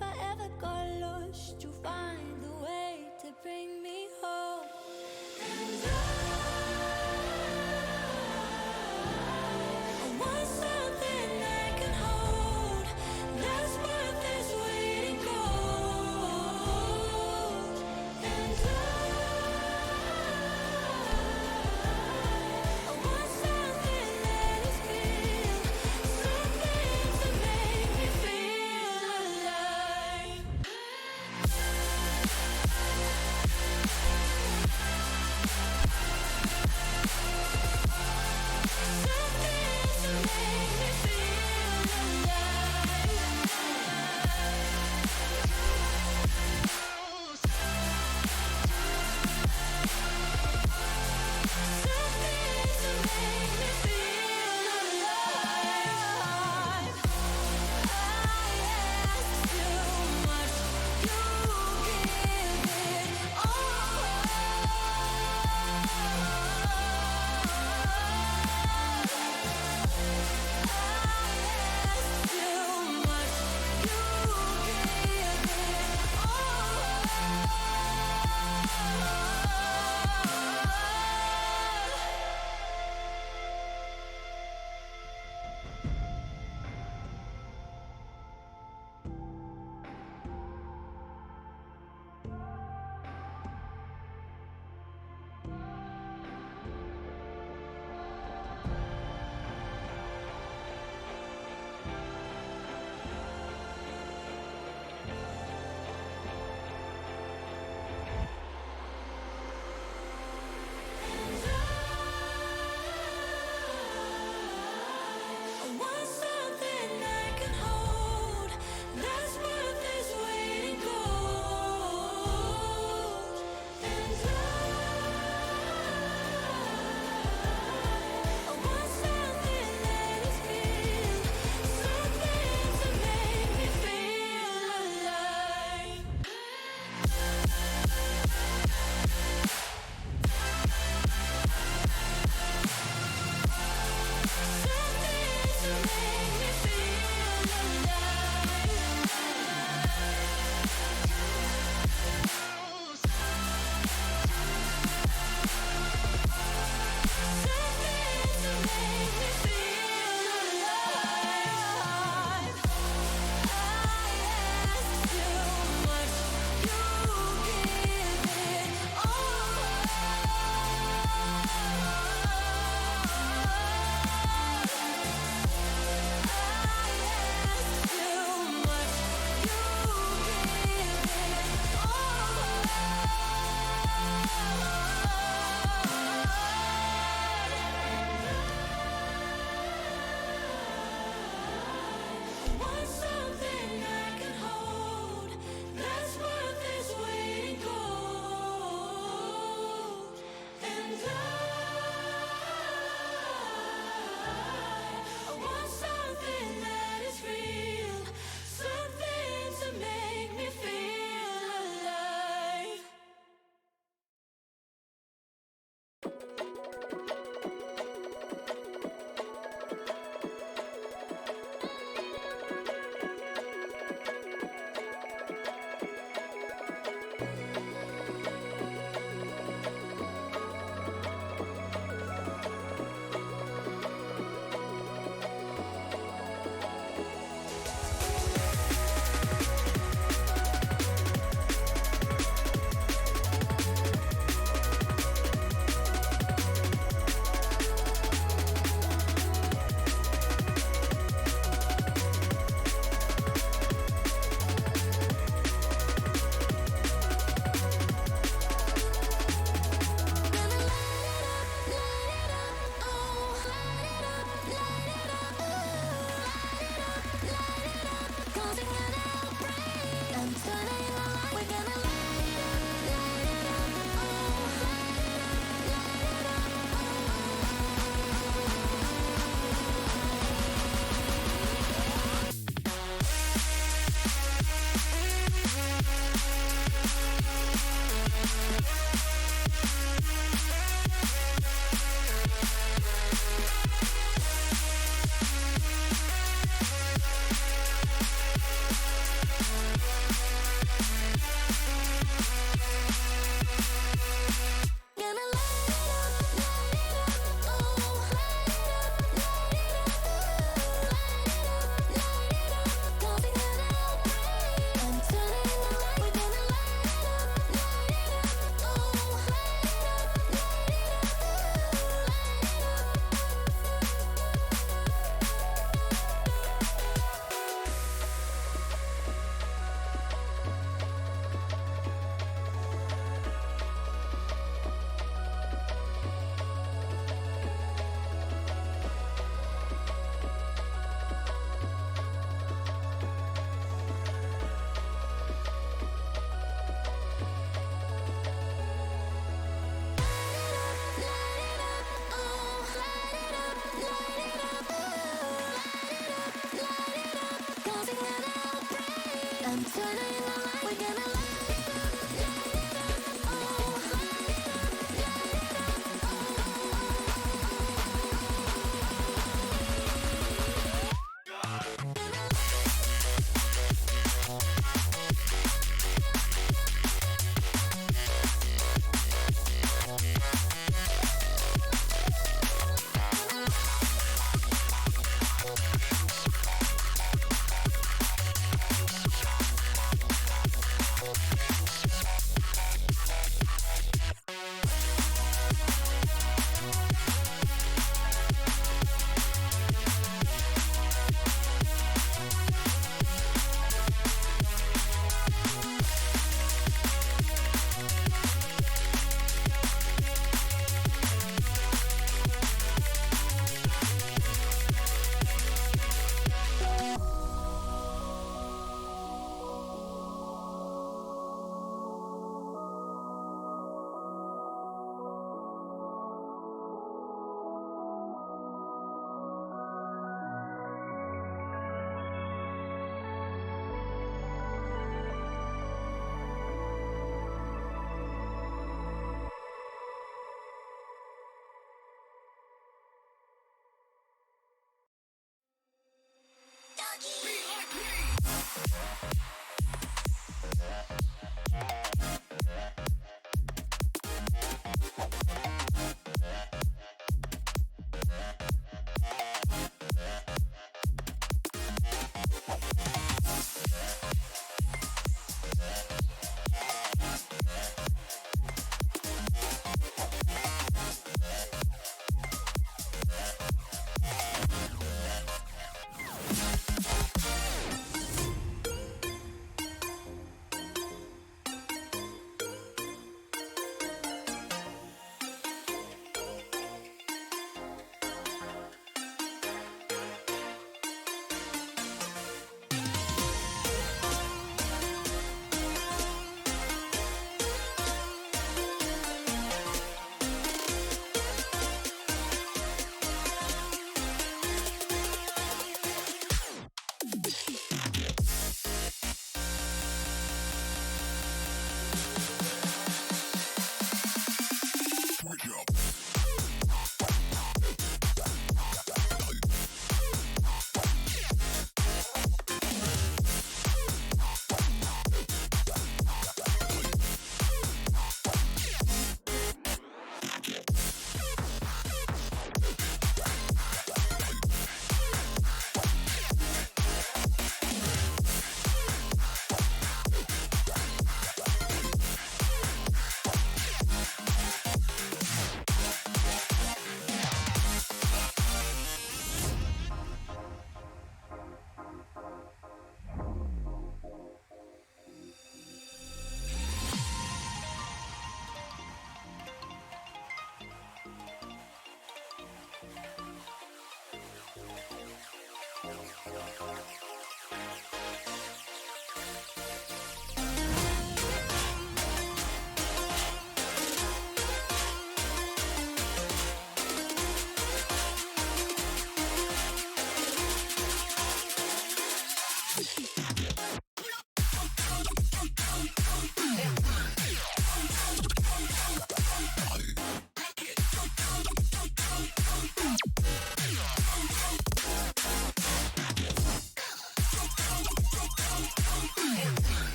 if I ever got lost, you find the way to bring me home. And I want something I can hold, that's worth this weight in gold. And I want something that is real, something to make me feel alive.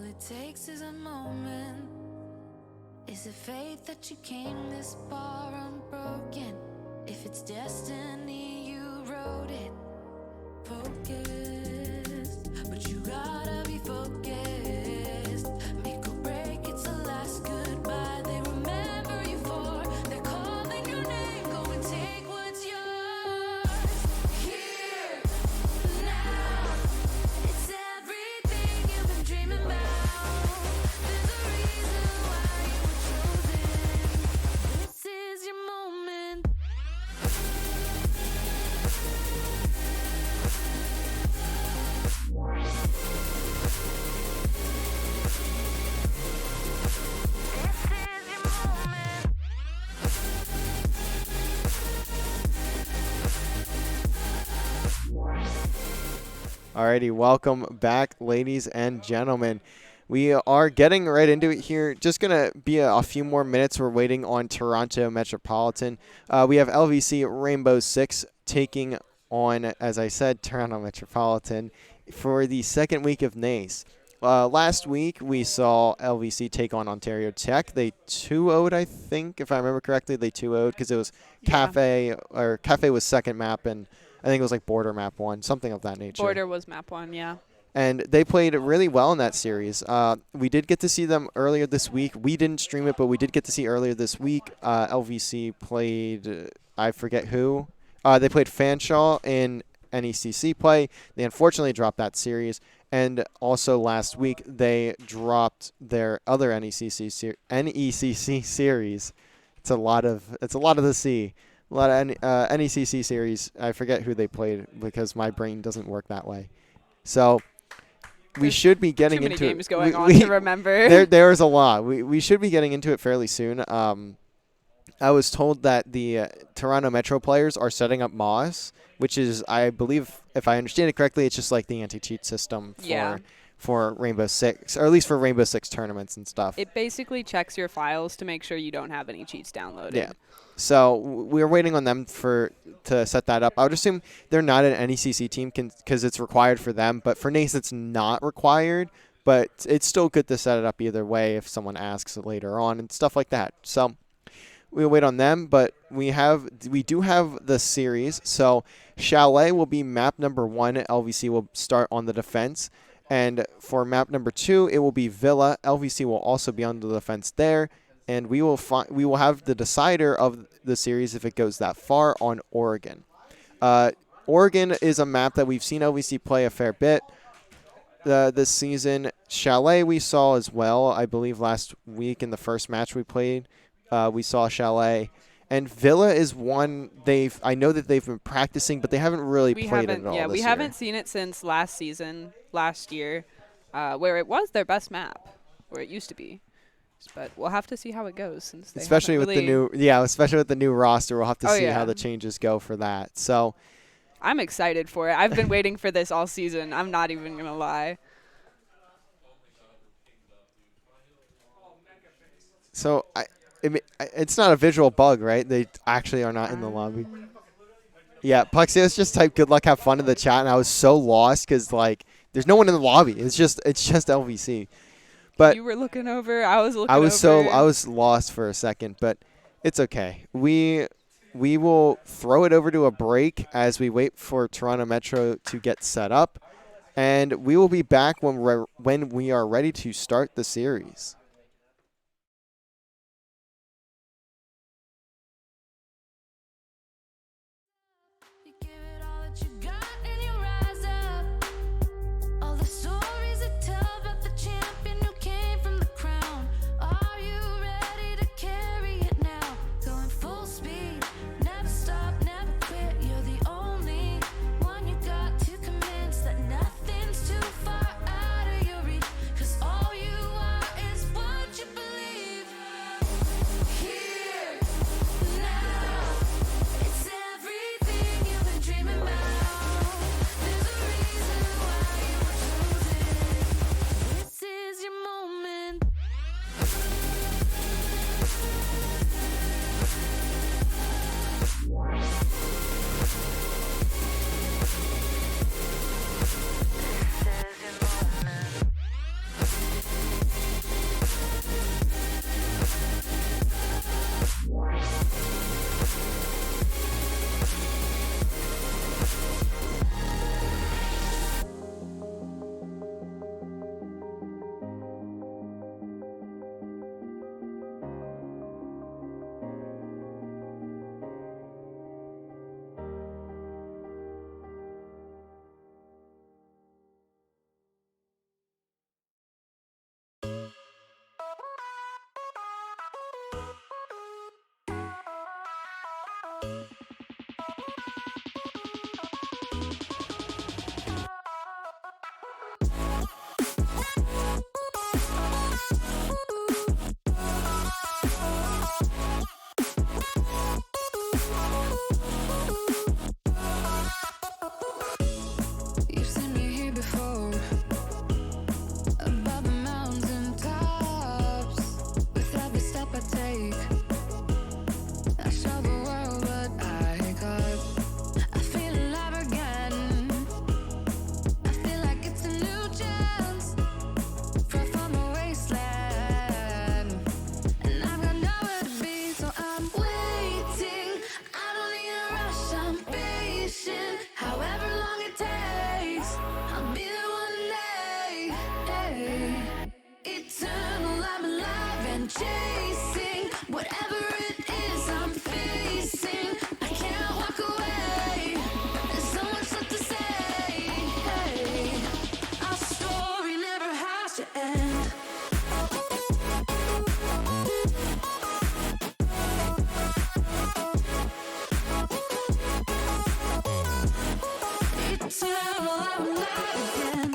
it takes is a moment. Is it fate that you came this far unbroken? If it's destiny, you wrote it. Focused, but you gotta be focused. Make or break, it's the last goodbye they remember you for. They're calling your name, go and take what's yours. Here, now, it's everything you've been dreaming about. There's a reason why you were chosen. This is your moment. Alrighty, welcome back, ladies and gentlemen. We are getting right into it here. Just going to be a few more minutes. We're waiting on Toronto Metropolitan. We have LVC Rainbow Six taking on, as I said, Toronto Metropolitan for the second week of NACE. Last week, we saw LVC take on Ontario Tech. They 2-0'd, I think, if I remember correctly. They 2-0'd because it was Cafe was second map, and I think it was like Border map 1, something of that nature. Border was map 1, yeah. And they played really well in that series. We did get to see them earlier this week. We didn't stream it, but we did get to see earlier this week. LVC played, I forget who. They played Fanshawe in NECC play. They unfortunately dropped that series. And also last week, they dropped their other NECC series. It's a lot of the C. A lot of NECC series. I forget who they played because my brain doesn't work that way. So we should be getting into it. Too many games going on to remember. There's a lot. We should be getting into it fairly soon. I was told that the Toronto Metro players are setting up MOS, which is, I believe, if I understand it correctly, it's just like the anti-cheat system for Rainbow Six, or at least for Rainbow Six tournaments and stuff. It basically checks your files to make sure you don't have any cheats downloaded. Yeah. So we're waiting on them to set that up. I would assume they're not an NECC team because it's required for them, but for NACE it's not required, but it's still good to set it up either way if someone asks later on and stuff like that. So we'll wait on them, but we do have the series. So Chalet will be map number 1. LVC will start on the defense. And for map number 2, it will be Villa. LVC will also be on the defense there. And we will have the decider of the series if it goes that far on Oregon. Oregon is a map that we've seen LVC play a fair bit this season. Chalet we saw as well, I believe last week in the first match we played. We saw Chalet. And Villa is one I know that they've been practicing, but they haven't really played it at all. Yeah, this we year. haven't seen it since last year, where it was their best map, where it used to be. But we'll have to see how it goes, since they especially with the new roster. We'll have to see how the changes go for that. So I'm excited for it. I've been waiting for this all season. I'm not even gonna lie. So it's not a visual bug, right? They actually are not in the lobby. Yeah, Puxios just typed "good luck, have fun" in the chat, and I was so lost because like there's no one in the lobby. It's just LVC. But you were looking over. I was looking over. over. I was lost for a second, but it's okay. We will throw it over to a break as we wait for Toronto Metro to get set up, and we will be back when we are ready to start the series. Nothing's too far out of your reach, 'cause all you are is You've seen me here before, above the mountain tops. With every step I take, I show the world what I got. I feel alive again. I feel like it's a new chance from a wasteland, and I've got nowhere to be, so I'm waiting. I don't need a rush, I'm patient. However long it takes, I'll be there one day. Hey. Eternal, I'm alive and chasing whatever it is I'm facing. I can't walk away. There's so much left to say. Hey. Our story never has to end. Eternal, I'm alive again.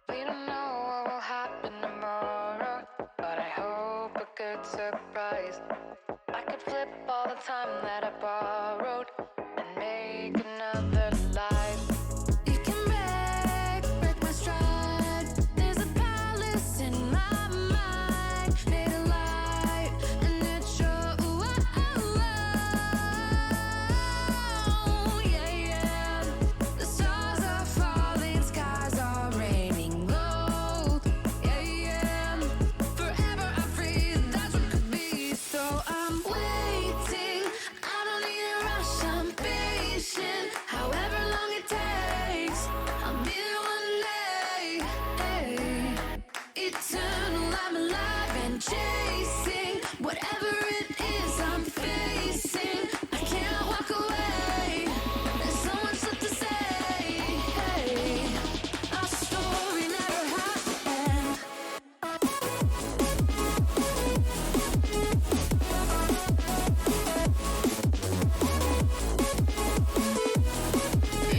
We don't know what will happen tomorrow, but I hope a good surprise. I could flip all the time that I borrowed and make another life. You can break my stride. There's a palace in my mind, made of light, and it shows. Yeah, yeah. The stars are falling, skies are raining gold. Yeah, yeah. Forever I'm free, that's what could be. So I'm waiting. I don't need a rush, I'm patient. However long it takes, I'll be there one day. Hey. Eternal, I'm alive and chasing whatever it is I'm facing. I can't walk away. There's so much left to say. Hey. Our story never has to end.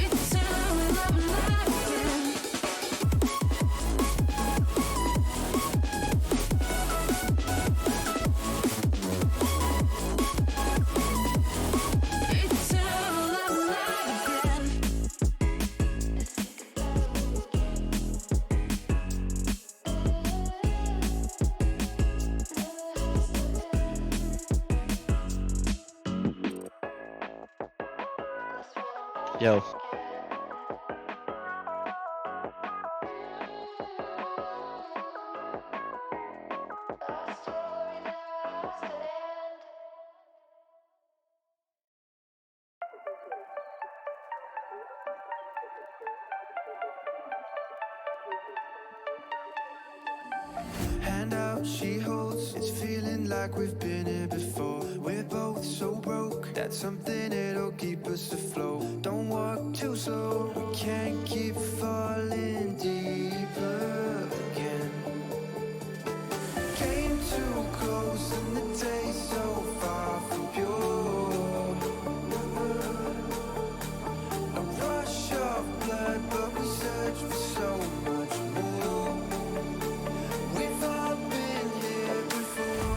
Eternal, I'm alive again. Eternal, I'm alive again. Yo. Our story never has to end. Hand out, she holds. It's feeling like we've been here before. We're both so broke. That's something that'll keep us afloat. Don't walk too slow. We can't keep falling deeper again. Came too close and the taste so far from pure. A rush of blood, but we search for so much more. We've all been here before.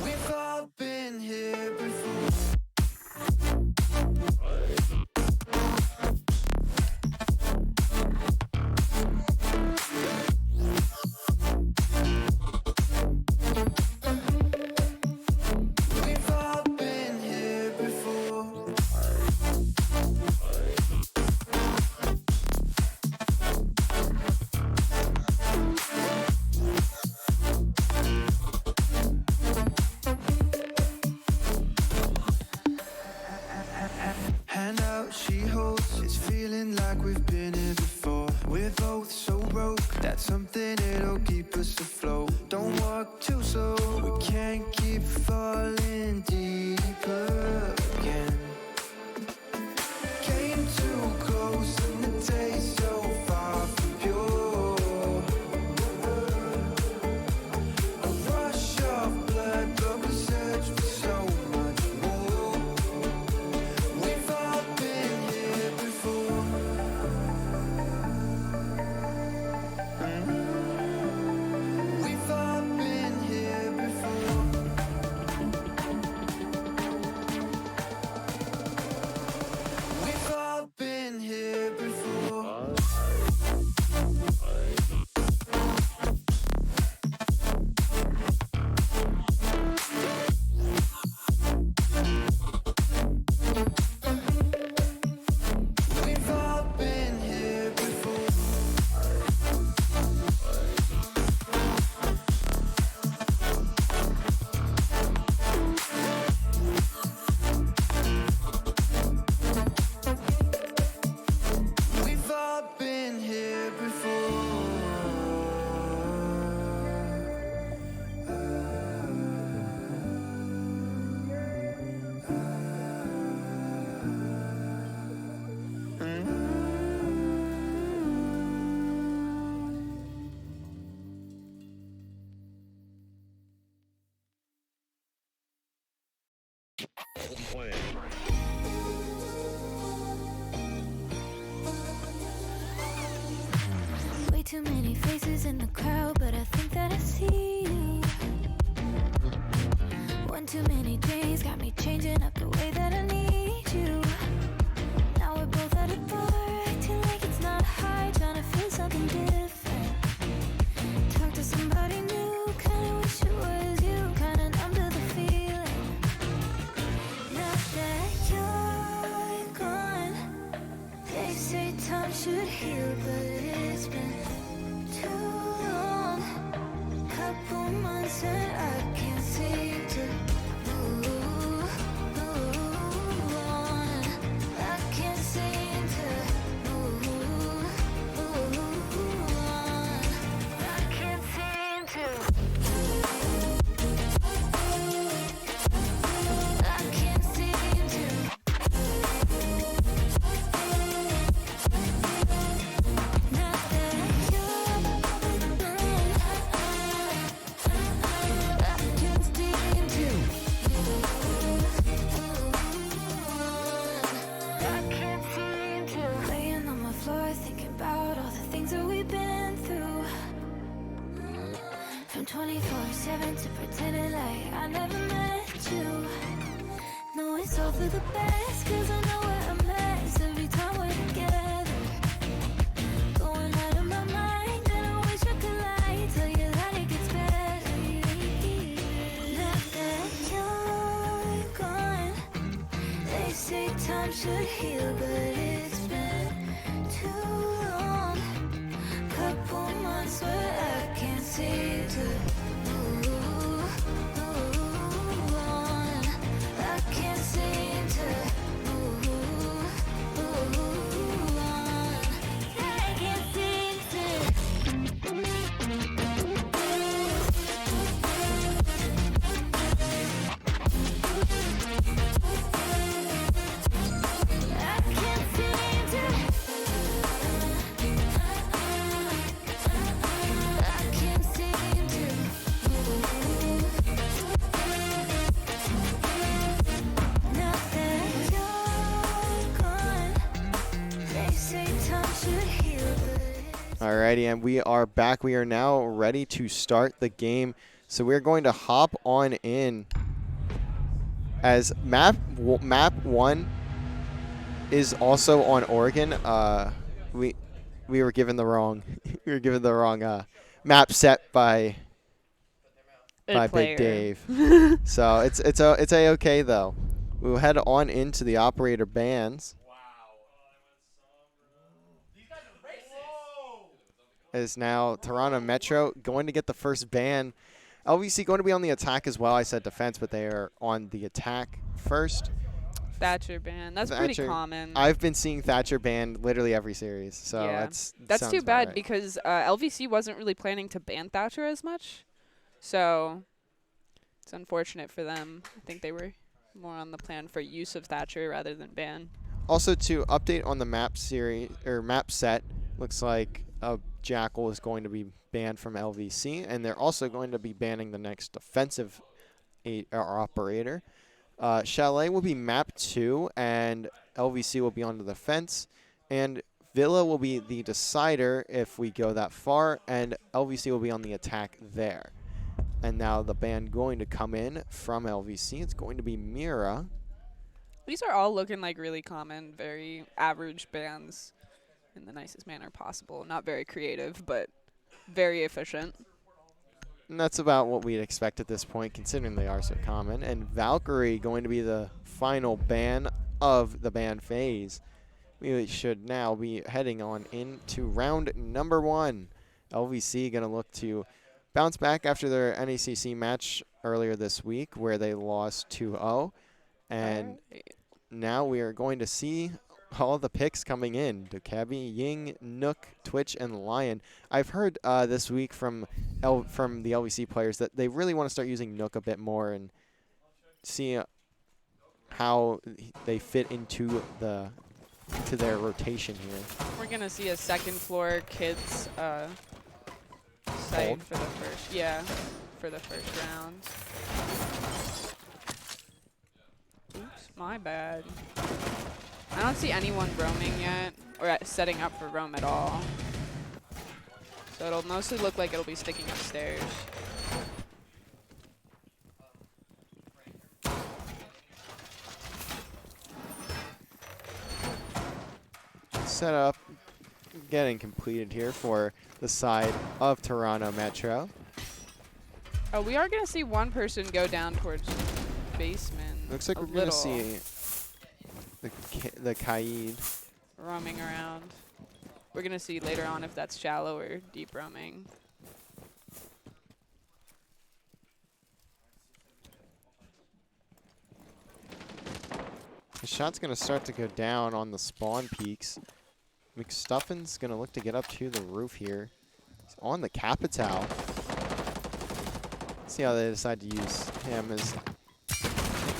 We've all been here before. We've all been here before. Hand out, she holds. It's feeling like we've been here before. We're both so broke. That's something that'll keep us afloat. Don't walk too slow. We can't keep falling in deeper again. Came too close and the taste so far from pure. A rush of blood, but we search for so much more. We've all been here before. We've all been here before. We've all been here before. We've all been here before. We've all been here Way too many faces in the crowd, but I think that I see you. One too many days got me changing up the way that I need you. Now we're both at a bar, acting like it's not hard, trying to feel something different. Talk to somebody new, kinda wish it was you, kinda numb to the feeling. Now that you're gone, they say time should heal, but it's been too long. Couple months and I can't seem to move on. I can't seem to move on. I can't seem to. I can't seem to. Now that you're gone, I can't seem to. I can't seem to. Laying on my floor, thinking about all the things that we've been through. From 24/7 to pretending like I never met you. No, it's all for the best, 'cause I know we're a mess every time we're together. Going out of my mind, and I wish I could lie, tell you that it gets better. Now that you're gone, they say time should heal, but it's been too long. Couple months where I can't seem to move on. I can't seem to move on. I can't seem to. I can't seem to. I can't seem to move. Now that you're gone, they say time should heal, but Alrighty, and we are back. We are now ready to start the game. So we're going to hop on in as map 1 is also on Oregon. We were given the wrong map set by Big Dave. So it's a okay though. We'll head on into the operator bands. Is now Toronto Metro going to get the first ban. LVC going to be on the attack as well. I said defense, but they are on the attack first. Thatcher ban. That's pretty Thatcher. common. I've been seeing Thatcher banned literally every series, so Yeah. that's That's sounds too about bad right. because LVC wasn't really planning to ban Thatcher as much. So It's unfortunate for them. I think they were more on the plan for use of Thatcher rather than ban. Also, to update on the map series or map set, looks like Jackal is going to be banned from LVC, and they're also going to be banning the next offensive operator. Chalet will be map 2, and LVC will be on the defense, and Villa will be the decider if we go that far, and LVC will be on the attack there. And now the ban going to come in from LVC. It's going to be Mira. These are all looking like really common, very average bans in the nicest manner possible. Not very creative, but very efficient. And that's about what we'd expect at this point, considering they are so common. And Valkyrie going to be the final ban of the ban phase. We should now be heading on into round number 1. LVC going to look to bounce back after their NACC match earlier this week where they lost 2-0. And now we are going to see all the picks coming in. Dokebi, Ying, Nook, Twitch, and Lion. I've heard this week from the LVC players that they really want to start using Nook a bit more and see how they fit into their rotation here. We're going to see a second floor kids site for the first round. Oops, my bad. I don't see anyone roaming yet, or setting up for roam at all. So it'll mostly look like it'll be sticking upstairs. Setup getting completed here for the side of Toronto Metro. Oh, we are going to see one person go down towards basement. Looks like we're going to see the Kaid roaming around. We're going to see later on if that's shallow or deep roaming. The shot's going to start to go down on the spawn peaks. McStuffin's going to look to get up to the roof here. He's on the Capital. See how they decide to use him. As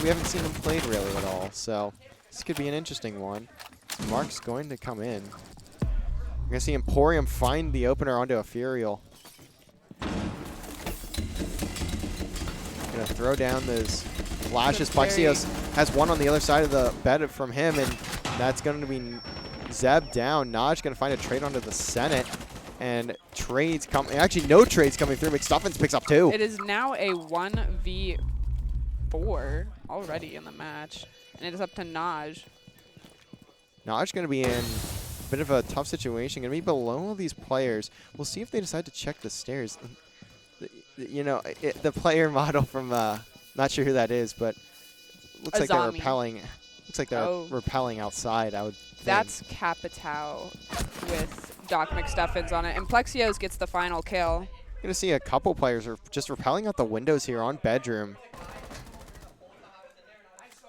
we haven't seen him played really at all, so this could be an interesting one. Mark's going to come in. We're going to see Emporium find the opener onto a Furial. Going to throw down those flashes. Plexios has one on the other side of the bed from him, and that's going to be Zeb down. Naj going to find a trade onto the Senate. And trades come. Actually, no trades coming through. McStuffins picks up 2. It is now a 1v4 already in the match. And it is up to Naj. Naj going to be in a bit of a tough situation. Going to be below all these players. We'll see if they decide to check the stairs. You know, the player model from, not sure who that is, but looks like they're repelling. Looks like they're repelling outside, I would think. That's Capital with Doc McStuffins on it. And Plexios gets the final kill. Going to see a couple players are just repelling out the windows here on bedroom.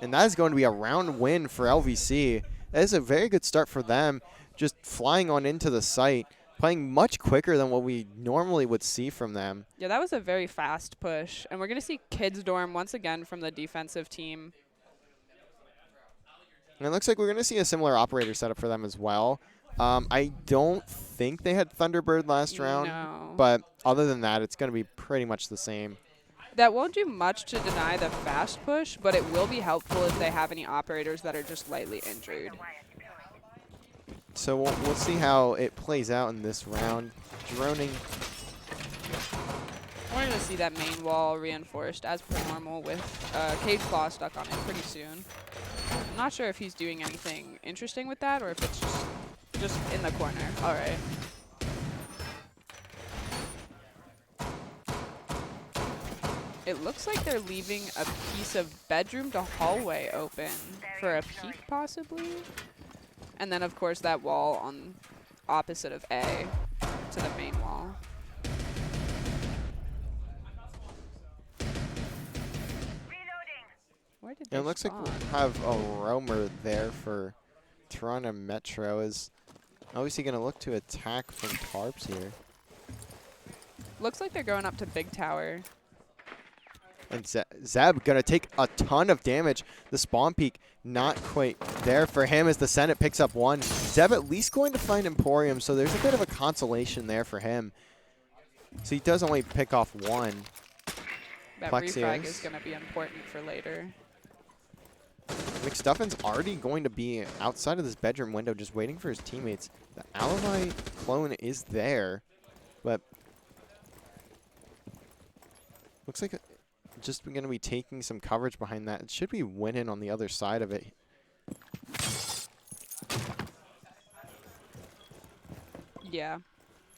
And that is going to be a round win for LVC. That is a very good start for them, just flying on into the site, playing much quicker than what we normally would see from them. Yeah, that was a very fast push. And we're going to see Kids Dorm once again from the defensive team. And it looks like we're going to see a similar operator setup for them as well. I don't think they had Thunderbird last round, but other than that, it's going to be pretty much the same. That won't do much to deny the fast push, but it will be helpful if they have any operators that are just lightly injured. So we'll see how it plays out in this round. Droning. We're going to see that main wall reinforced as per normal with Cage Claw stuck on it pretty soon. I'm not sure if he's doing anything interesting with that or if it's just in the corner. All right. It looks like they're leaving a piece of bedroom to hallway open for a peek, possibly. And then, of course, that wall on opposite of A to the main wall. Where did they It looks like we'll have a roamer there for Toronto Metro. Is obviously going to look to attack from tarps here. Looks like they're going up to Big Tower. And Zeb going to take a ton of damage. The spawn peak not quite there for him as the Senate picks up one. Zeb at least going to find Emporium, so there's a bit of a consolation there for him. So he does only pick off one. That refrag is going to be important for later. McStuffin's already going to be outside of this bedroom window just waiting for his teammates. The Alibi clone is there, but looks like just going to be taking some coverage behind that. It should be winning on the other side of it. Yeah,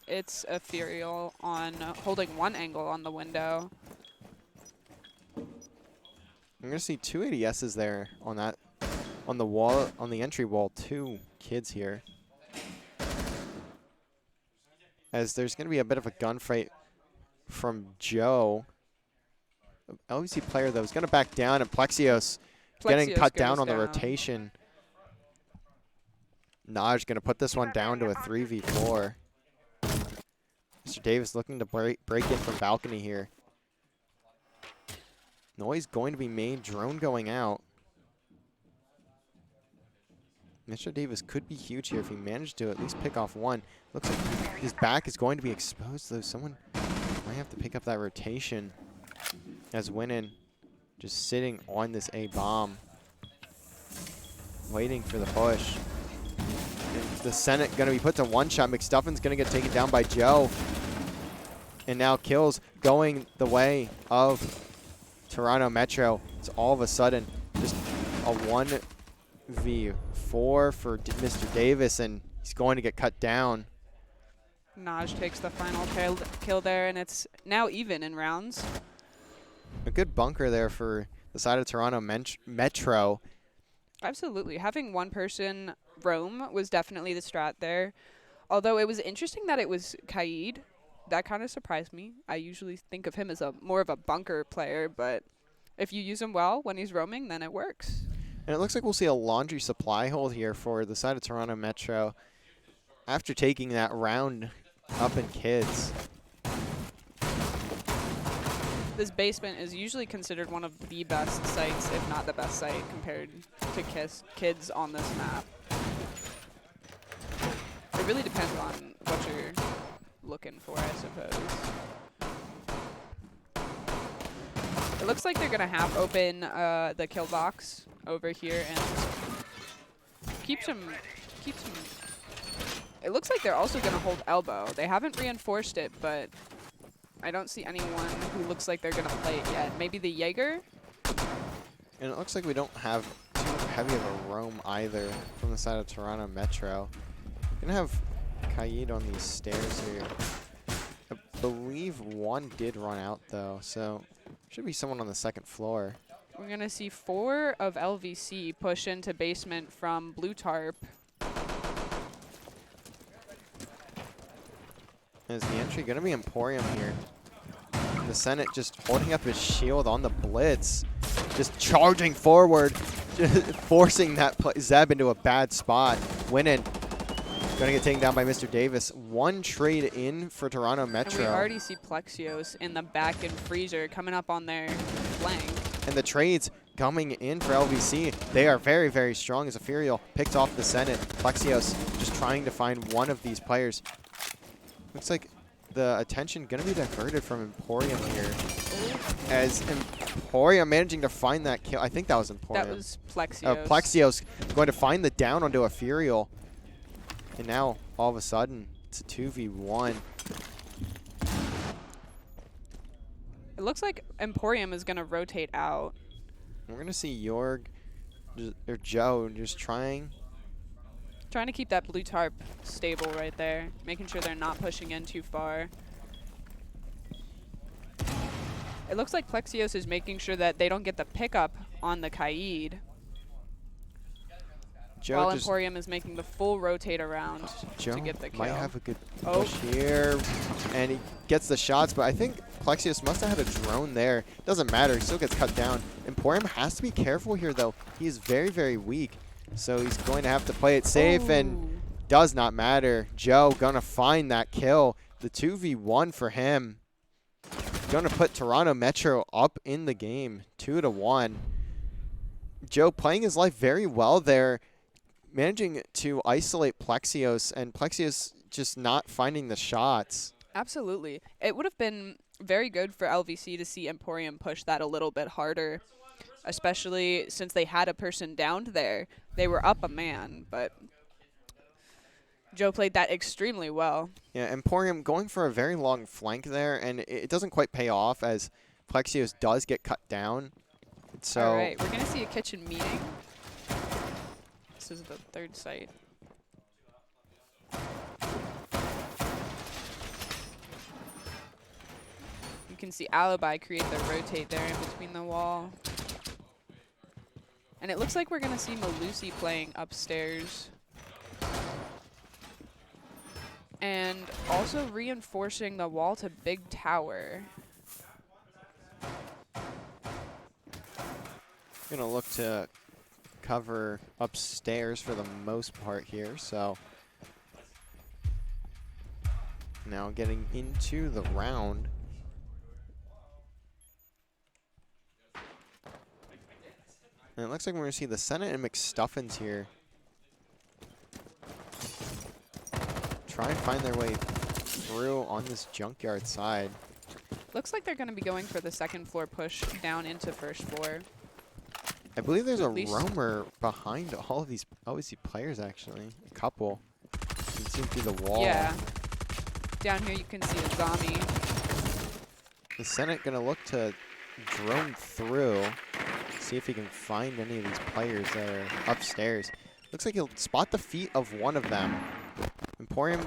it's Ethereal on holding one angle on the window. I'm going to see two ADSs there on that, on the wall, on the entry wall, two kids here. As there's going to be a bit of a gunfight from Joe. LVC player, though, is going to back down, and Plexios getting cut down on the rotation. Naj going to put this one down to a 3v4. Mr. Davis looking to break in from balcony here. Noise going to be made. Drone going out. Mr. Davis could be huge here if he managed to at least pick off one. Looks like his back is going to be exposed, though. Someone might have to pick up that rotation. As Winnin just sitting on this A bomb, waiting for the push. And the Senate going to be put to one shot. McStuffin's going to get taken down by Joe. And now kills going the way of Toronto Metro. It's all of a sudden just a 1v4 for Mr. Davis, and he's going to get cut down. Naj takes the final kill there, and it's now even in rounds. A good bunker there for the side of Toronto Metro. Absolutely. Having one person roam was definitely the strat there. Although it was interesting that it was Kaid. That kind of surprised me. I usually think of him as more of a bunker player, but if you use him well when he's roaming, then it works. And it looks like we'll see a laundry supply hold here for the side of Toronto Metro after taking that round up in kids. This basement is usually considered one of the best sites, if not the best site, compared to kids on this map. It really depends on what you're looking for, I suppose. It looks like they're going to have open the kill box over here and keeps him. It looks like they're also going to hold elbow. They haven't reinforced it, but I don't see anyone who looks like they're going to play it yet. Maybe the Jaeger? And it looks like we don't have too heavy of a roam either from the side of Toronto Metro. We're going to have Kaid on these stairs here. I believe one did run out, though, so should be someone on the second floor. We're going to see 4 of LVC push into basement from Blue Tarp. Is the entry going to be Emporium here? And the Senate just holding up his shield on the blitz. Just charging forward. Just forcing that Zeb into a bad spot. Winning. Going to get taken down by Mr. Davis. One trade in for Toronto Metro. And we already see Plexios in the back and Freezer coming up on their flank. And the trades coming in for LVC. They are very, very strong as Ethereal picks off the Senate. Plexios just trying to find one of these players. Looks like the attention going to be diverted from Emporium here. As Emporium managing to find that kill. I think that was Emporium. That was Plexios. Plexios going to find the down onto Ethereal. And now, all of a sudden, it's a 2v1. It looks like Emporium is going to rotate out. We're going to see Jorg, or Joe, just trying to keep that Blue Tarp stable right there, making sure they're not pushing in too far. It looks like Plexios is making sure that they don't get the pickup on the Kaid. Joe while Emporium is making the full rotate around to get the kill. Might have a good push here, and he gets the shots, but I think Plexios must have had a drone there. Doesn't matter, he still gets cut down. Emporium has to be careful here, though. He is very, very weak, so he's going to have to play it safe, and does not matter. Joe gonna find that kill. The 2v1 for him. going to put Toronto Metro up in the game, 2-1. Joe playing his life very well there, managing to isolate Plexios, and Plexios just not finding the shots. Absolutely. It would have been very good for LVC to see Emporium push that a little bit harder, especially since they had a person downed there. They were up a man, but Joe played that extremely well. Yeah, Emporium going for a very long flank there, and it doesn't quite pay off as Plexios does get cut down. So All right, we're going to see a kitchen meeting. This is the third site. You can see Alibi create the rotate there in between the wall. And it looks like we're going to see Malusi playing upstairs. And also reinforcing the wall to Big Tower. gonna look to cover upstairs for the most part here, so now getting into the round. And it looks like we're gonna see the Senate and McStuffins here try and find their way through on this junkyard side. Looks like they're going to be going for the second floor push down into first floor. I believe there's a At least- roamer behind all of these OVC players, actually. A couple. You can see them through the wall. Yeah. Down here you can see a zombie. The Senate gonna look to drone through, see if he can find any of these players that are upstairs. Looks like he'll spot the feet of one of them. Emporium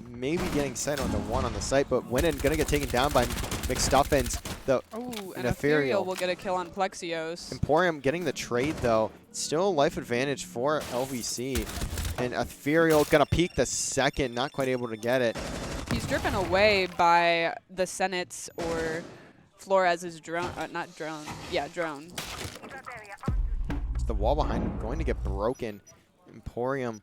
maybe getting set on the one on the site, but Winnan gonna get taken down by McStuffins. The Oh, and Ethereal Ethereal will get a kill on Plexios. Emporium getting the trade though. Still life advantage for LVC. And Ethereal gonna peek the second, not quite able to get it. He's driven away by the Senate's or Flores's drone, not drone, yeah, drone. The wall behind him going to get broken. Emporium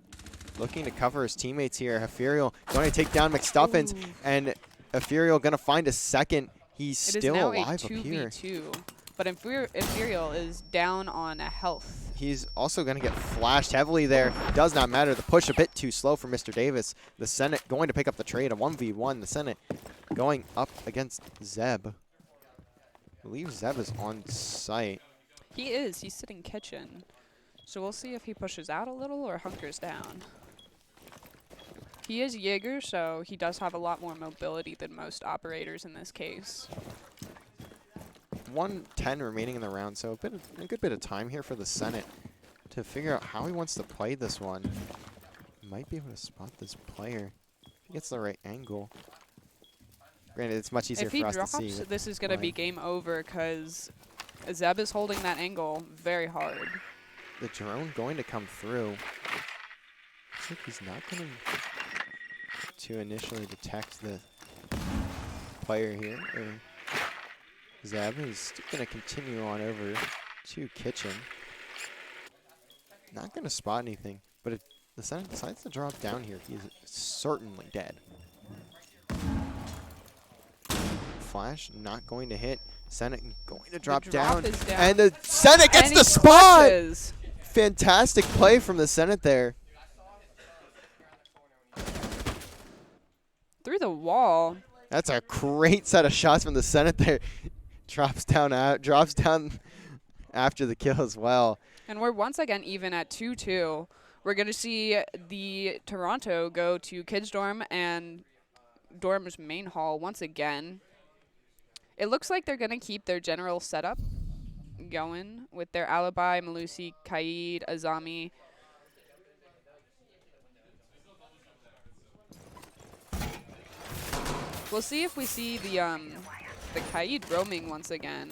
looking to cover his teammates here. Ethereal going to take down McStuffins, Ooh. and Ethereal going to find a second. He's It is still now alive a up here. 2v2, but Ethereal is down on a health. He's also going to get flashed heavily there. Does not matter. The push a bit too slow for Mr. Davis. The Senate going to pick up the trade, a 1v1. The Senate going up against Zeb. I believe Zeb is on site. He is. He's sitting kitchen. So we'll see if he pushes out a little or hunkers down. He is Jaeger, so he does have a lot more mobility than most operators in this case. 1:10 remaining in the round, so a good bit of time here for the Senate to figure out how he wants to play this one. Might be able to spot this player if he gets the right angle. Granted, it's much easier If he for us drops, to see. with this is going to be live. game over because Zeb is holding that angle very hard. The drone going to come through. Looks like he's not going to initially detect the player here. Zeb is going to continue on over to kitchen. Not going to spot anything, but if the Senate decides to drop down here, he is certainly dead. Flash not going to hit. Senate going to drop, drop down. is down. And the Senate gets And the he spot! clutches. Fantastic play from the Senate there. Through the wall. That's a great set of shots from the Senate there. Drops down after the kill as well. And we're once again even at 2-2. We're going to see the Toronto go to Kids Dorm and Dorm's main hall once again. It looks like they're going to keep their general setup going with their Alibi, Malusi, Kaid, Azami. We'll see if we see the Kaid roaming once again.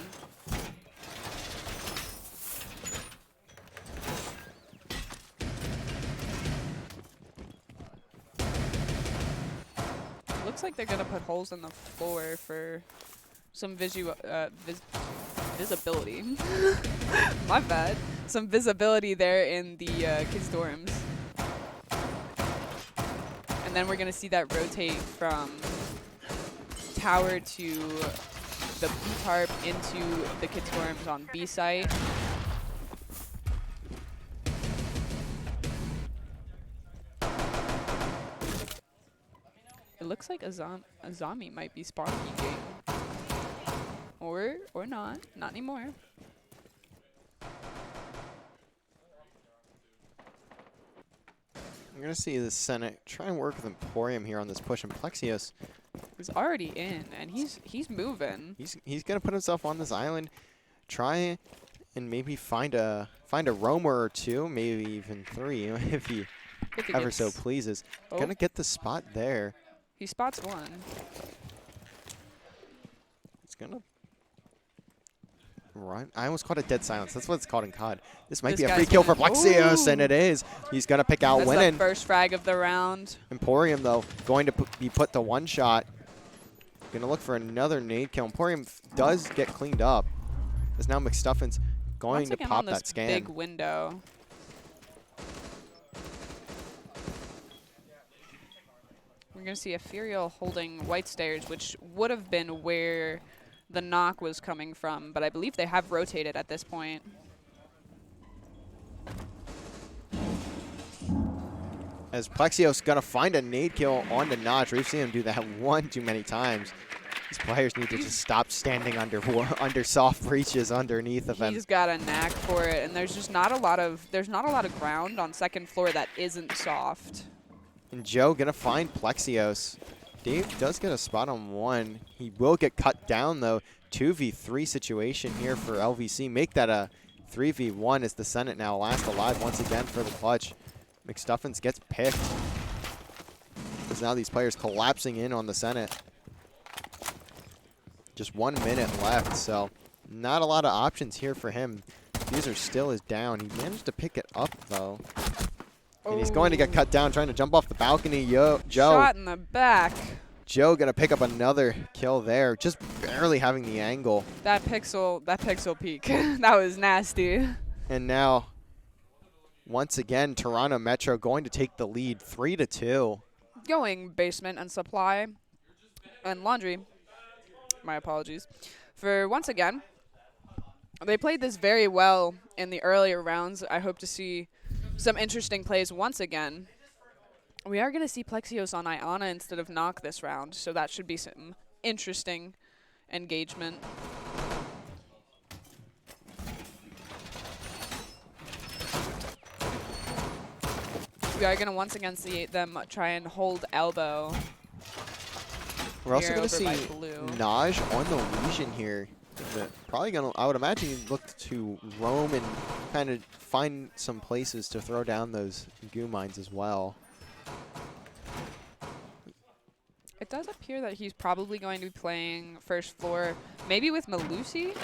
Looks like they're gonna put holes in the floor for some visibility. My bad. Some visibility there in the kids' dorms. And then we're gonna see that rotate from tower to the B-tarp into the Kid Storms on B site. It looks like Azami might be spawn peeking. Or not. Not anymore. I'm going to see the Senate try and work with Emporium here on this push, and Plexios, He's already in, and he's moving. he's going to put himself on this island, try and maybe find a roamer or two, maybe even 3 if he ever so pleases. Oh. Gonna get the spot there. He spots one. It's gonna run. I almost called it dead silence. That's what it's called in COD. This might be a guy's free kill for gonna- Plexios, and Ooh. it is. He's gonna pick out That's winning. the first frag of the round. Emporium, though, going to be put to 1 shot. Gonna look for another nade kill. Emporium does get cleaned up. As now McStuffin's going Once to again pop on this that scan. big window. We're going to see Ethereal holding White Stairs, which would have been where the knock was coming from, but I believe they have rotated at this point. As Plexios gonna find a nade kill on the Notch. We've seen him do that one too many times. These players need to just stop standing under soft breaches underneath of him. He's got a knack for it, and there's just not a lot of ground on second floor that isn't soft. And Joe gonna find Plexios. Dave does get a spot on 1. He will get cut down though. 2v3 situation here for LVC. Make that a 3v1 as the Senate now last alive once again for the clutch. McStuffins gets picked. Because now these players collapsing in on the Senate. Just 1 minute left, so not a lot of options here for him. Fuser still is down. He managed to pick it up though. And he's going to get cut down, trying to jump off the balcony. Joe. Shot in the back. Joe gonna pick up another kill there, just barely having the angle. That pixel peak. That was nasty. And now, once again, Toronto Metro going to take the lead, 3-2. Going basement and supply and laundry. My apologies. For once again, they played this very well in the earlier rounds. I hope to see some interesting plays once again. We are going to see Plexios on Iana instead of Knock this round, so that should be some interesting engagement. We are going to once again see them try and hold elbow. We're also here going to over by see blue. Naj on the Legion here. Probably going to, I would imagine, he'd look to roam and kind of find some places to throw down those goo mines as well. It does appear that he's probably going to be playing first floor, maybe with Malusi.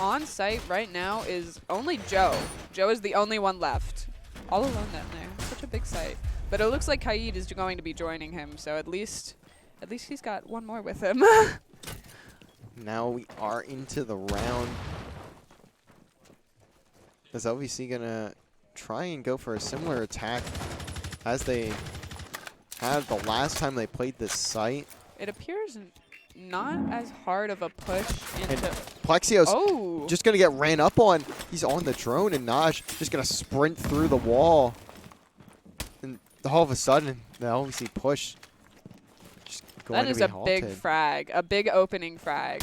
On site right now is only Joe. Joe is the only one left. All alone down there. Such a big site. But it looks like Kaid is going to be joining him, so at least he's got one more with him. Now we are into the round. Is LVC gonna try and go for a similar attack as they had the last time they played this site? It appears not as hard of a push And into... Plexios just gonna get ran up on. He's on the drone, and Naj just gonna sprint through the wall. And all of a sudden, the LVC push just going That to is be a halted. big frag, a big opening frag.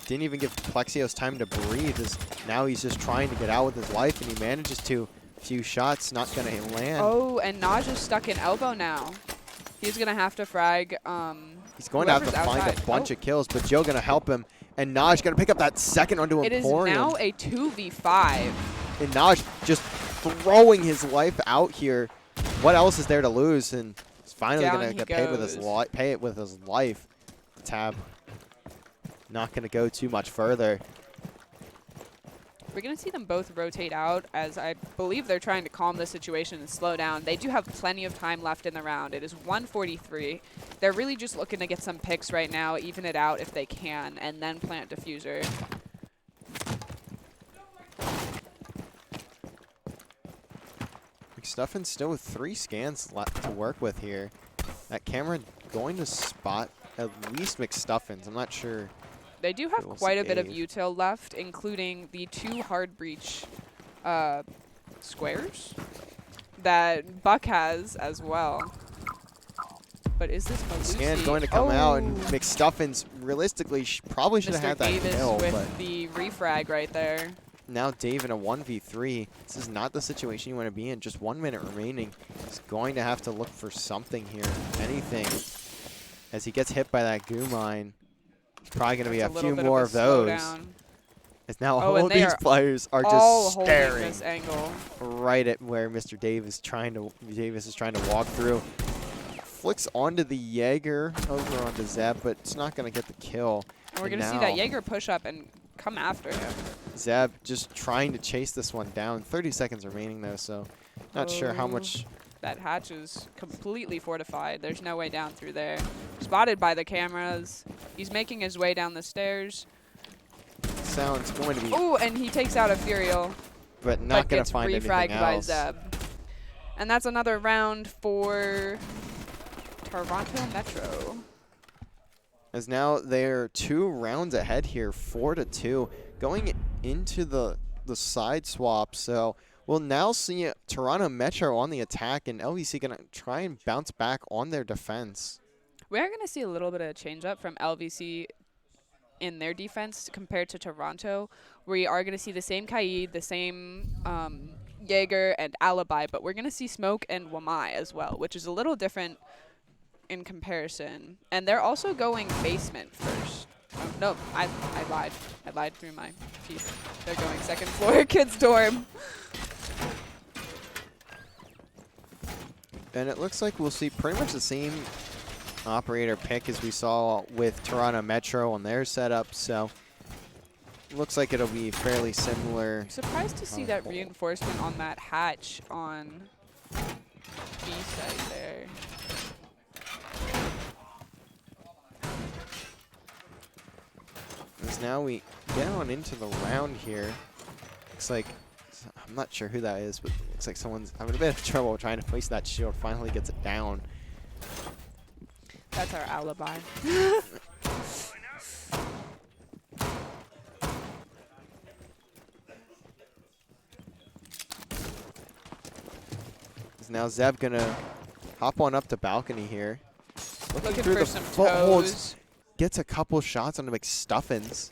Didn't even give Plexios time to breathe, as now he's just trying to get out with his life, and he manages to. Few shots, not gonna land. Oh, and Naj is stuck in elbow now. He's gonna have to frag. He's going to have to find a bunch of kills, but Joe gonna help him, and Naj gonna pick up that second onto It is Emporium. now a 2v5. And Naj just throwing his life out here. What else is there to lose? And he's finally Down gonna he get paid with his goes. pay it with his life. Tab. Not gonna go too much further. We're going to see them both rotate out, as I believe they're trying to calm the situation and slow down. They do have plenty of time left in the round. It is 1:43. They're really just looking to get some picks right now, even it out if they can, and then plant diffuser. McStuffin's still with 3 scans left to work with here. That camera going to spot at least McStuffins. I'm not sure. They do have We'll see quite a bit of Ave. util left, including the 2 hard breach squares that Buck has as well. But is this Malusi? Scan going to come out, and Oh. McStuffins realistically probably should have Mr. had that Davis kill, with but the refrag right there. now Dave in a 1v3. This is not the situation you want to be in. Just 1 minute remaining. He's going to have to look for something here, anything. As he gets hit by that goo mine, it's probably going to be a Little few bit more a of those. slowdown. As now Oh, all and of they these are players are All just holding staring this angle. right at where Mr. Davis is trying to walk through. Flicks onto the Jaeger over onto Zeb, but it's not going to get the kill. And we're And going to see that now Jaeger push up and come after him. Zeb just trying to chase this one down. 30 seconds remaining though, so not sure how Oh. much. That hatch is completely fortified. There's no way down through there. Spotted by the cameras. He's making his way down the stairs. Sounds going to be, Oh, and he takes out a Furial. but not But going gets to find anything refragged by else. Zeb. And that's another round for Toronto Metro. As now they're 2 rounds ahead here, 4-2, going into the side swap. So we'll now see Toronto Metro on the attack, and LVC going to try and bounce back on their defense. We are going to see a little bit of a change up from LVC in their defense compared to Toronto. We are going to see the same Kaid, the same Jaeger and Alibi, but we're going to see Smoke and Wamai as well, which is a little different in comparison. And they're also going basement first. No, I lied. I lied through my teeth. They're going second floor kids dorm. And it looks like we'll see pretty much the same operator pick as we saw with Toronto Metro on their setup. So looks like it'll be fairly similar. I'm surprised to see that reinforcement on that hatch on B side there. As now we get on into the round here. Looks like, I'm not sure who that is, but it looks like someone's having a bit of trouble trying to place that shield. Finally gets it down. That's our Alibi. Is now Zeb gonna hop on up to balcony here. Looking through for the some footholds. toes. Gets a couple shots on the McStuffins.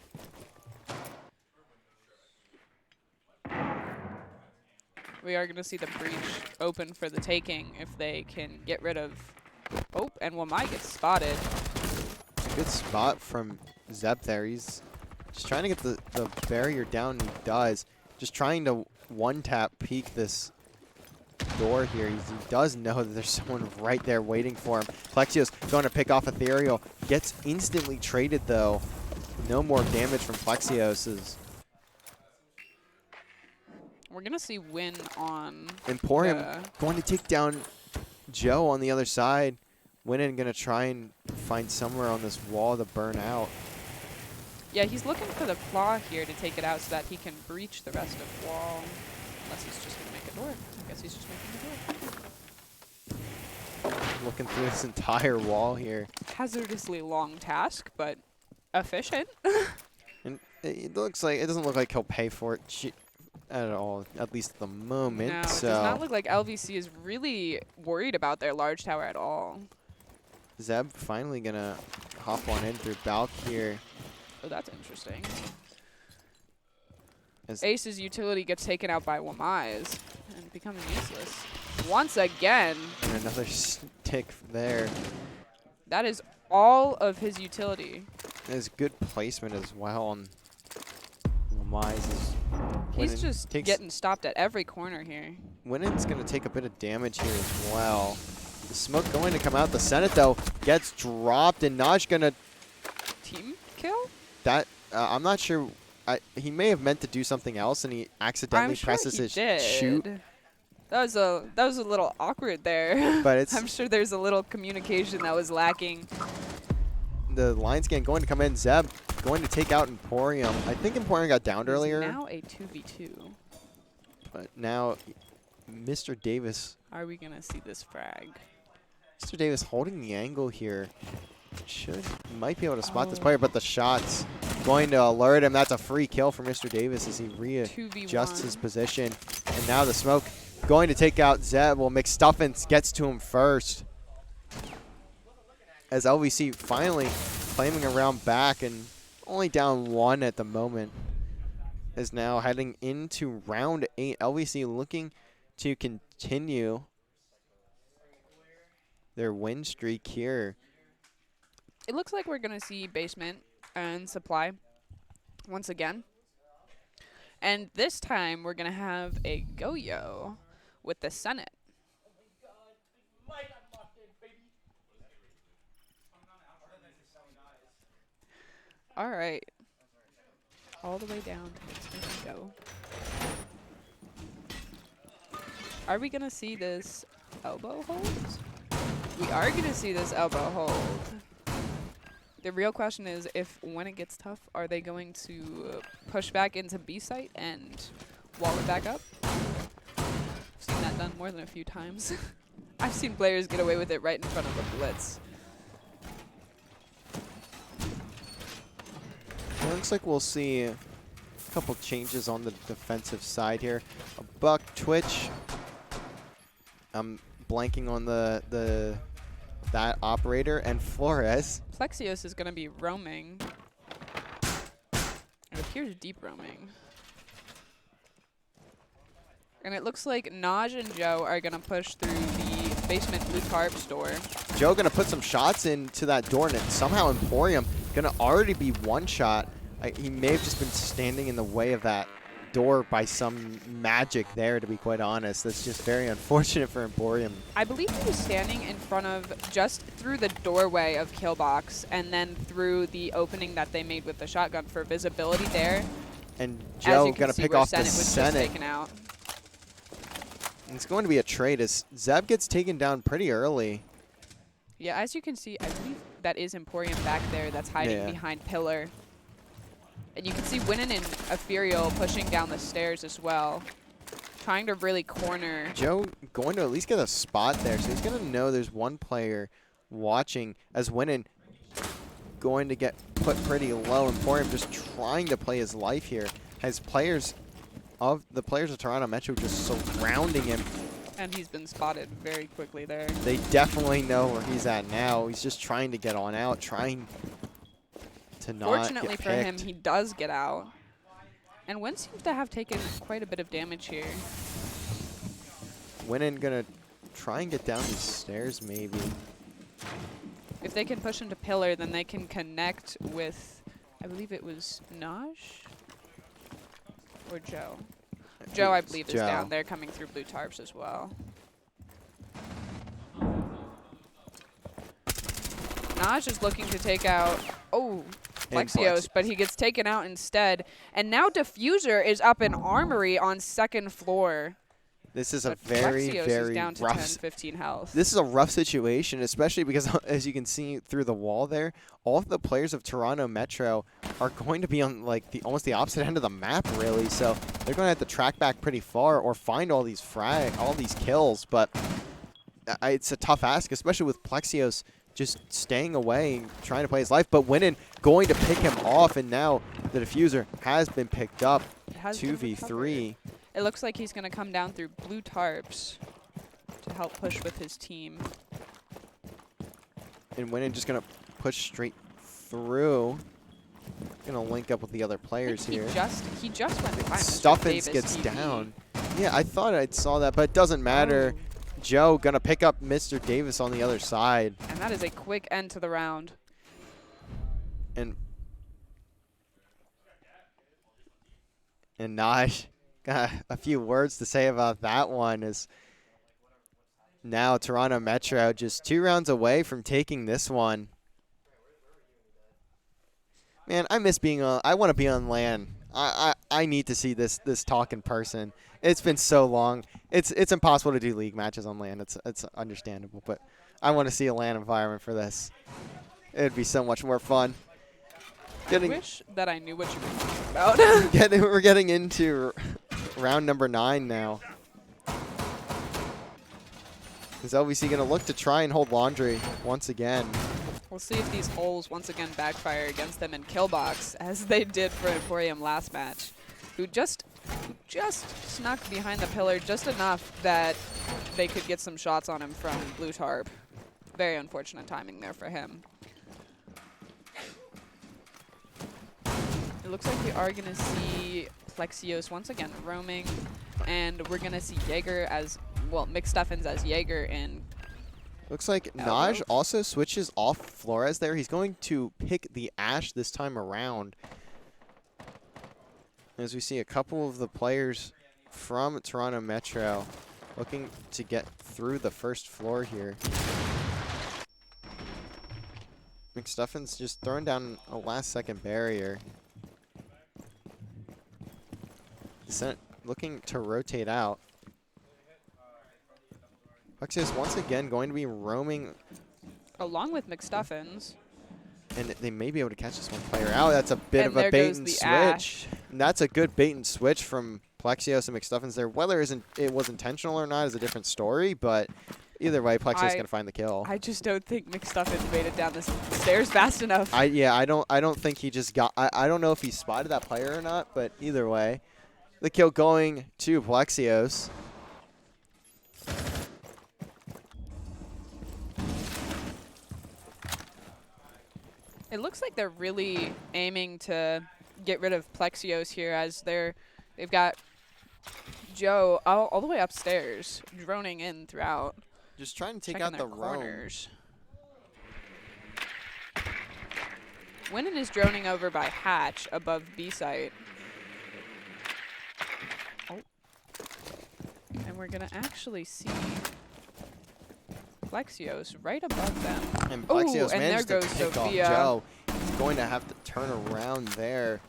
We are going to see the breach open for the taking if they can get rid of... Oh, and Wamai gets spotted. It's a good spot from Zeb there. He's just trying to get the barrier down, and he does. Just trying to one-tap peek this door here. He does know that there's someone right there waiting for him. Plexio's going to pick off Ethereal. Gets instantly traded, though. No more damage from Plexios's. We're going to see Win on... Emporium Yeah. going to take down Joe on the other side. Winnan going to try and find somewhere on this wall to burn out. Yeah, he's looking for the claw here to take it out so that he can breach the rest of wall. Unless he's just going to make a door. I guess he's just making a door. Looking through this entire wall here. Hazardously long task, but efficient. And it doesn't look like he'll pay for it at all, at least at the moment. No, it So does not look like LVC is really worried about their large tower at all. Zeb finally gonna hop on in through Balk here. Oh, that's interesting. As Ace's utility gets taken out by Wamai's and becomes useless. Once again, and another stick there. that is all of his utility. There's good placement as well on Mize. He's just getting stopped at every corner here. Winnan's gonna take a bit of damage here as well. The smoke going to come out. The Senate though gets dropped, and Naj gonna Team kill? that. I'm not sure. He may have meant to do something else, and he accidentally I'm sure presses he his did. shoot. That was a little awkward there. But it's I'm sure there's a little communication that was lacking. the line scan going to come in. Zeb going to take out Emporium. I think Emporium got downed earlier. Now a 2v2. But now Mr. Davis. Are we gonna see this frag? Mr. Davis holding the angle here. Might be able to spot this player, but the shot's going to alert him. That's a free kill for Mr. Davis as he readjusts his position. And now the smoke going to take out Zeb. Well, McStuffins gets to him first. As LVC finally claiming a round back and only down 1 at the moment. Is now heading into round 8. LVC looking to continue their win streak here. It looks like we're going to see basement and supply once again. And this time we're going to have a Goyo with the Senate. All right. All the way down. It's going to go. Are we going to see this elbow hold? We are going to see this elbow hold. The real question is, if when it gets tough, are they going to push back into B site and wall it back up? I've seen that done more than a few times. I've seen players get away with it right in front of the blitz. It looks like we'll see a couple changes on the defensive side here. A buck twitch. I'm blanking on that operator, and Flores. Plexios is going to be roaming. It appears deep roaming. And it looks like Naj and Joe are going to push through the basement blue tarps door. Joe going to put some shots into that door, and somehow Emporium going to already be one shot. He may have just been standing in the way of that door by some magic there, to be quite honest. That's just very unfortunate for Emporium. I believe he was standing in front of, just through the doorway of Killbox, and then through the opening that they made with the shotgun for visibility there. And Joe going to pick off the Senate was Senate. just taken out. It's going to be a trade as Zeb gets taken down pretty early. Yeah, as you can see, I believe that is Emporium back there that's hiding behind Pillar. And you can see Winnan and Ethereal pushing down the stairs as well, trying to really corner. Joe going to at least get a spot there, so he's going to know there's one player watching as Winnan going to get put pretty low. Emporium just trying to play his life here. Has the players of Toronto Metro just surrounding him. And he's been spotted very quickly there. They definitely know where he's at now. He's just trying to get on out, trying to not Fortunately get for him, picked. he does get out. And Win seems to have taken quite a bit of damage here. Winnan gonna try and get down these stairs maybe. If they can push into Pillar, then they can connect with, I believe it was Naj or Joe. Joe, I believe, is down there coming through blue tarps as well. Naj is looking to take out, Plexios, but he gets taken out instead. And now Diffuser is up in Armory on second floor. This is a But very, Plexios very is down to rough 10, 15 health. This is a rough situation, especially because, as you can see through the wall there, all of the players of Toronto Metro are going to be on almost the opposite end of the map, really. So they're going to have to track back pretty far or find all these kills. But it's a tough ask, especially with Plexios just staying away, trying to play his life. But Winnan going to pick him off, and now the Diffuser has been picked up. 2v3. It looks like he's going to come down through blue tarps to help push with his team. And Winnan just going to push straight through. Going to link up with the other players here. He just went behind. Stuffins gets down. Yeah, I thought I saw that, but it doesn't matter. Joe going to pick up Mr. Davis on the other side. And that is a quick end to the round. And Naj got a few words to say about that one. Is now Toronto Metro just 2 rounds away from taking this one. Man, I miss being on. I want to be on LAN. I need to see this talk in person. It's been so long. It's impossible to do league matches on LAN. It's understandable, but I want to see a LAN environment for this. It'd be so much more fun. I wish that I knew what you were talking about. We're getting into round number 9 now. Is LVC going to look to try and hold laundry once again? We'll see if these holes once again backfire against them in kill box, as they did for Emporium last match, who just snuck behind the pillar just enough that they could get some shots on him from Blue Tarp. Very unfortunate timing there for him. It looks like we are going to see Plexios once again roaming, and we're going to see Jaeger as, well, McStuffins as Jaeger in. Looks like Naj also switches off Flores there. He's going to pick the Ash this time around. As we see a couple of the players from Toronto Metro looking to get through the first floor here. McStuffins just throwing down a last-second barrier. Descent looking to rotate out. Plexios once again going to be roaming. Along with McStuffins. And they may be able to catch this one player out. That's a bit And of a there bait goes and the switch. Ash. And that's a good bait and switch from Plexios and McStuffins there. Whether it was intentional or not is a different story, but either way, Plexios going to find the kill. I just don't think McStuffins made it down the stairs fast enough. I don't think he just got. I don't know if he spotted that player or not, but either way, the kill going to Plexios. It looks like they're really aiming to get rid of Plexios here, as they've got Joe all the way upstairs, droning in throughout. Just trying to take checking out the their roam. corners. Winnan is droning over by Hatch above B site. Oh. And we're going to actually see Plexios right above them. And Plexios and managed there to goes pick Sophia. off Joe. He's going to have to turn around there.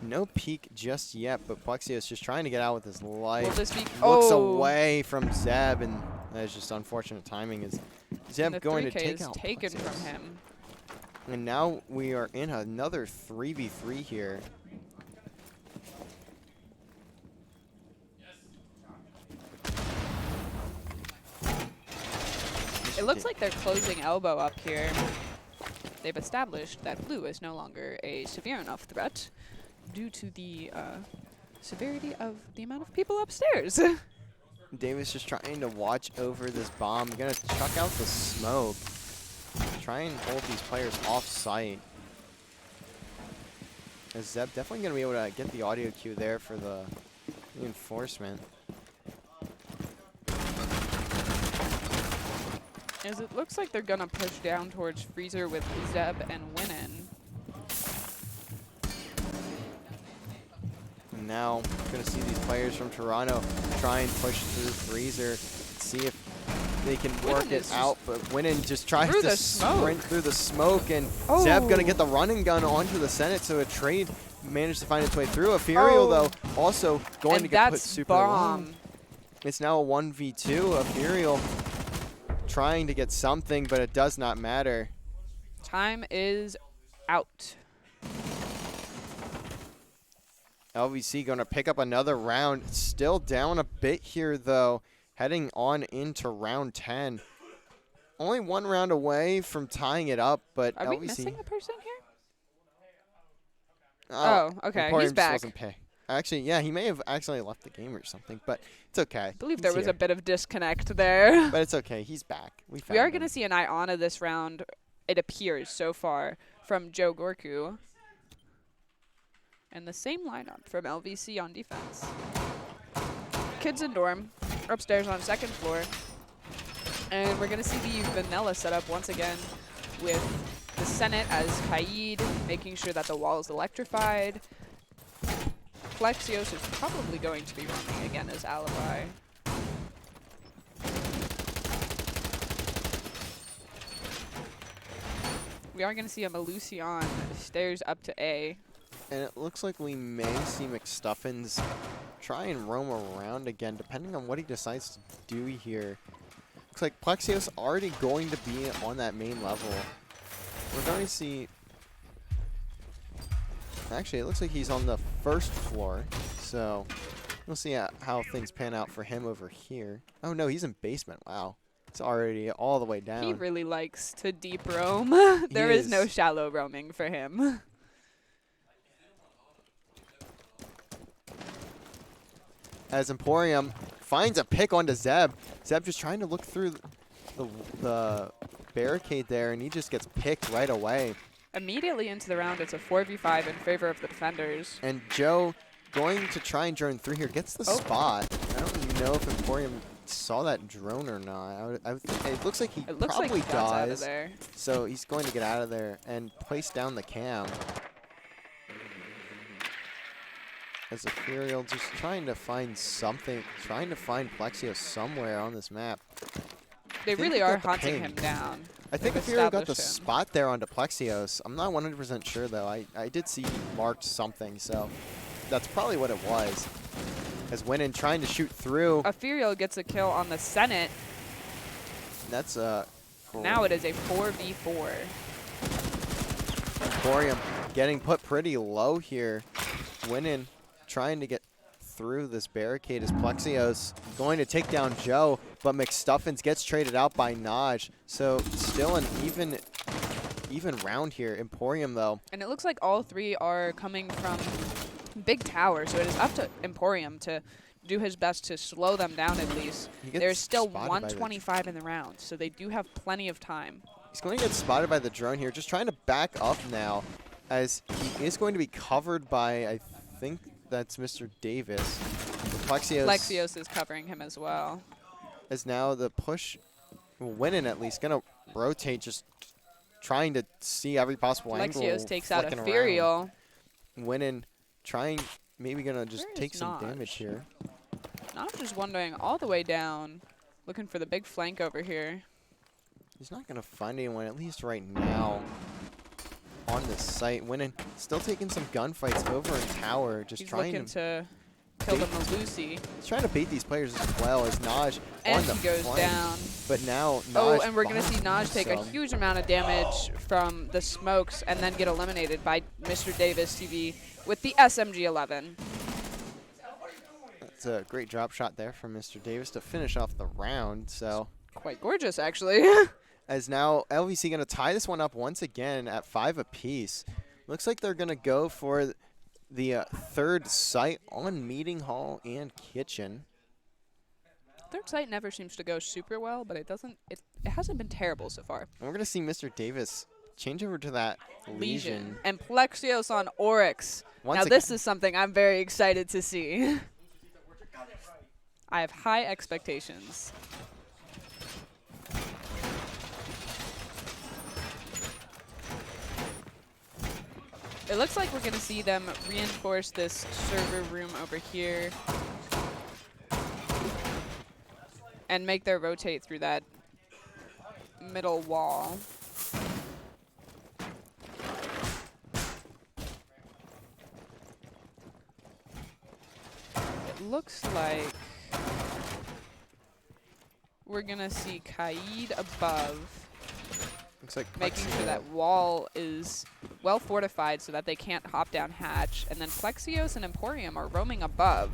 No peek just yet, but Plexios just trying to get out with his life. Will this be Looks away from Zeb, and that is just unfortunate timing. Is Zeb the going to 3K take is out taken Plexios. from him. And now we are in another 3v3 here. It looks like they're closing elbow up here. They've established that blue is no longer a severe enough threat due to the severity of the amount of people upstairs. Davis just trying to watch over this bomb. Gonna chuck out the smoke. Try and hold these players off site. As Zeb definitely gonna be able to get the audio cue there for the reinforcement. As it looks like they're gonna push down towards Freezer with Zeb and Winnan. And now gonna see these players from Toronto try and push through Freezer, see if they can work Winnan it is out, but Winnan just tries through to the smoke. sprint through the smoke, and Zeb gonna Oh. get the running gun onto the Senate, so a trade managed to find its way through. Ethereal, though, also going And to get put that's super low. bomb. It's now a 1v2. Ethereal trying to get something, but it does not matter. Time is out. LVC going to pick up another round. Still down a bit here, though. Heading on into round 10. Only one round away from tying it up, but Are LVC. we missing a person here? Oh, okay, Emporium he's just back. wasn't pay. Actually, yeah, he may have accidentally left the game or something, but it's okay. I believe He's there was here. a bit of disconnect there. But it's okay. He's back. We We are found going to him. see an Iona this round, it appears so far, from Joe Gorku. And the same lineup from LVC on defense. Kids in dorm, upstairs on second floor. And we're going to see the vanilla setup once again with the Senate as Kaid, making sure that the wall is electrified. Plexios is probably going to be running again as Alibi. We are going to see a Melusion stairs up to A. And it looks like we may see McStuffins try and roam around again, depending on what he decides to do here. Looks like Plexios already going to be on that main level. We're going to see... Actually, it looks like he's on the first floor, so we'll see how things pan out for him over here. Oh no, he's in basement. Wow. It's already all the way down. He really likes to deep roam. There He is no is. shallow roaming for him. As Emporium finds a pick onto Zeb. Zeb just trying to look through the barricade there, and he just gets picked right away. Immediately into the round, it's a 4v5 in favor of the defenders. And Joe going to try and drone through here, gets the spot. I don't know if Emporium saw that drone or not. It looks like he It looks probably like he got out of dies. there. So he's going to get out of there and place down the cam. As Ethereal just trying to find something, trying to find Plexio somewhere on this map. They think really he are got the hunting ping. him down. I think They've Ethereal got the established him. spot there onto Plexios. I'm not 100% sure though. I did see he marked something, so that's probably what it was. As Winnin trying to shoot through. Ethereal gets a kill on the Senate. That's Now it is a 4v4. Emporium getting put pretty low here. Winnin trying to get through this barricade as Plexios going to take down Joe, but McStuffins gets traded out by Naj. So still an even round here. Emporium though. And it looks like all three are coming from big tower, so it is up to Emporium to do his best to slow them down at least. He gets There's still spotted by the 125 in the round, so they do have plenty of time. He's going to get spotted by the drone here, just trying to back up now, as he is going to be covered by, I think that's Mr. Davis. Plexios is covering him as well. As now the push, Winnin at least, going to rotate, just trying to see every possible angle. Plexios takes out flicking around. Ethereal. Winnin trying, maybe going to just Where take is some Naj? damage here. I'm just wondering all the way down, looking for the big flank over here. He's not going to find anyone, at least right now, on this site. Winnin still taking some gunfights over in tower, just He's trying looking to to kill the bait- Malusi. He's trying to bait these players as well as Naj And on the he goes flank. down. But now Oh, Naj and we're going to see behind Naj take a some. huge amount of damage from the smokes and then get eliminated by Mr. Davis TV with the SMG-11. That's a great drop shot there from Mr. Davis to finish off the round. So Quite gorgeous, actually. as now LVC going to tie this one up once again at 5 apiece. Looks like they're going to go for the third site on Meeting Hall and Kitchen. Third site never seems to go super well, but it hasn't been terrible so far. And we're going to see Mr. Davis change over to that Legion. And Plexios on Oryx. Once Now again- this is something I'm very excited to see. I have high expectations. It looks like we're going to see them reinforce this server room over here and make their rotate through that middle wall. It looks like we're going to see Kaid above, Looks like making sure Plexio. that wall is well fortified so that they can't hop down hatch. And then Plexios and Emporium are roaming above.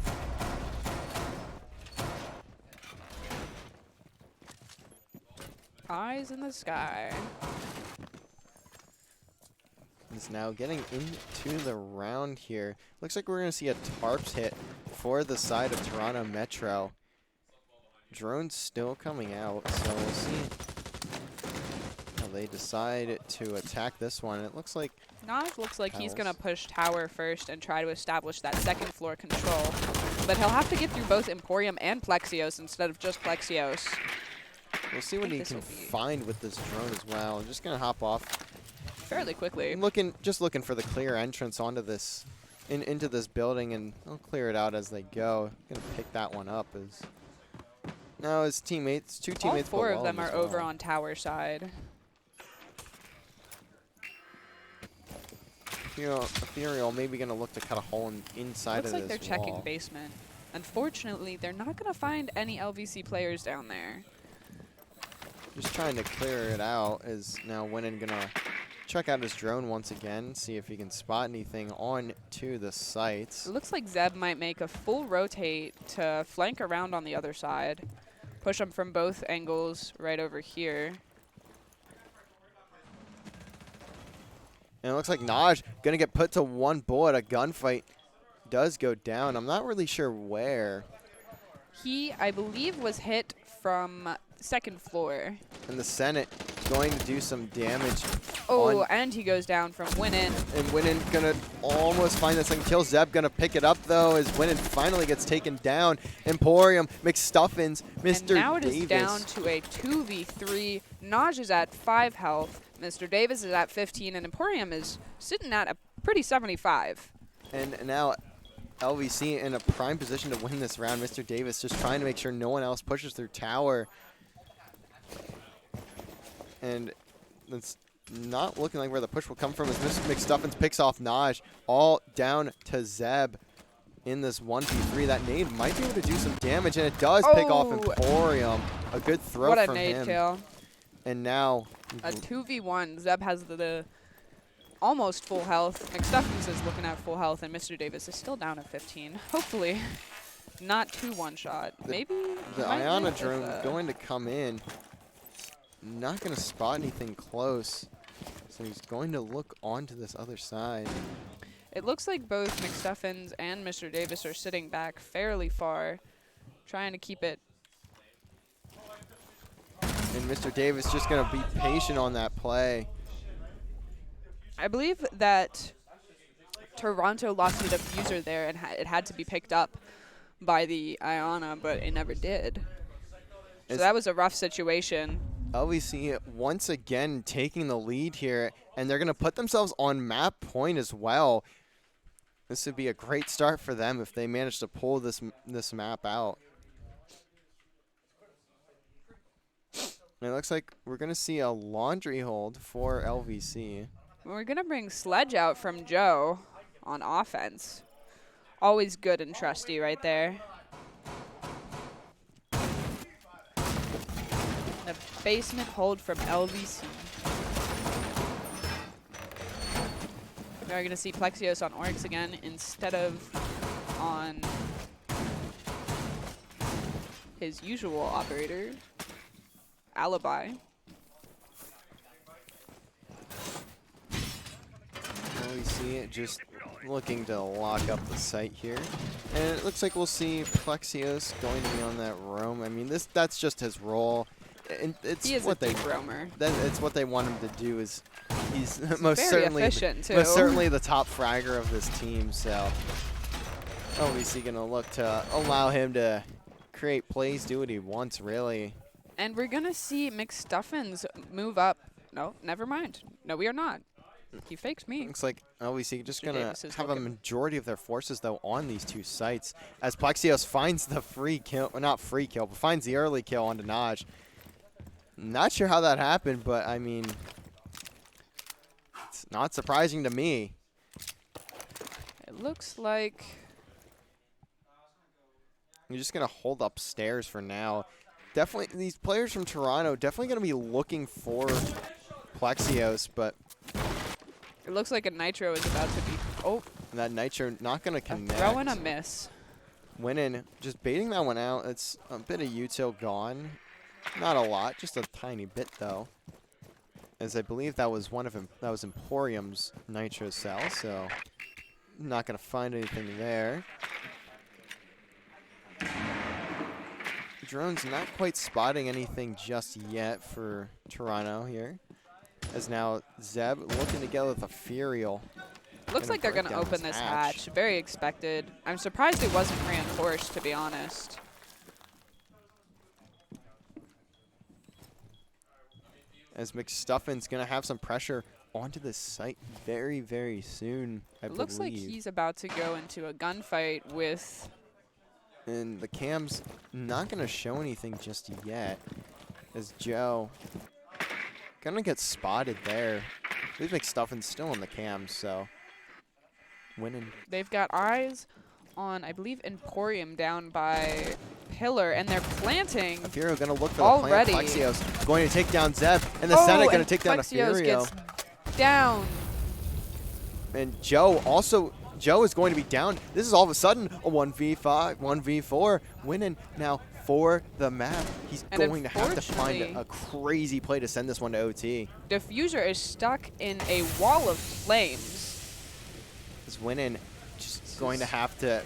Eyes in the sky. is now getting into the round here. Looks like we're going to see a tarps hit for the side of Toronto Metro. Drone's still coming out, so we'll see how they decide to attack this one. It looks like Naj looks like he's Towers. going to push tower first and try to establish that second floor control. But he'll have to get through both Emporium and Plexios instead of just Plexios. we'll see what he This can will be- find with this drone as well. I'm just going to hop off. Fairly quickly. I'm just looking for the clear entrance onto this, into this building, and they'll clear it out as they go. Gonna pick that one up as now his teammates, two All teammates. four below of them him are as over well. on tower side. Ethereal maybe gonna look to cut a hole inside Looks of like this they're checking wall. basement. Unfortunately, they're not going to find any LVC players down there. Just trying to clear it out. Is now Winnin gonna check out his drone once again, see if he can spot anything on to the sites. It looks like Zeb might make a full rotate to flank around on the other side. push them from both angles right over here. And it looks like Naj going to get put to one bullet. A gunfight does go down. I'm not really sure where. He, I believe, was hit from second floor. And the Senate going to do some damage. Oh, on, and he goes down from Winnin. and Winnin going to almost find that second kill. Zeb going to pick it up, though, as Winnin finally gets taken down. Emporium, McStuffins, Mr. And now it Davis. is down to a 2v3. Naj is at 5 health. Mr. Davis is at 15, and Emporium is sitting at a pretty 75. And now LVC in a prime position to win this round. Mr. Davis just trying to make sure no one else pushes through tower. And it's not looking like where the push will come from as Mr. McStuffins picks off Naj. All down to Zeb in this 1v3. That nade might be able to do some damage, and it does pick off Emporium. A good throw What a from nade him. kill. And now A 2v1. Zeb has the almost full health. McStuffins is looking at full health, and Mr. Davis is still down at 15. Hopefully not too one-shot. Maybe the might Iona live drone with, going to come in. Not going to spot anything close. So he's going to look onto this other side. It looks like both McStuffins and Mr. Davis are sitting back fairly far, trying to keep it. And Mr. Davis just going to be patient on that play. I believe that Toronto lost a diffuser there, and it had to be picked up by the Iona, but it never did. So that was a rough situation. LVC once again taking the lead here, and they're going to put themselves on map point as well. This would be a great start for them if they manage to pull this map out. And it looks like we're going to see a laundry hold for LVC. We're going to bring Sledge out from Joe on offense. Always good and trusty right there. The basement hold from LVC. We're going to see Plexios on Oryx again instead of on his usual operator, Alibi. We see it just looking to lock up the site here. And it looks like we'll see Plexios going to be on that roam. I mean, that's just his role. And it's He is what a deep roamer. It's what they want him to do. Is he's most very certainly efficient, too. most certainly the top fragger of this team. So obviously gonna look to allow him to create plays, do what he wants, really. And we're going to see McStuffins move up. No, never mind. No, we are not. He fakes me. Looks like LVC just Mr. gonna Davis is have a looking. majority of their forces though on these two sites as Plexios finds the free kill, well, not free kill, but finds the early kill onto Naj. Not sure how that happened, but I mean, it's not surprising to me. It looks like You're just gonna hold upstairs for now. Definitely, these players from Toronto definitely gonna be looking for Plexios, but it looks like a nitro is about to be. Oh, that Nitro not gonna a connect. throw and a miss. Winning, just baiting that one out. It's a bit of util gone. Not a lot, just a tiny bit though. As I believe that was that was Emporium's Nitro cell, so not gonna find anything there. Drone's not quite spotting anything just yet for Toronto here. As now Zeb looking to get with a Furial. Looks like they're going to break down open this hatch. Very expected. I'm surprised it wasn't reinforced, to be honest. As McStuffin's going to have some pressure onto this site very, very soon, I believe. Looks like he's about to go into a gunfight with... And the cam's not going to show anything just yet. As Joe going to get spotted there. I believe McStuffin's still on the cam, so... Winning. They've got eyes on, I believe, Emporium down by Pillar, and they're planting. Furio going to look for already. the plant. Plexios going to take down Zeb, and the Senate going to take down a Plexios Furio. gets down. And Joe is going to be down. This is all of a sudden a 1v5, 1v4. Winning now for the map. He's And going to have to find unfortunately- a crazy play to send this one to OT. Diffuser is stuck in a wall of flames. Is Winnin just going to have to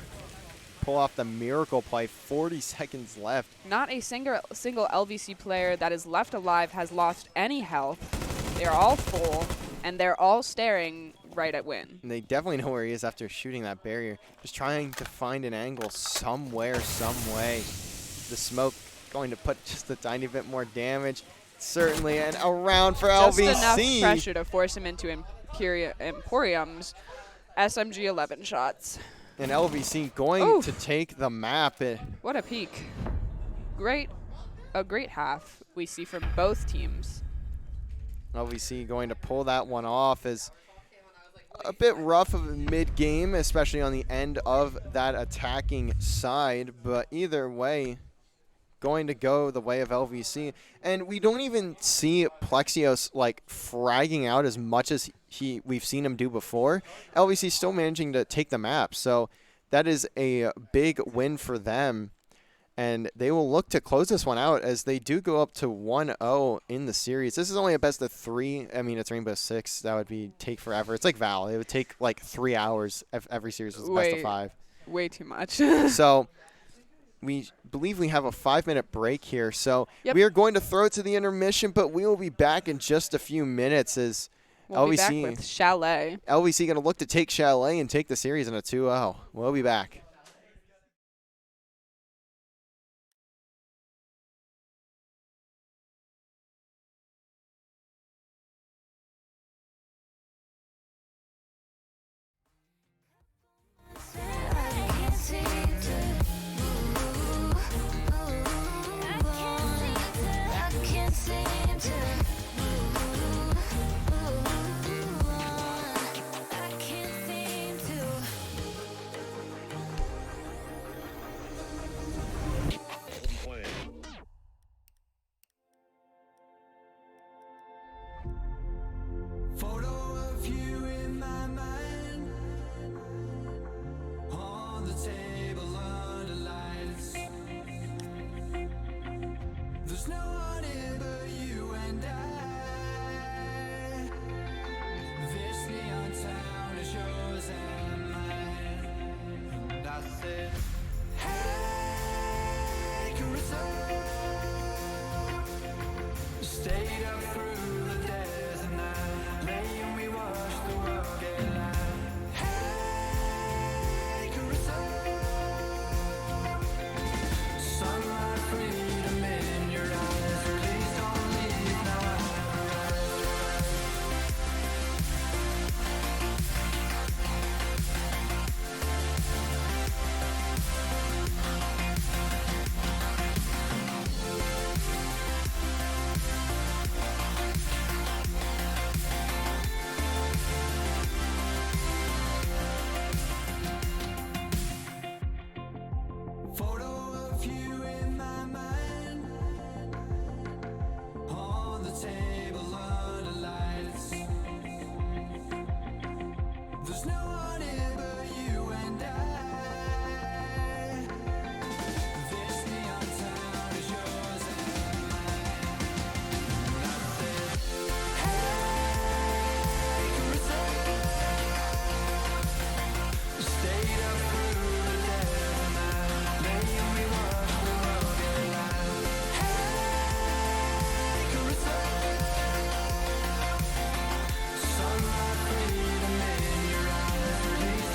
pull off the miracle play. 40 seconds left. Not a single LVC player that is left alive has lost any health. They're all full, and they're all staring right at Win. And they definitely know where he is after shooting that barrier. Just trying to find an angle somewhere, some way. The smoke going to put just a tiny bit more damage. Certainly, and around for Just LVC. enough pressure to force him into Emporium's SMG 11 shots. And LVC going Oof. to take the map. What a peak. A great half we see from both teams. LVC going to pull that one off is a bit rough of mid-game, especially on the end of that attacking side. But either way, going to go the way of LVC. And we don't even see Plexios like fragging out as much as we've seen him do before. LVC still managing to take the map. So that is a big win for them. And they will look to close this one out as they do go up to 1-0 in the series. This is only a best of 3. I mean, it's Rainbow Six. That would take forever. It's like Val. It would take like 3 hours if every series was best of 5. Way too much. So we believe we have a 5-minute break here. So Yep. we are going to throw it to the intermission, but we will be back in just a few minutes as We'll be LVC, back with Chalet. LVC going to look to take Chalet and take the series in a 2-0. We'll be back. Photo of you in my mind, on the table under lights. There's no one here but you and I. This neon town is yours and mine. And I said, hey, Carissa, stayed up through the days and night, lay and we watched the world get light. Hey, Carissa, sunlight, freedom in your eyes. Please don't leave now. Photo of you in my mind, on the table under lights. There's no one here but you and I. This neon town is yours and mine. And I said, hey, Carissa, stayed up through the days and night, lay and we watched the world get light. Hey, Carissa, sunlight, freedom in your eyes. Please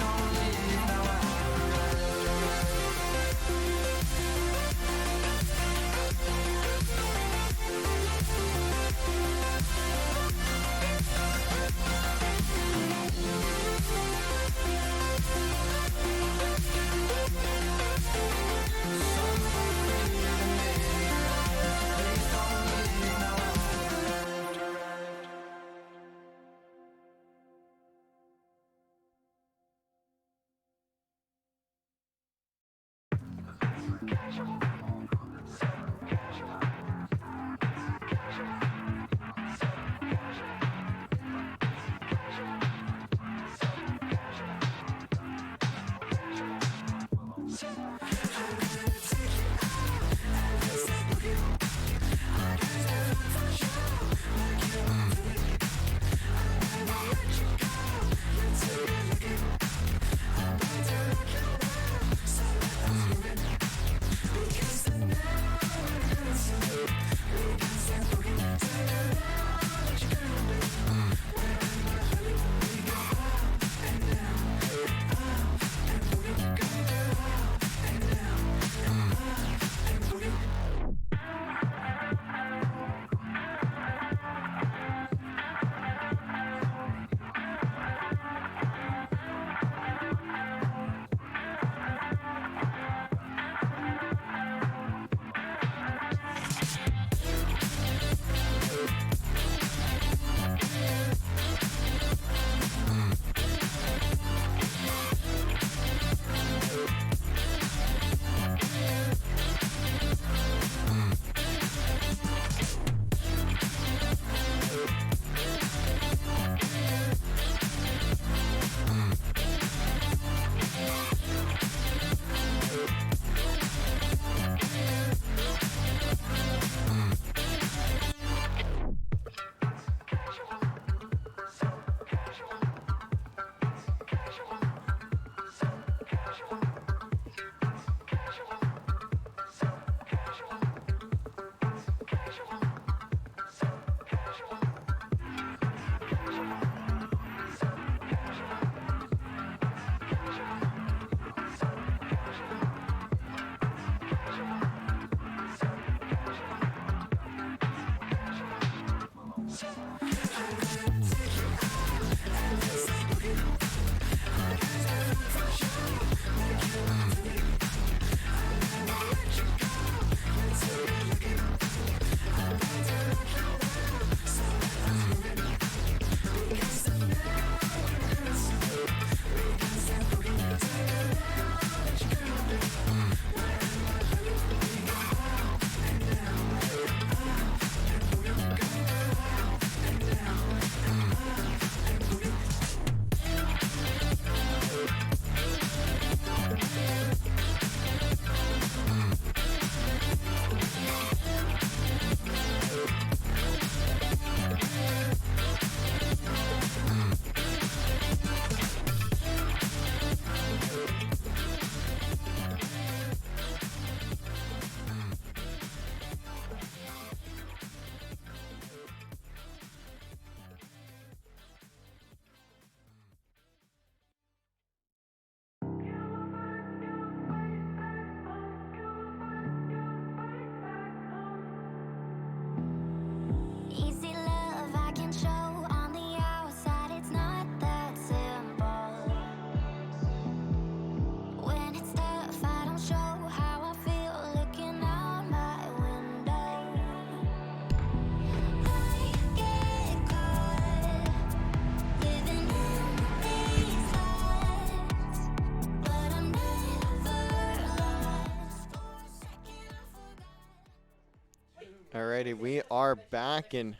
Alrighty, we are back, and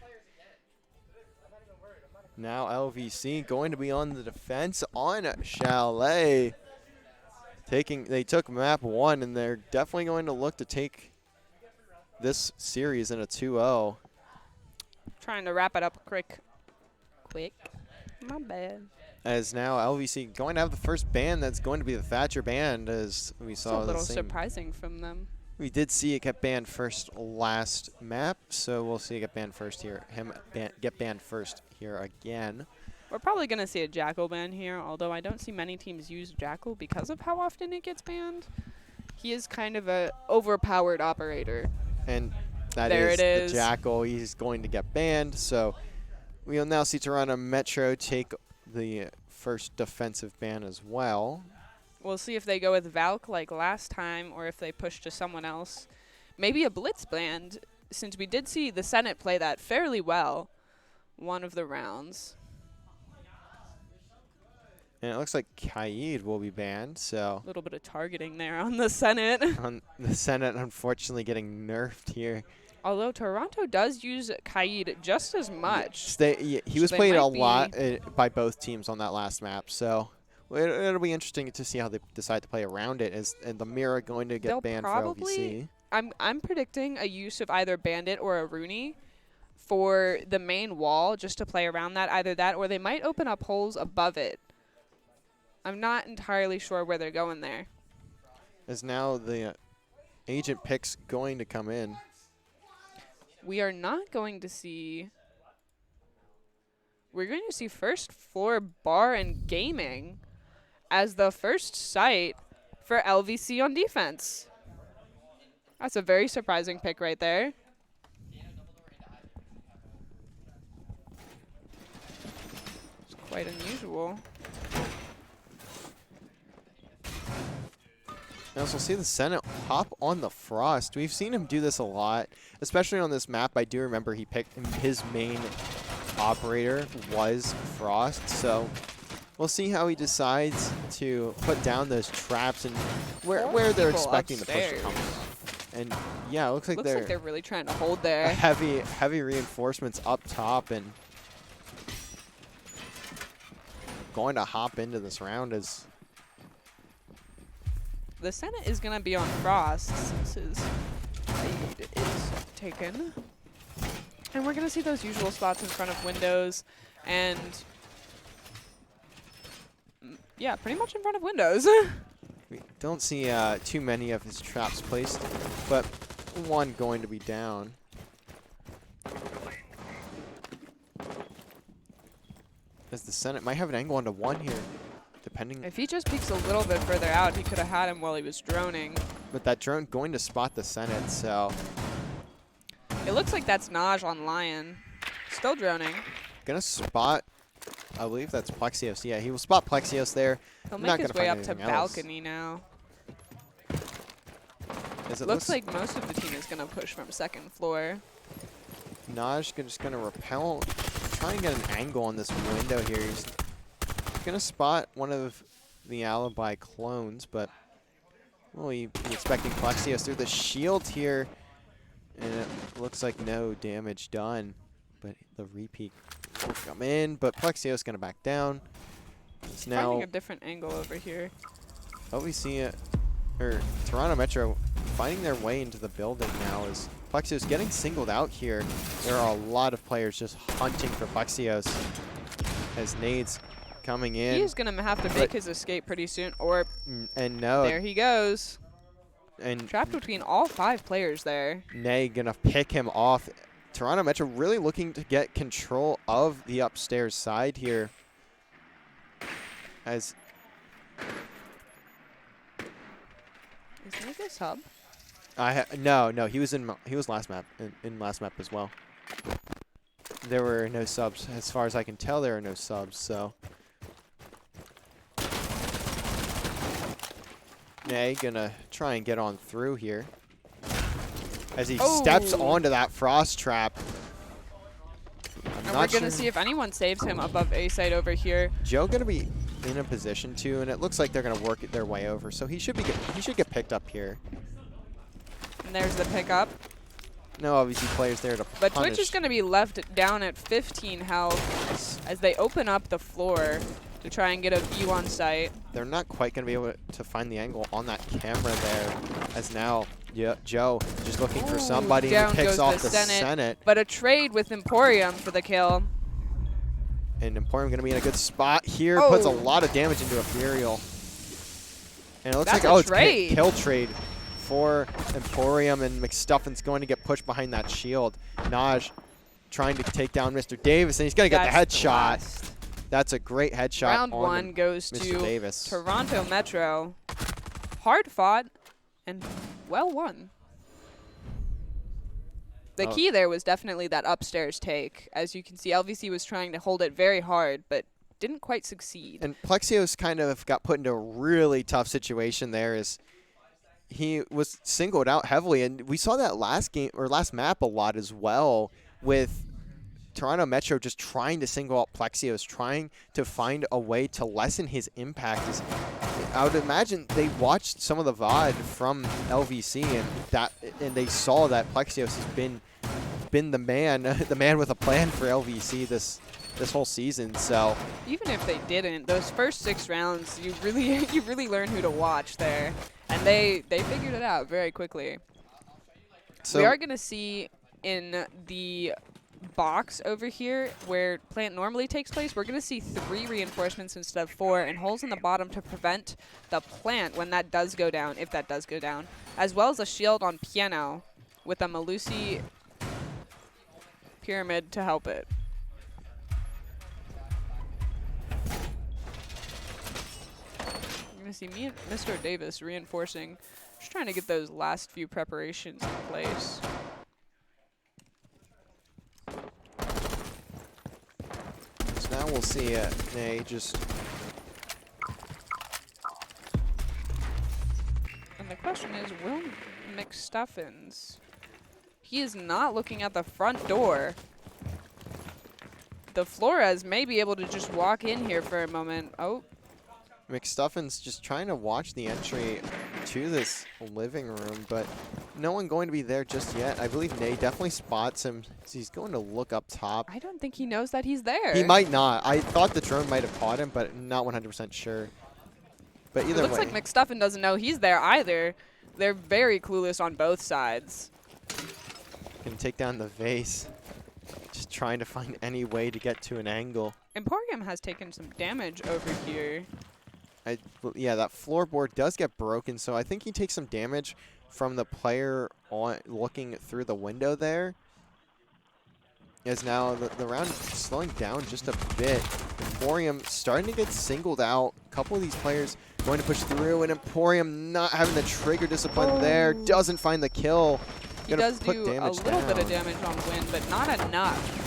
now LVC going to be on the defense on Chalet. They took map 1, and they're definitely going to look to take this series in a 2-0. Trying to wrap it up quick. My bad. As now LVC going to have the first ban, that's going to be the Thatcher band, as we It's saw. a little the same. surprising from them. We did see it get banned first last map, so we'll see it get banned first here. Get banned first here again. We're probably going to see a Jackal ban here, although I don't see many teams use Jackal because of how often it gets banned. He is kind of a overpowered operator. And that There is it is. the Jackal. He's going to get banned, so we'll now see Toronto Metro take the first defensive ban as well. We'll see if they go with Valk like last time or if they push to someone else. Maybe a Blitz band, since we did see the Senate play that fairly well one of the rounds. And it looks like Kaid will be banned, so A little bit of targeting there on the Senate. on the Senate unfortunately getting nerfed here. Although Toronto does use Kaid just as much. He So was they played a might lot by both teams on that last map, so it'll be interesting to see how they decide to play around it. And the Mira going to get They'll banned for probably- LVC? I'm predicting a use of either Bandit or a Rooney for the main wall just to play around that. Either that or they might open up holes above it. I'm not entirely sure where they're going there. As now the agent pick's going to come in. We are not going to see... We're going to see first floor bar and gaming as the first site for LVC on defense. That's a very surprising pick right there. It's quite unusual. We also see the Senate hop on the Frost. We've seen him do this a lot, especially on this map. I do remember he picked his main operator was Frost, so we'll see how he decides to put down those traps and where they're People expecting the push to upstairs. come. And yeah, it looks like They're really trying to hold a there. heavy reinforcements up top and going to hop into this round as The Senate is going to be on Frost since his lead is taken. And we're going to see those usual spots in front of windows and, yeah, pretty much in front of windows. we don't see too many of his traps placed, but one going to be down. As the Senate might have an angle onto one here, depending. If he just peeks a little bit further out, he could have had him while he was droning. But that drone going to spot the Senate, so It looks like that's Naj on Lion. Still droning. gonna spot. I believe that's Plexios. Yeah, he will spot Plexios there. He'll Not make his gonna way find up to anything else. balcony now. As it Looks like most of the team is going to push from second floor. Naj just gonna repel, try and get an angle on this window here. He's gonna spot one of the alibi clones, but well, he be expecting Plexios through the shield here, and it looks like no damage done. But the repeat will come in, but Plexios gonna back down. It's now Finding a different angle over here. LVC or Toronto Metro finding their way into the building now as Plexios getting singled out here. There are a lot of players just hunting for Plexios as nades coming in. He's going to have to make his escape pretty soon, or And no, there he goes. and Trapped between all 5 players there. Nay gonna pick him off. Toronto Metro really looking to get control of the upstairs side here. As Is he this hub? no, he was last map in last map as well. There were no subs as far as I can tell. There are no subs, so Nay gonna try and get on through here as he steps Oh. onto that frost trap. I'm And not we're going to sure. see if anyone saves him above A side over here. Joe gonna be in a position to, and it looks like they're gonna work their way over. So he should get picked up here. And there's the pickup. No LVC players there to But punish. Twitch is going to be left down at 15 health as they open up the floor to try and get a view on site. They're not quite going to be able to find the angle on that camera there, as now Joe just looking for Ooh, somebody who down picks goes off the the Senate. Senate. But a trade with Emporium for the kill. And Emporium going to be in a good spot here. Puts a Oh. lot of damage into Ethereal. And it looks That's like, a it's trade. kill trade for Emporium, and McStuffin's going to get pushed behind that shield. Naj trying to take down Mr. Davis, and he's going to get the That's headshot. last. That's a great headshot. Round on one goes Mr. to Davis. Toronto Metro. Hard fought and well won. The Oh. key there was definitely that upstairs take. As you can see, LVC was trying to hold it very hard, but didn't quite succeed. And Plexios kind of got put into a really tough situation there, as he was singled out heavily, and we saw that last game or last map a lot as well, with Toronto Metro just trying to single out Plexios, trying to find a way to lessen his impact. I would imagine they watched some of the VOD from LVC, and they saw that Plexios has been the man the man with a plan for LVC this whole season. So Even if they didn't, those first 6 rounds, you really learn who to watch there, and they figured it out very quickly. We are going to see in the box over here where plant normally takes place, we're going to see 3 reinforcements instead of 4, and holes in the bottom to prevent the plant when that does go down, if that does go down, as well as a shield on piano with a Malusi pyramid to help it. You're going to see me and Mr. Davis reinforcing, just trying to get those last few preparations in place. So now we'll see Nay just. And the question is, will McStuffins? He is not looking at the front door. The Flores may be able to just walk in here for a moment. Oh, McStuffin's just trying to watch the entry to this living room, but no one going to be there just yet. I believe Nay definitely spots him, so he's going to look up top. I don't think he knows that he's there. He might not. I thought the drone might have caught him, but not 100% sure. But It either looks way, like McStuffin doesn't know he's there either. They're very clueless on both sides. can take down the vase. Just trying to find any way to get to an angle. Emporium has taken some damage over here. Yeah, that floorboard does get broken, so I think he takes some damage from the player on looking through the window there. As now the round is slowing down just a bit. Emporium starting to get singled out. A couple of these players going to push through, and Emporium not having the trigger discipline there. Doesn't find the kill. He Gonna does put do a damage little bit of down. damage on Win, but not enough.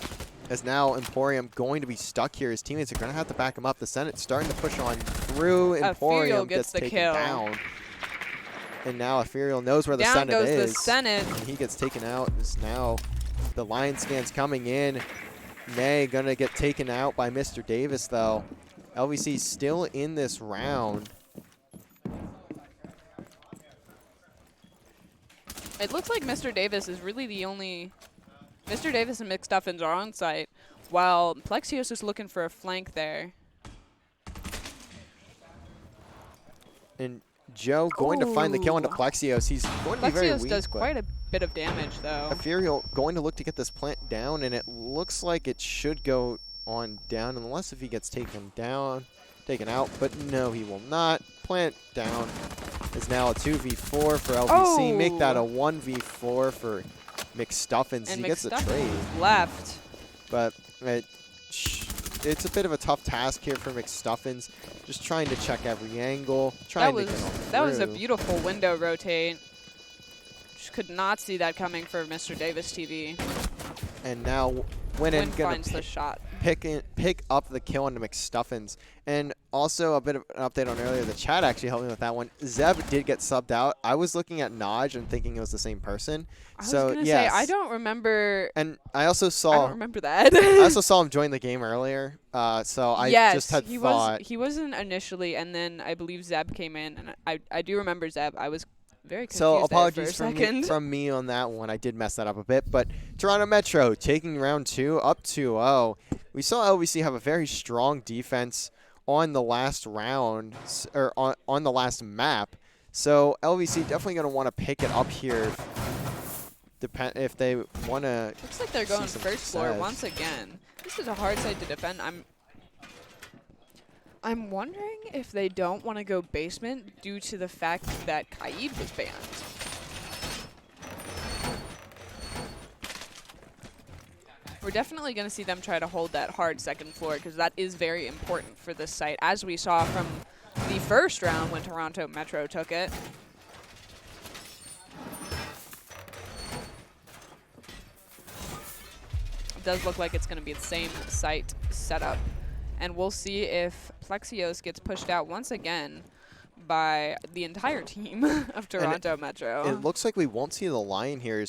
As now Emporium going to be stuck here. His teammates are going to have to back him up. The Senate's starting to push on through. Emporium gets the taken kill. down. And now Ethereal knows where the Down Senate goes is. the Senate. And he gets taken out. As now the Lion Scan's coming in. Nay going to get taken out by Mr. Davis, though. LVC still in this round. It looks like Mr. Davis is really the only... Mr. Davis and McStuffins are on site, while Plexios is looking for a flank there. And Joe going to find the kill into Ooh. Plexios. He's going to be very Plexios weak. does but quite a bit of damage, though. Ethereal going to look to get this plant down, and it looks like it should go on down, unless if he gets taken out, but no, he will not. Plant down is now a 2v4 for LVC. Make that a 1v4 for McStuffins. And He gets a trade, McStuffins left. but it's a bit of a tough task here for McStuffins. Just trying to check every angle, trying to get on That was a through. beautiful window rotate. Just could not see that coming for Mr. Davis TV. And now Win Winnan gonna finds the shot. pick up the kill into McStuffins. And also a bit of an update on earlier. The chat actually helped me with that one. Zeb did get subbed out. I was looking at Naj and thinking it was the same person. I was So gonna yes. say I don't remember. And I also I saw don't remember that. I also saw him join the game earlier. So I yes, just had he thought. was. He wasn't initially, and then I believe Zeb came in, and I do remember Zeb. I was very confused So there for a apologies second. from me on that one. I did mess that up a bit. But Toronto Metro taking round 2 up 2-0. We saw LVC have a very strong defense on the last round, or on the last map. So LVC definitely going to want to pick it up here if they want to. Looks like they're going first floor once again. This is a hard side to defend. I'm wondering if they don't want to go basement due to the fact that Kaib was banned. We're definitely going to see them try to hold that hard second floor because that is very important for this site, as we saw from the first round when Toronto Metro took it. It does look like it's going to be the same site setup. And we'll see if Plexios gets pushed out once again by the entire team of Toronto Metro. It looks like we won't see the Lion here.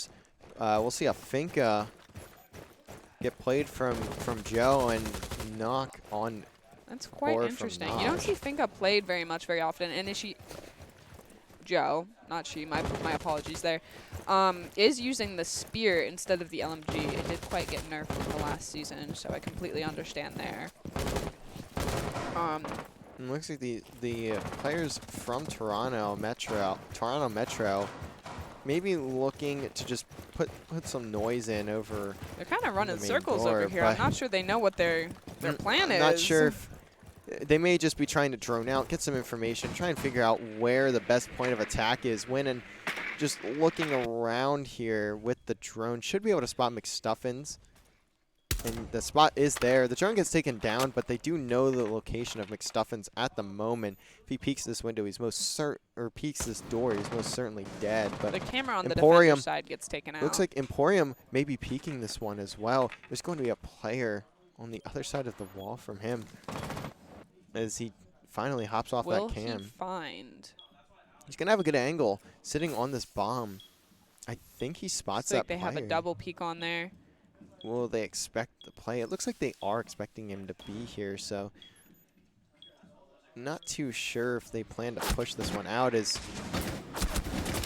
We'll see a Finka get played from Joe and knock on. That's quite interesting. You don't see Finka played very often. And is she... Joe, not she, my apologies there, is using the spear instead of the LMG. It did quite get nerfed in the last season, so I completely understand there. It looks like the players from Toronto Metro, maybe looking to just put some noise in over. They're kind of running the main circles door, over here. I'm not sure they know what their plan is. I'm not sure if they may just be trying to drone out, get some information, try and figure out where the best point of attack is. And just looking around here with the drone, should be able to spot McStuffins. And the spot is there. The drone gets taken down, but they do know the location of McStuffins at the moment. If he peeks this window, he's peeks this door, he's most certainly dead. But the camera on Emporium, the defender side gets taken out. Looks like Emporium may be peeking this one as well. There's going to be a player on the other side of the wall from him as he finally hops off that cam. Will he find? He's going to have a good angle sitting on this bomb. I think he spots that player. They have a double peek on there. Will they expect the play? It looks like they are expecting him to be here, so not too sure if they plan to push this one out.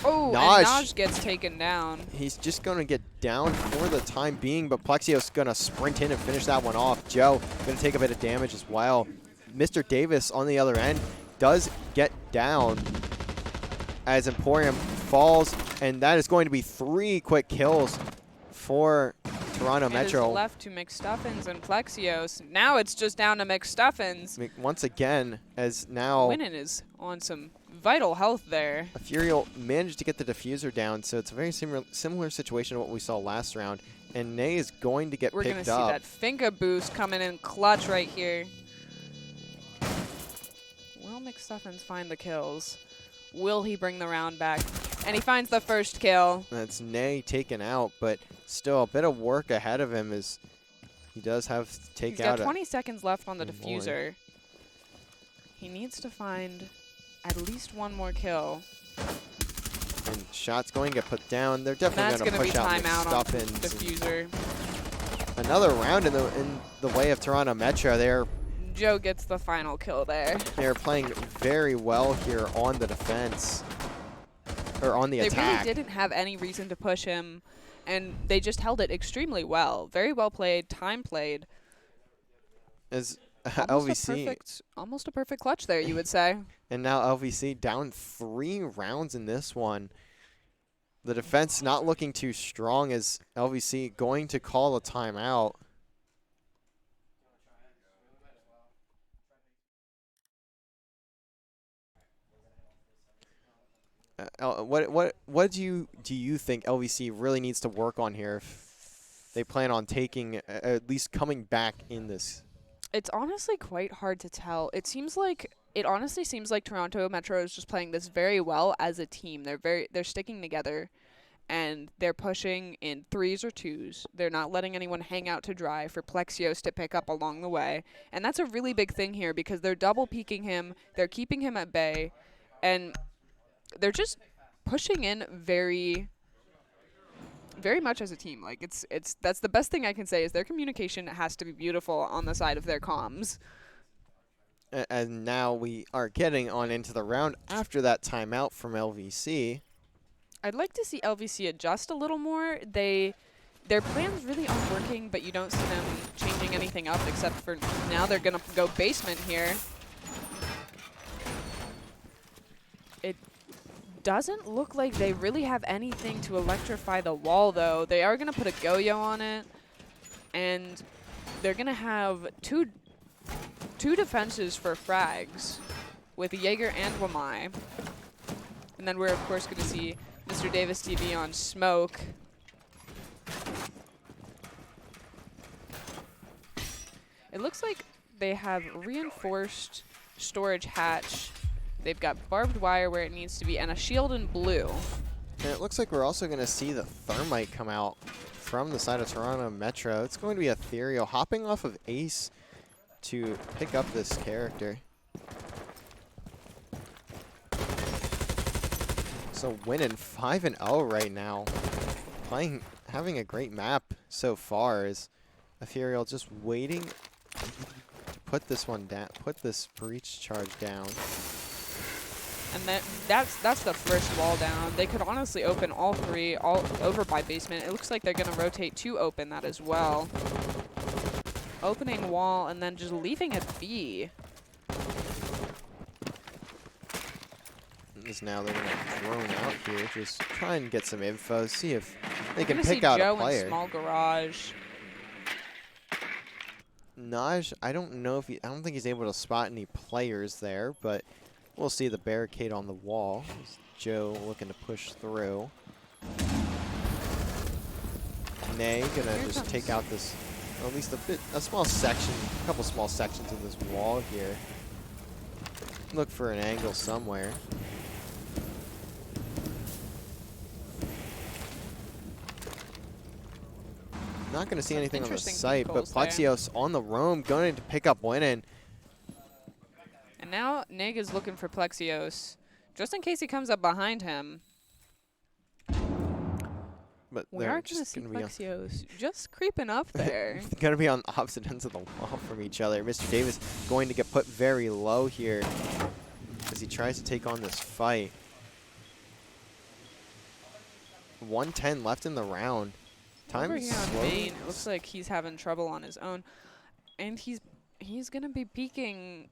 Oh, and Naj gets taken down. He's just going to get down for the time being, but Plexios going to sprint in and finish that one off. Joe going to take a bit of damage as well. Mr. Davis on the other end does get down as Emporium falls, and that is going to be 3 quick kills for Toronto Metro. It is left to McStuffins and Plexios. Now it's just down to McStuffins. Once again, as now Winnan is on some vital health there. Furiel managed to get the diffuser down, so it's a very similar situation to what we saw last round. And Nay is going to get picked up. We're going to see that Finka boost coming in clutch right here. Will McStuffins find the kills? Will he bring the round back? And he finds the first kill. That's Nay taken out, but still a bit of work ahead of him as he does have to take out. He's got 20 seconds left on the diffuser. He needs to find at least one more kill. And shot's going to get put down. They're definitely going to push out McStuffins. Diffuser. Another round in the way of Toronto Metro. Joe gets the final kill there. They're playing very well here on the defense. Or on the attack. They really didn't have any reason to push him, and they just held it extremely well. Very well played, time played. As LVC. Almost a perfect clutch there, you would say. And now LVC down 3 rounds in this one. The defense not looking too strong as LVC going to call a timeout. What do you think LVC really needs to work on here if they plan on taking at least coming back in this? It's honestly quite hard to tell. It honestly seems like Toronto Metro is just playing this very well as a team. They're sticking together, and they're pushing in 3s or 2s. They're not letting anyone hang out to dry for Plexios to pick up along the way, and that's a really big thing here because they're double peeking him. They're keeping him at bay, and they're just pushing in very much as a team. Like that's the best thing I can say is their communication has to be beautiful on the side of their comms. And now we are getting on into the round after that timeout from LVC. I'd like to see LVC adjust a little more. Their plans really aren't working, but you don't see them changing anything up except for now they're going to go basement here. It doesn't look like they really have anything to electrify the wall, though. They are going to put a Goyo on it, and they're going to have two defenses for frags with Jaeger and Wamai. And then we're, of course, going to see Mr. Davis TV on smoke. It looks like they have reinforced storage hatch. They've got barbed wire where it needs to be and a shield in blue. And it looks like we're also going to see the thermite come out from the side of Toronto Metro. It's going to be Ethereal hopping off of Ace to pick up this character. So winning 5-0 right now. Having a great map so far is Ethereal just waiting to put this one down, put this breach charge down. And that's the first wall down. They could honestly open all three, all over by basement. It looks like they're going to rotate to open that as well. Opening wall and then just leaving it be. Because now they're going to drone out here, just try and get some info, see if they can We're gonna pick see out Joe a player. in small garage. Naj, I don't know if I don't think he's able to spot any players there, but we'll see the barricade on the wall. There's Joe looking to push through. Nay gonna Here just comes. take out this, or at least a small section, a couple small sections of this wall here. Look for an angle somewhere. Not going to see anything on the Interesting site, but vehicles there. Plexios on the roam, going to pick up winning. And now Nig is looking for Plexios, just in case he comes up behind him. But We they're are going to just see going to be Plexios just creeping up there. going to be on opposite ends of the wall from each other. Mr. Davis going to get put very low here as he tries to take on this fight. 1:10 left in the round. Time Over is here on slowly. main, it looks like he's having trouble on his own. And he's going to be peeking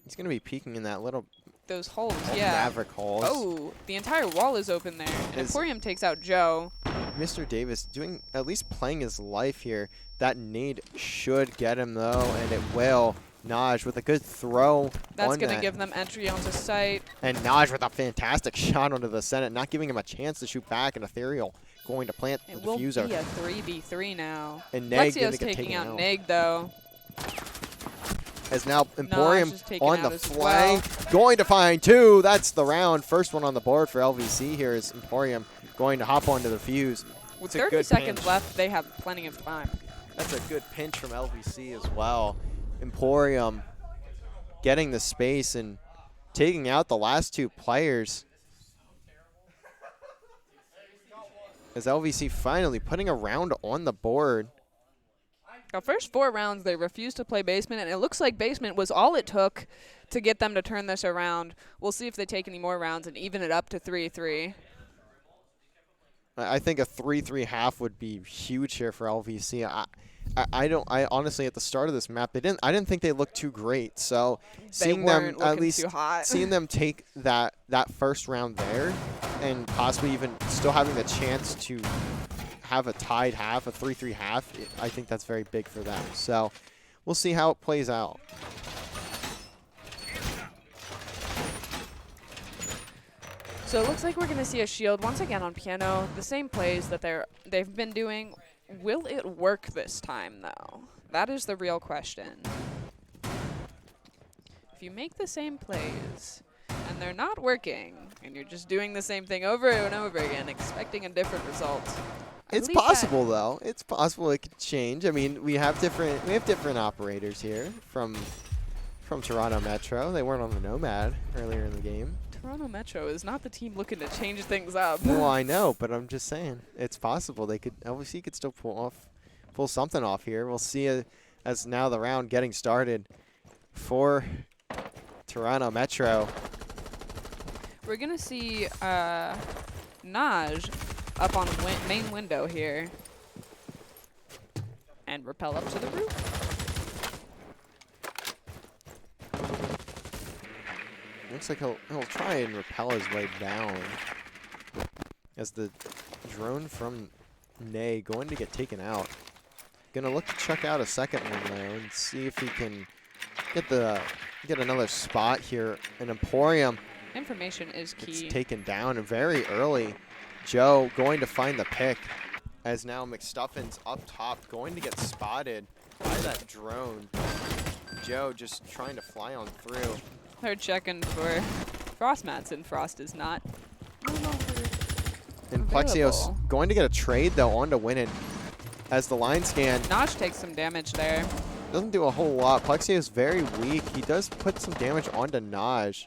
He's going to be peeking in that little those holes, yeah. Maverick holes. Oh, the entire wall is open there. And Is- Emporium takes out Joe. Mr. Davis doing at least playing his life here. That nade should get him though, and it will. Naj with a good throw. That's on going to that. give them entry onto site. And Naj with a fantastic shot onto the Senate, not giving him a chance to shoot back. And Ethereal going to plant the It will be diffuser. a 3v3 now. And Neg Plexio's gonna get taking taken out out. Neg, though. As now Emporium is taken on out the as flank, going to find two. That's the round. First one on the board for LVC here is Emporium going to hop onto the fuse. With It's a 30 good seconds pinch. left, they have plenty of time. That's a good pinch from LVC as well. Emporium getting the space and taking out the last two players. As LVC finally putting a round on the board. The first 4 rounds, they refused to play basement, and it looks like basement was all it took to get them to turn this around. We'll see if they take any more rounds and even it up to 3-3. I think a 3-3 half would be huge here for LVC. I honestly at the start of this map I didn't think they looked too great. So seeing them weren't at looking least too hot. seeing them take that first round there and possibly even still having the chance to have a tied half, a 3-3 half, I think that's very big for them. So we'll see how it plays out. So it looks like we're going to see a shield once again on piano. The same plays that they've been doing. Will it work this time, though? That is the real question. If you make the same plays and they're not working and you're just doing the same thing over and over again, expecting a different result. I It's believe that- possible though. It's possible it could change. I mean, we have different operators here from Toronto Metro. They weren't on the Nomad earlier in the game. Toronto Metro is not the team looking to change things up. Well, I know, but I'm just saying it's possible LVC could still pull something off here. We'll see as now the round getting started for Toronto Metro. We're going to see Naj up on main window here and rappel up to the roof. Looks like he'll try and rappel his way down as the drone from NACE going to get taken out. Gonna look to check out a second one though and see if he can get another spot here. An Emporium. Information is key. It's taken down very early. Joe going to find the pick as now McStuffin's up top going to get spotted by that drone. Joe just trying to fly on through. They're checking for Frost mats, and Frost is not no longer And Plexios available. going to get a trade though on to win it as the line scan Naj takes some damage there. doesn't do a whole lot. Plexios very weak. He does put some damage onto Naj.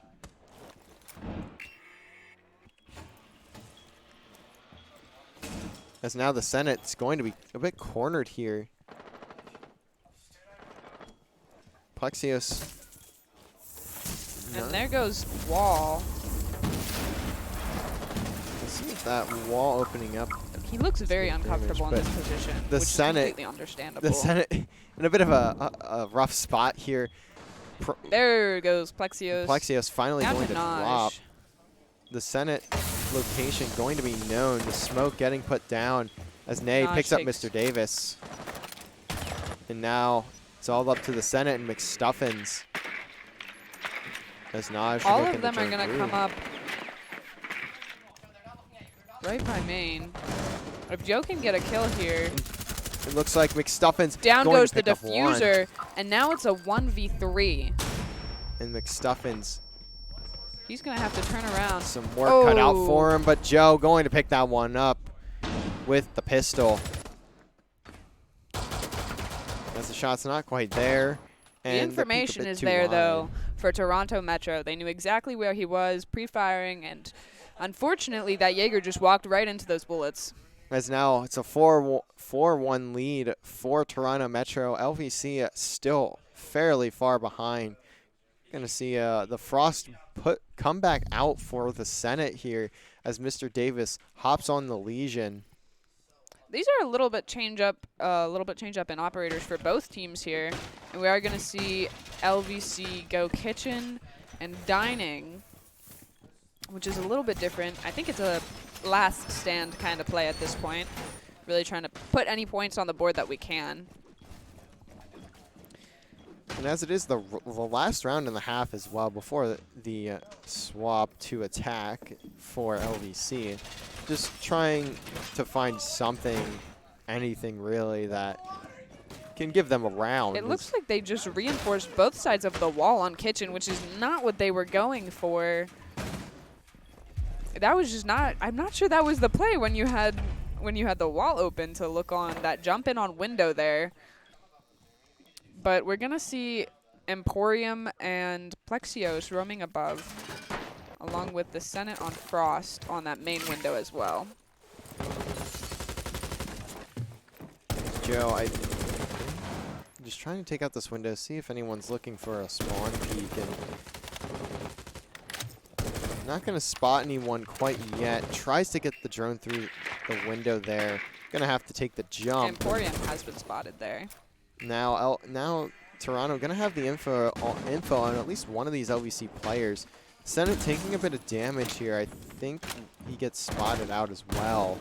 As now the Senate's going to be a bit cornered here. Plexios. And there goes Wall. Let's see if that wall opening up. He looks very Some uncomfortable in damage, this position, the which Senate- is completely understandable. The Senate in a bit of a rough spot here. There goes Plexios. Plexios finally Down going to to Naj. drop. The Senate location going to be known. The smoke getting put down as NACE Naj picks up takes- Mr. Davis. And now it's all up to the Senate and McStuffins. As Naj All of them are going to come up right by main. If Joe can get a kill here, It looks like McStuffins down going goes to the pick up one. diffuser, and now it's a 1v3. And McStuffins, He's going to have to turn around. some work cut out for Oh. him, but Joe going to pick that one up with the pistol. As the shot's not quite there. The and peak a information bit is too there, wide. though, for Toronto Metro. They knew exactly where he was pre-firing, and unfortunately, that Jaeger just walked right into those bullets. As now it's a 4-1 lead for Toronto Metro. LVC still fairly far behind. Gonna see the Frost come back out for the Senate here as Mr. Davis hops on the Legion. These are a little bit change up in operators for both teams here, and we are going to see LVC go kitchen and dining, which is a little bit different. I think it's a last stand kind of play at this point, really trying to put any points on the board that we can. And as it is the last round and a half as well before the swap to attack for LVC. Just trying to find something, anything really, that can give them a round. It looks like they just reinforced both sides of the wall on kitchen, which is not what they were going for. That was just not, I'm not sure that was the play when you had the wall open to look on that jump in on window there. But we're going to see Emporium and Plexios roaming above, along with the Senate on Frost on that main window as well. Joe, I'm just trying to take out this window, see if anyone's looking for a spawn peek, and not going to spot anyone quite yet. Tries to get the drone through the window there. Going to have to take the jump. Emporium has been spotted there. Now Toronto going to have the info on at least one of these LVC players. Senate taking a bit of damage here. I think he gets spotted out as well.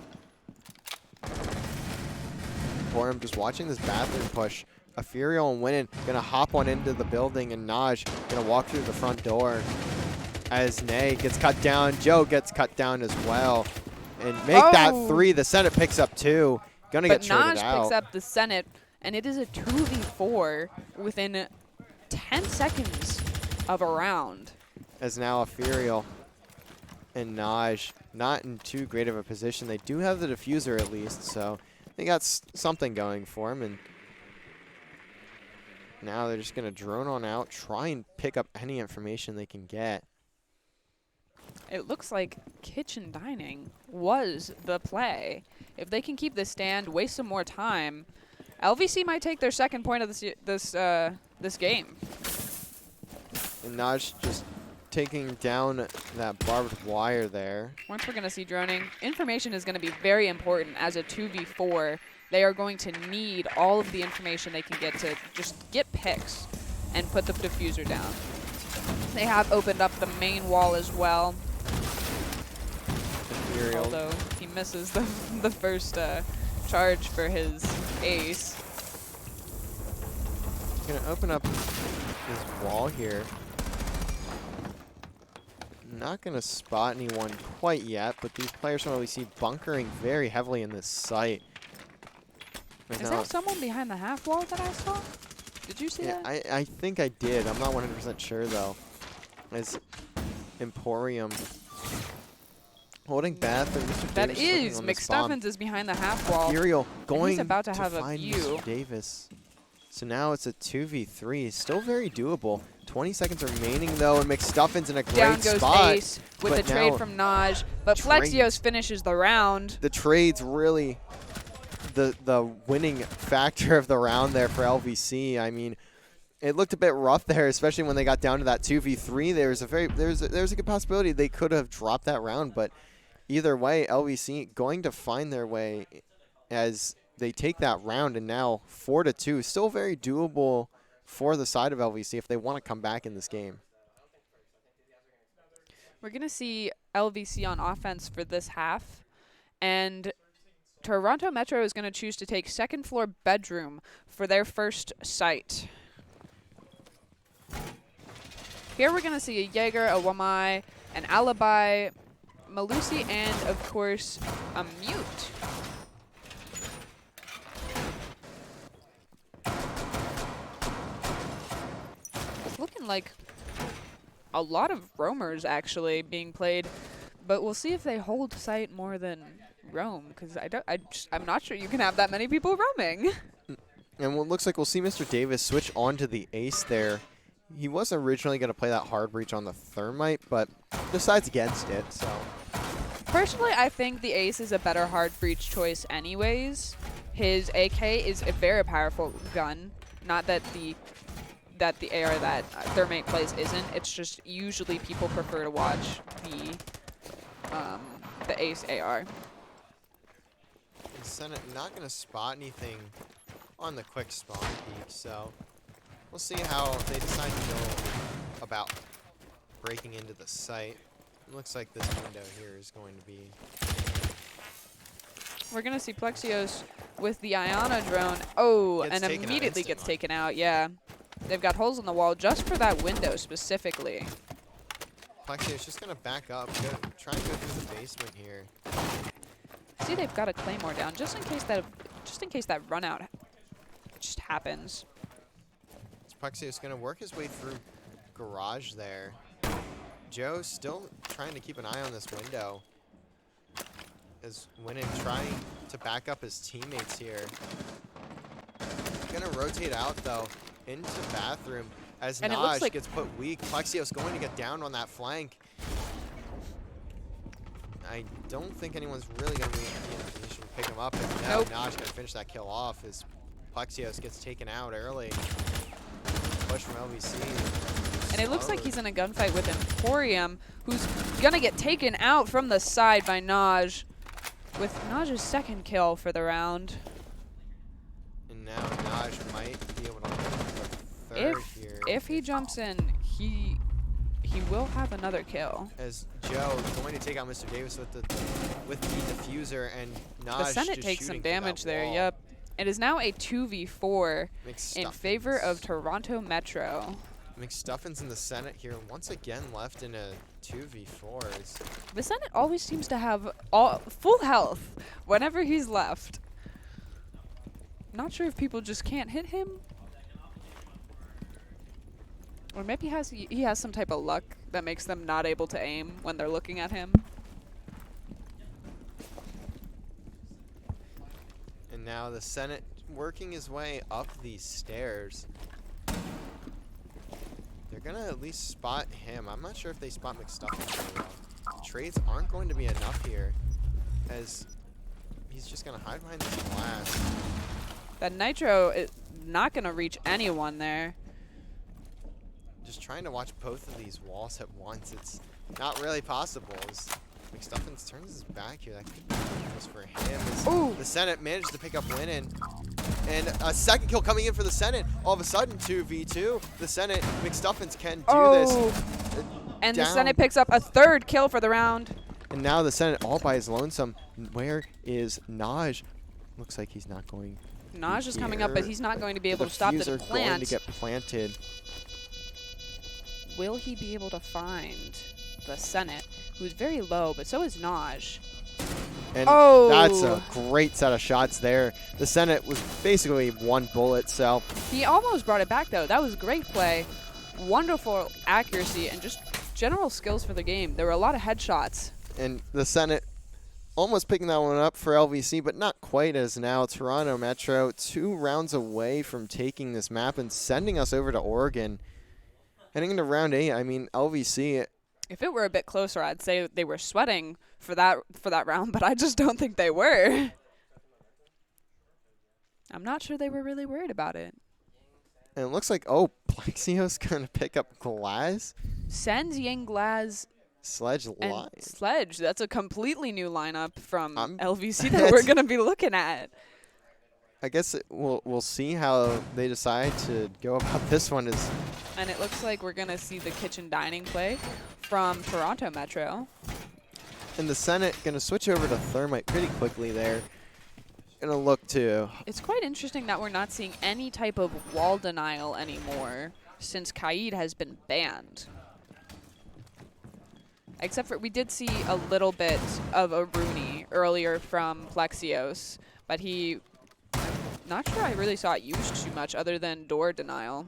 For him, just watching this bathroom push. Ethereal and Winnan gonna hop on into the building, and Naj gonna walk through the front door. As NACE gets cut down, Joe gets cut down as well. And make that three. The Senate picks up two. Gonna get traded Naj out. picks up the Senate, and it is a 2v4 within 10 seconds of a round. As now Ethereal and Naj not in too great of a position. They do have the diffuser at least, so they got something going for them. And now they're just going to drone on out, try and pick up any information they can get. It looks like kitchen dining was the play. If they can keep this stand, waste some more time, LVC might take their second point of this game. And Naj just taking down that barbed wire there. Once we're going to see droning, information is going to be very important as a 2v4. They are going to need all of the information they can get to just get picks and put the diffuser down. They have opened up the main wall as well. Imperial. Although he misses the first charge for his ace. He's going to open up his wall here. Not going to spot anyone quite yet, but these players from LVC bunkering very heavily in this site. Right Is now, there someone behind the half wall that I saw? Did you see yeah, that? I think I did. I'm not 100% sure, though. As Emporium holding Beth and Mr. That Davis is, looking on this bomb. McStuffins is behind the half wall. Imperial going about to have a find view. Mr. Davis. So now it's a 2v3. Still very doable. 20 seconds remaining, though, and McStuffins in a Down great goes spot. Ace with but the trade now from Naj, but trades. Flexios finishes the round. The trade's really the winning factor of the round there for LVC. I mean, it looked a bit rough there, especially when they got down to that 2v3. There's a good possibility they could have dropped that round, but either way, LVC going to find their way as they take that round, and now 4-2, still very doable for the side of LVC if they want to come back in this game. We're going to see LVC on offense for this half, and Toronto Metro is going to choose to take second floor bedroom for their first site. Here we're going to see a Jaeger, a Wamai, an Alibi, Malusi, and of course a Mute. It's looking like a lot of roamers actually being played, but we'll see if they hold site more than roam, because I'm not sure you can have that many people roaming. And what looks like we'll see Mr. Davis switch on to the ace there. He was originally going to play that hard breach on the thermite, but decides against it. So Personally, I think the ace is a better hard breach choice anyways. His AK is a very powerful gun. Not that the AR that thermite plays isn't. It's just usually people prefer to watch the ace AR. Senate not going to spot anything on the quick spawn peak, so we'll see how they decide to go about breaking into the site. It looks like this window here is going to be... We're going to see Plexios with the Iona drone. Oh, Gets and taken out immediately gets instantly. taken out, yeah. They've got holes in the wall just for that window specifically. Plexi is just going to back up, try and go through the basement here. See, they've got a Claymore down just in case that run out just happens. Plexi is going to work his way through garage there. Joe still trying to keep an eye on this window. As Winnan trying to back up his teammates here. Gonna rotate out though into bathroom as And it looks Naj like gets put weak. Plexio's going to get down on that flank. I don't think anyone's really gonna be in a position to pick him up. And now Nope. Naj gonna finish that kill off as Plexios gets taken out early. Push from LVC. And it looks like he's in a gunfight with Emporium, who's gonna get taken out from the side by Naj, with Naj's second kill for the round. And now Naj might be able to look for the third here. If he jumps in, he will have another kill. As Joe going to take out Mr. Davis with the diffuser, and Naj The Senate just takes some shooting through that damage there. wall. It is now a 2v4 in McStuffins. favor of Toronto Metro. McStuffins in the Senate here once again left in a 2v4s. The Senate always seems to have full health whenever he's left. Not sure if people just can't hit him. Or maybe he has some type of luck that makes them not able to aim when they're looking at him. And now the Senate working his way up these stairs. They're going to at least spot him. I'm not sure if they spot McStuffins very well. Trades aren't going to be enough here, as he's just going to hide behind this glass. That Nitro is not going to reach anyone there. just trying to watch both of these walls at once. It's not really possible. As McStuffins turns his back here. That could be dangerous for him. As the Senate managed to pick up Winnin. And a second kill coming in for the Senate. All of a sudden, 2v2. The Senate, McStuffins can do this. And Down. the Senate picks up a third kill for the round. And now the Senate all by his lonesome. Where is Naj? Looks like he's not going. Naj is coming up, but he's not going to be able to stop the diffuser plant. going to get planted. Will he be able to find the Senate, who's very low, but so is Naj. And that's a great set of shots there. The Senate was basically one bullet, so. He almost brought it back, though. That was great play. Wonderful accuracy and just general skills for the game. There were a lot of headshots. And the Senate almost picking that one up for LVC, but not quite, as now Toronto Metro 2 rounds away from taking this map and sending us over to Oregon. Heading into round 8, I mean, LVC. If it were a bit closer, I'd say they were sweating for that round, but I just don't think they were. I'm not sure they were really worried about it. And it looks like, oh, Plexio's going to pick up Glass. Sends Yang Glaz Sledge and line. Sledge. That's a completely new lineup from I'm- LVC that we're going to be looking at. I guess we'll see how they decide to go about this one. And it looks like we're going to see the kitchen dining play from Toronto Metro. And the Senate going to switch over to Thermite pretty quickly there. Going to look to. It's quite interesting that we're not seeing any type of wall denial anymore since Kaid has been banned. Except for we did see a little bit of a Rooney earlier from Plexios, but not sure I really saw it used too much other than door denial.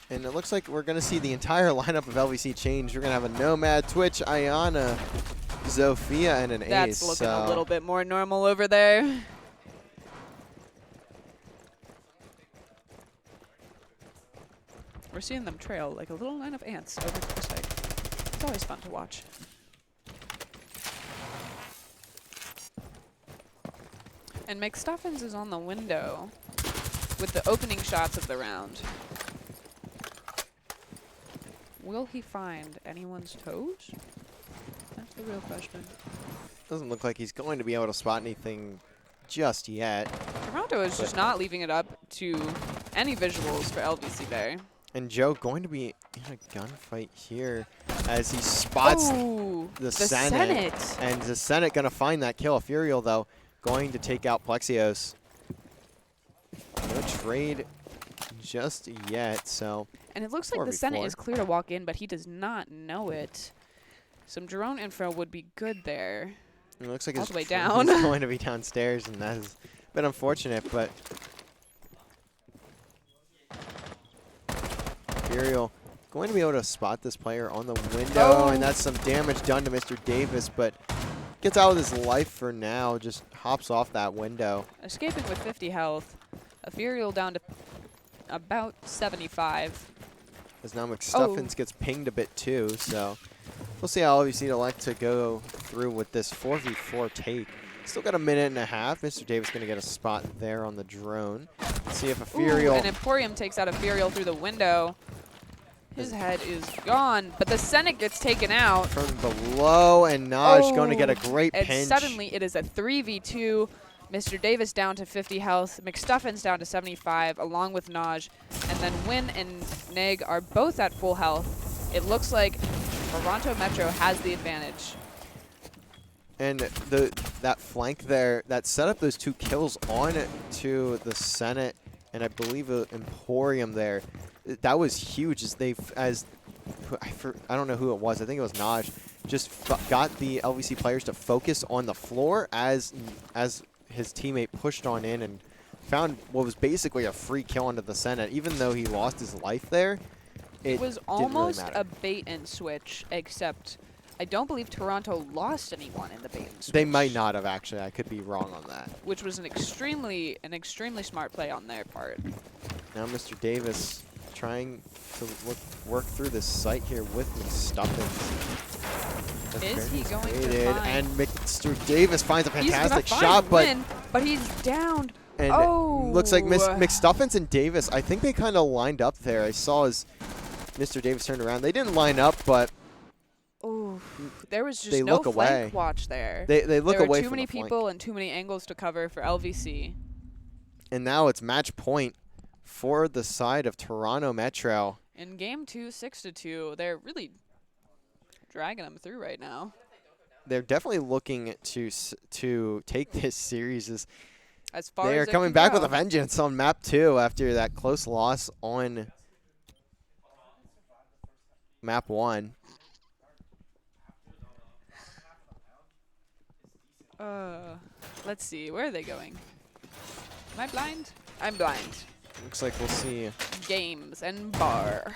And it looks like we're going to see the entire lineup of LVC change. We're going to have a Nomad, Twitch, Ayana, Zofia, and an Ace. That's looking a little bit more normal over there. We're seeing them trail like a little line of ants over to the side. It's always fun to watch. And McStuffins is on the window with the opening shots of the round. Will he find anyone's toes? That's the real question. Doesn't look like he's going to be able to spot anything just yet. Toronto is just not leaving it up to any visuals for LVC there. And Joe going to be in a gunfight here as he spots the Senate. And the Senate going to find that kill. Furial, though, going to take out Plexios. No trade just yet, so. And it looks like the Senate is clear to walk in, but he does not know it. Some drone info would be good there. It looks like all his the way drone down. is going to be downstairs, and that has been unfortunate, but. Furial going to be able to spot this player on the window, and that's some damage done to Mr. Davis, but gets out with his life for now, just hops off that window. Escaping with 50 health. A Furial down to about 75. As now McStuffins gets pinged a bit too, so we'll see how LVC elect to go through with this 4v4 take. Still got a minute and a half. Mr. Davis going to get a spot there on the drone. Let's see if a Furial. And Emporium takes out a Furial through the window. His head is gone, but the Senate gets taken out. From below, and Naj going to get a great and pinch. Suddenly it is a 3v2. Mr. Davis down to 50 health. McStuffins down to 75, along with Naj. And then Win and Neg are both at full health. It looks like Toronto Metro has the advantage. And that flank there, that set up those two kills on to the Senate, and I believe Emporium there. That was huge I don't know who it was. I think it was Naj. Just got the LVC players to focus on the floor as his teammate pushed on in and found what was basically a free kill onto the Senate. Even though he lost his life there, it was almost a bait and switch, except I don't believe Toronto lost anyone in the bait and switch. They might not have, actually. I could be wrong on that. Which was an extremely smart play on their part. Now Mr. Davis trying to work through this site here with McStuffins. Is he going to find? And Mr. Davis finds a fantastic He's shot, but he's downed And Oh. looks like McStuffins and Davis, I think they kind of lined up there. I saw as Mr. Davis turned around. They didn't line up, but Ooh, there was just they no look away. flank watch there. They look there away were too from many the flank. people and too many angles to cover for LVC. And now it's match point for the side of Toronto Metro. In game 2, 6-2, they're really dragging them through right now. They're definitely looking to take this series As far they as are it coming can back go. with a vengeance on map 2 after that close loss on map 1. Let's see, where are they going? Am I blind? I'm blind. Looks like we'll see. Games and bar.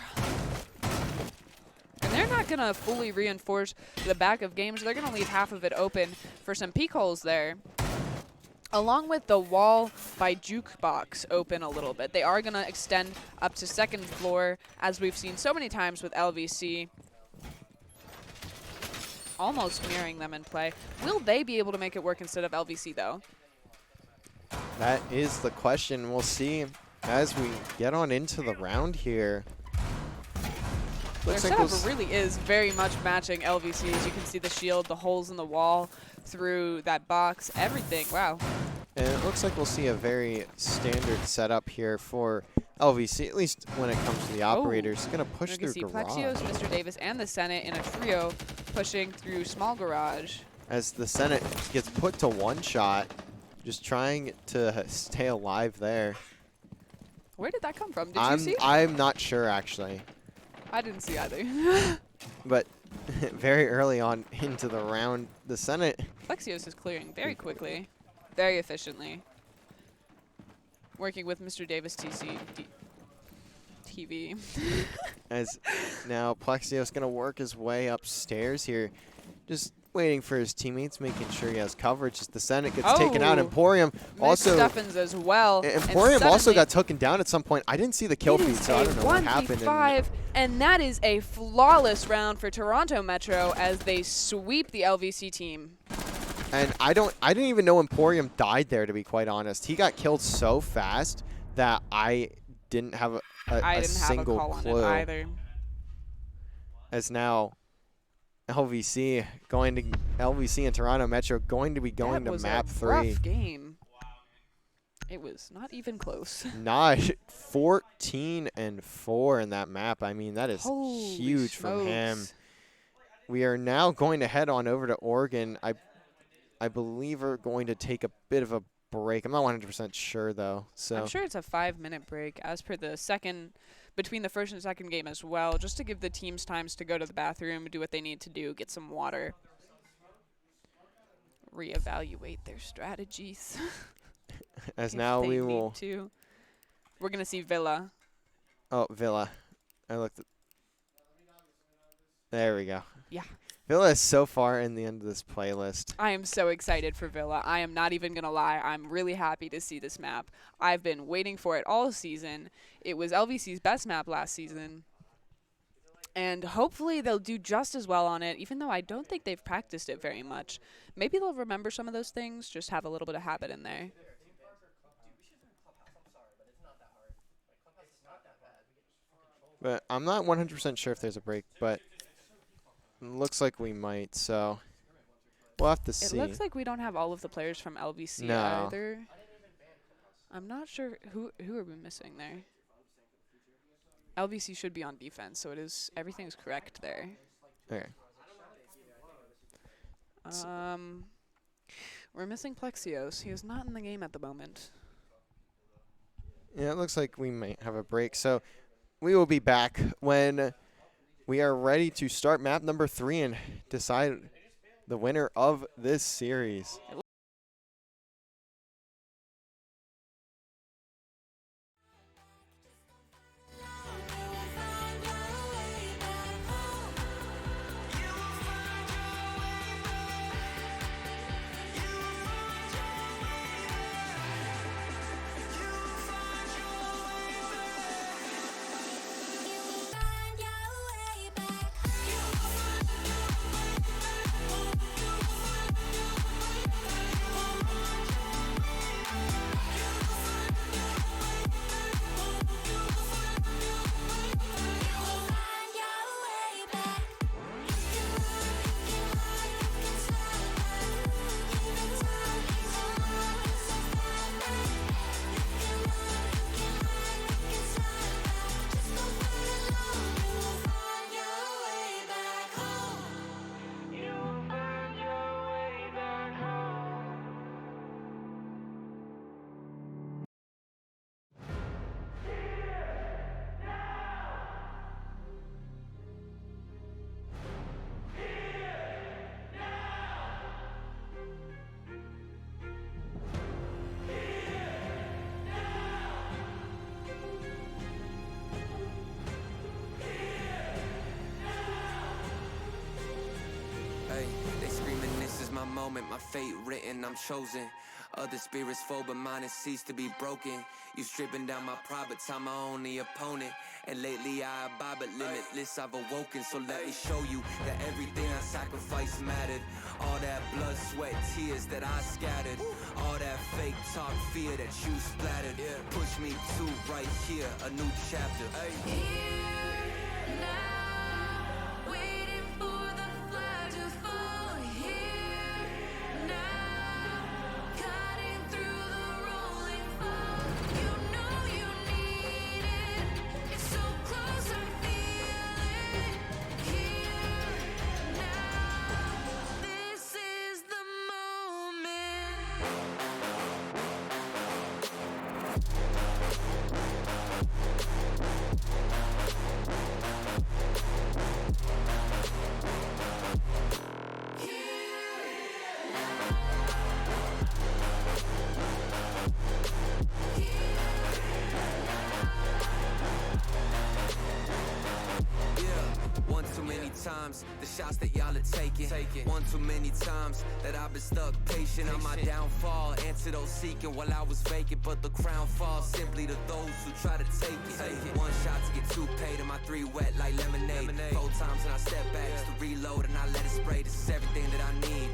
And they're not going to fully reinforce the back of games. They're going to leave half of it open for some peek holes there. Along with the wall by Jukebox open a little bit. They are going to extend up to second floor, as we've seen so many times with LVC. Almost mirroring them in play. Will they be able to make it work instead of LVC, though? That is the question. We'll see as we get on into the round here. Their Looks like setup really is very much matching LVC. As you can see the shield, the holes in the wall, through that box, everything. Wow. And it looks like we'll see a very standard setup here for LVC, at least when it comes to the operators. Going to push You can through see garage. Plexios, Mr. Davis, and the Senate in a trio pushing through small garage. As the Senate gets put to one shot, just trying to stay alive there. Where did that come from? Did you see? I'm not sure, actually. I didn't see either. But very early on into the round, the Senate... Plexios is clearing very quickly, very efficiently. Working with Mr. Davis TV. As now Plexios going to work his way upstairs here. Just waiting for his teammates, making sure he has coverage as the Senate gets taken out. Emporium also... Stuffins as well. Emporium also got taken down at some point. I didn't see the kill feed, so I don't know what happened. 1v5, and that is a flawless round for Toronto Metro as they sweep the LVC team. And I didn't even know Emporium died there, to be quite honest. He got killed so fast that I didn't have a single clue. On it either. As now LVC and Toronto Metro going to be going to map 3. Rough game. It was not even close. Not 14-4 in that map. I mean, that is Holy huge from him. smokes. We are now going to head on over to Oregon. I believe we're going to take a bit of a break. I'm not 100% sure though. So I'm sure it's a 5-minute break as per the second, between the first and second game as well, just to give the teams times to go to the bathroom, do what they need to do, get some water, reevaluate their strategies. as now we will. We're gonna see Villa. Oh, Villa. I looked. There we go. Yeah. Villa is so far in the end of this playlist. I am so excited for Villa. I am not even going to lie. I'm really happy to see this map. I've been waiting for it all season. It was LVC's best map last season. And hopefully they'll do just as well on it, even though I don't think they've practiced it very much. Maybe they'll remember some of those things, just have a little bit of habit in there. But I'm not 100% sure if there's a break, but looks like we might, so we'll have to see. It looks like we don't have all of the players from LVC No. either. I'm not sure who are we missing there. LVC should be on defense, so everything's correct there. Okay. We're missing Plexios. He is not in the game at the moment. Yeah, it looks like we might have a break, so we will be back when we are ready to start map number 3 and decide the winner of this series. my moment, my fate written, I'm chosen. Other spirits fall, but mine has ceased to be broken. You stripping down my pride, but I'm my only opponent. And lately I abide, but limitless I've awoken. So let me show you that everything I sacrificed mattered. All that blood, sweat, tears that I scattered. All that fake talk, fear that you splattered. Push me to right here, a new chapter. Here now, waiting for the flag to fall. Here now, cutting through the rolling fog. You know you need it. It's so close, I feel it. Here now, this is the moment. One too many times, the shots that y'all are taking. One too many times that I've been stuck patient on my downfall. Antidote seeking while I was vacant, but the crown falls simply to those who try to take it. One shot to get two paid, and my three wet like lemonade. 4 times and I step back just to reload and I let it spray. This is everything that I need,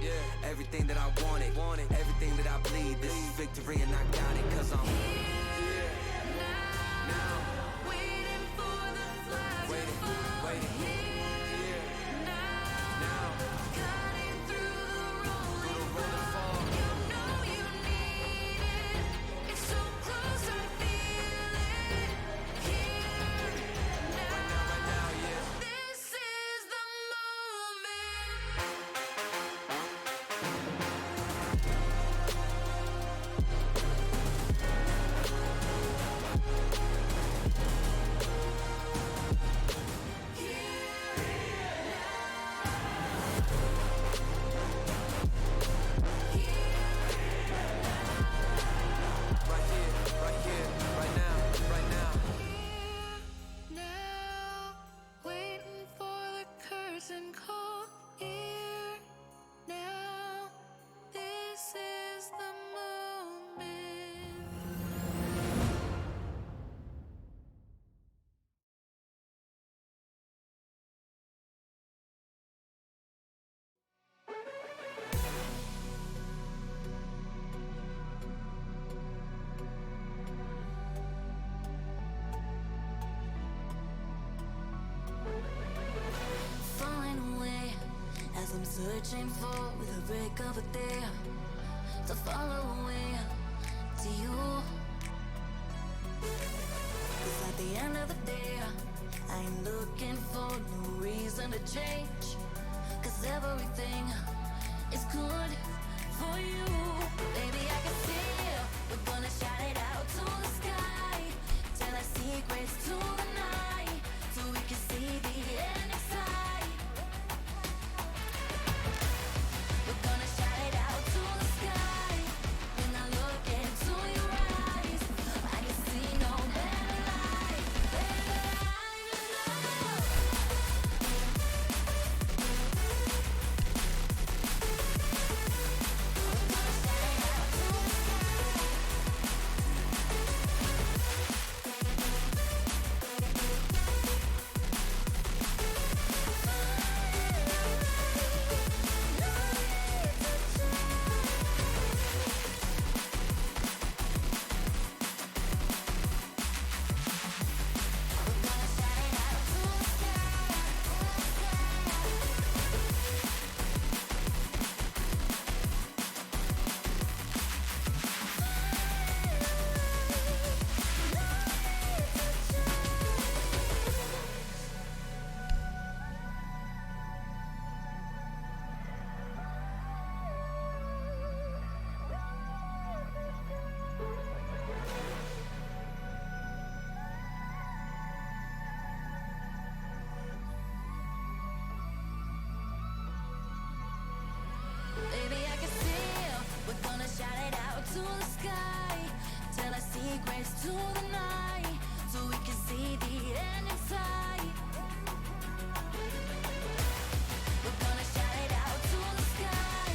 everything that I wanted, everything that I bleed. This is victory and I got it, cause I'm here now, Waiting for the flag to fall. waiting. Here now, cutting through the rolling fog. You know you need it. It's so close, I feel it. Here now, this is the moment. Right here, right now. Now, waiting for the curtain call. Here now, this is the moment. Falling away as I'm searching for the break of a day to follow away to you. 'Cause at the end of the day, I ain't looking for no reason to change. 'Cause everything is good for you. Baby, I can see we're gonna shout it out to the sky. Tell our secrets to the night so we can see the end inside. We're gonna shout it out to the sky. When I look into your eyes, I can see no better life, better life than love. We're gonna shout it out to the Baby, I can see we're gonna shout it out to the sky. Tell our secrets to the night so we can see the end inside. We're gonna shout it out to the sky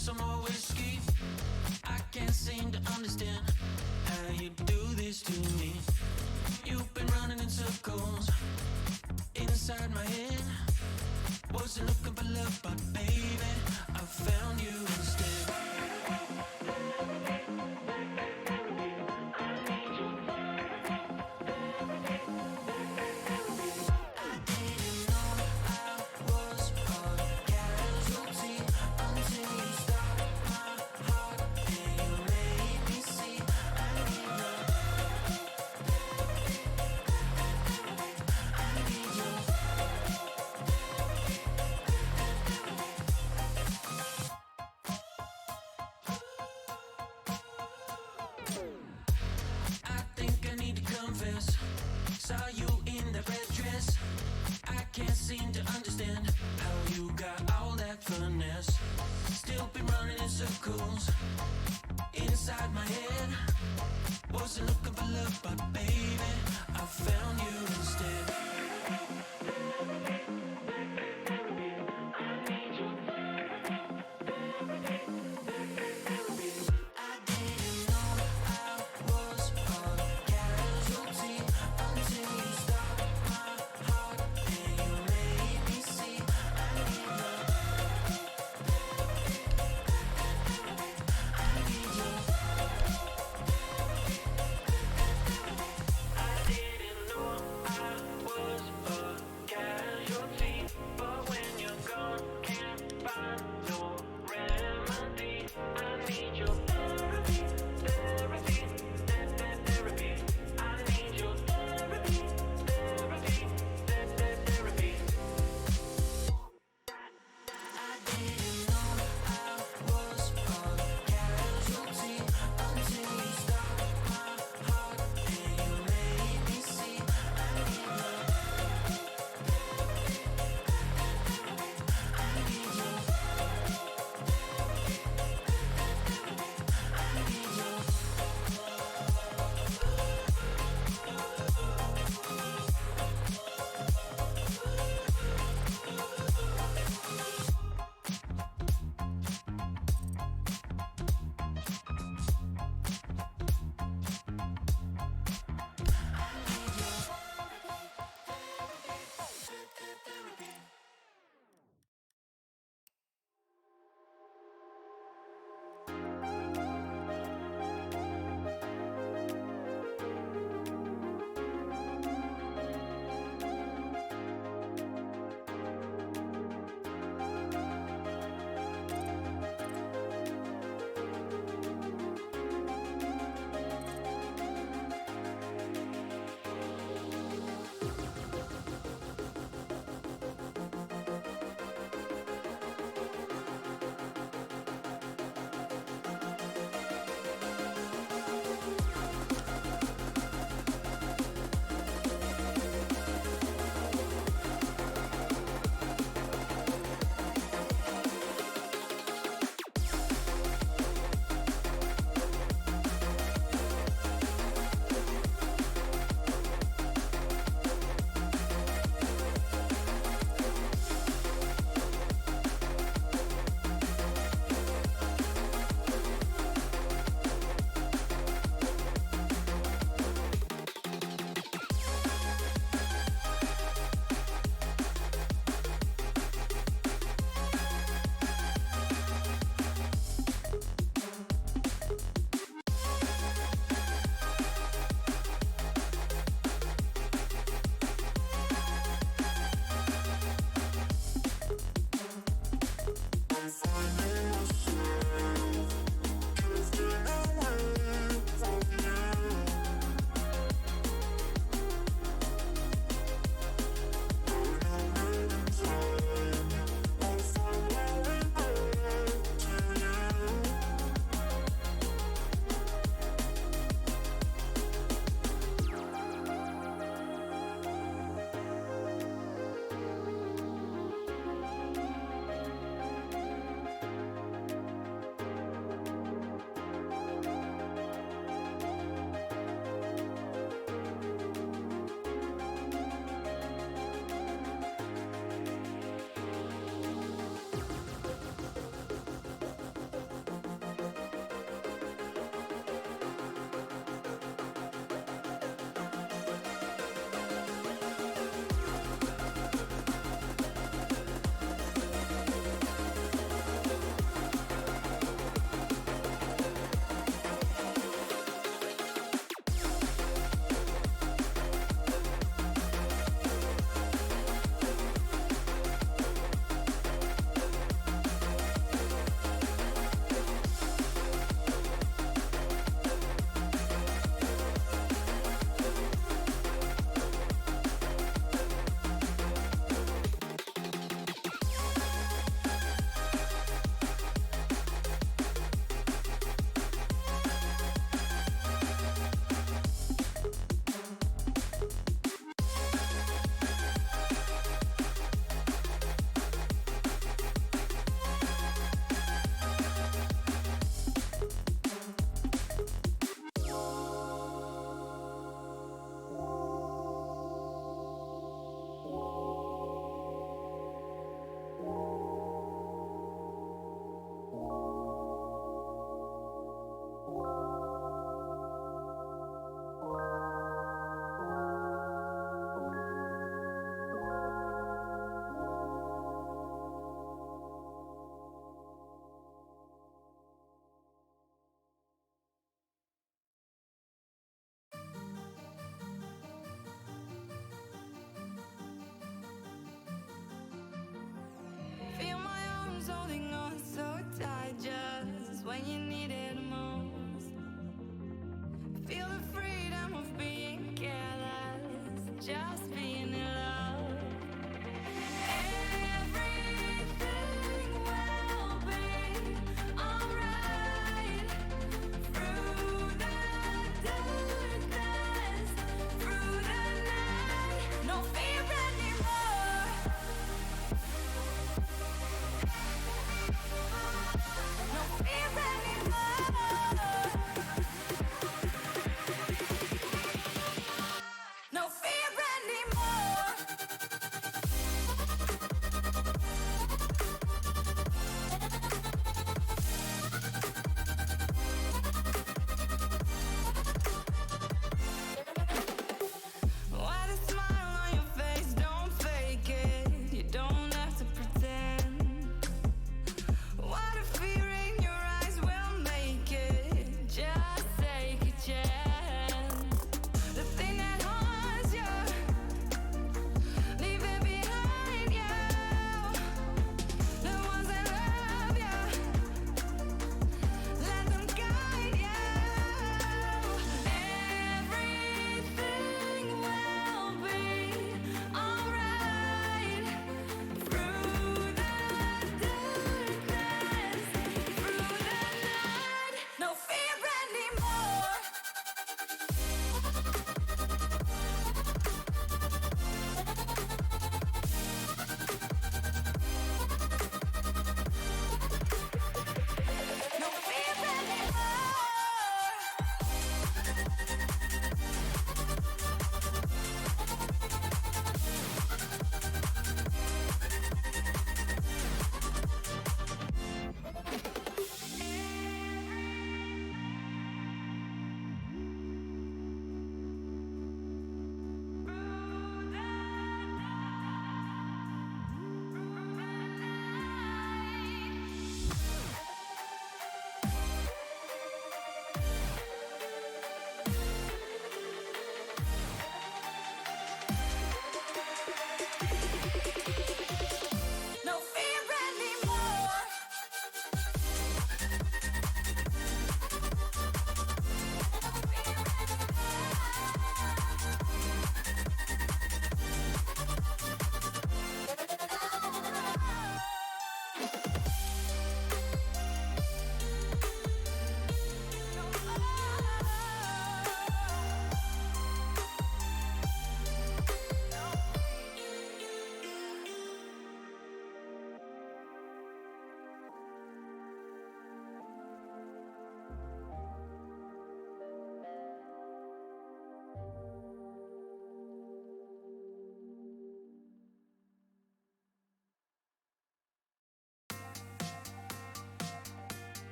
some more whiskey. I can't seem to understand how you do this to me. You've been running in circles inside my head. Wasn't looking for love, but baby, I found you instead. I didn't know I was a casualty until you stopped my heart and you made me see I need love. I need love. I think I need to confess. Saw you in that red dress. I can't seem to understand how you got all that finesse. Still been running in circles inside my head. Wasn't looking for love, but baby, I found you instead. I didn't know I was a casualty until you stopped my heart and you made me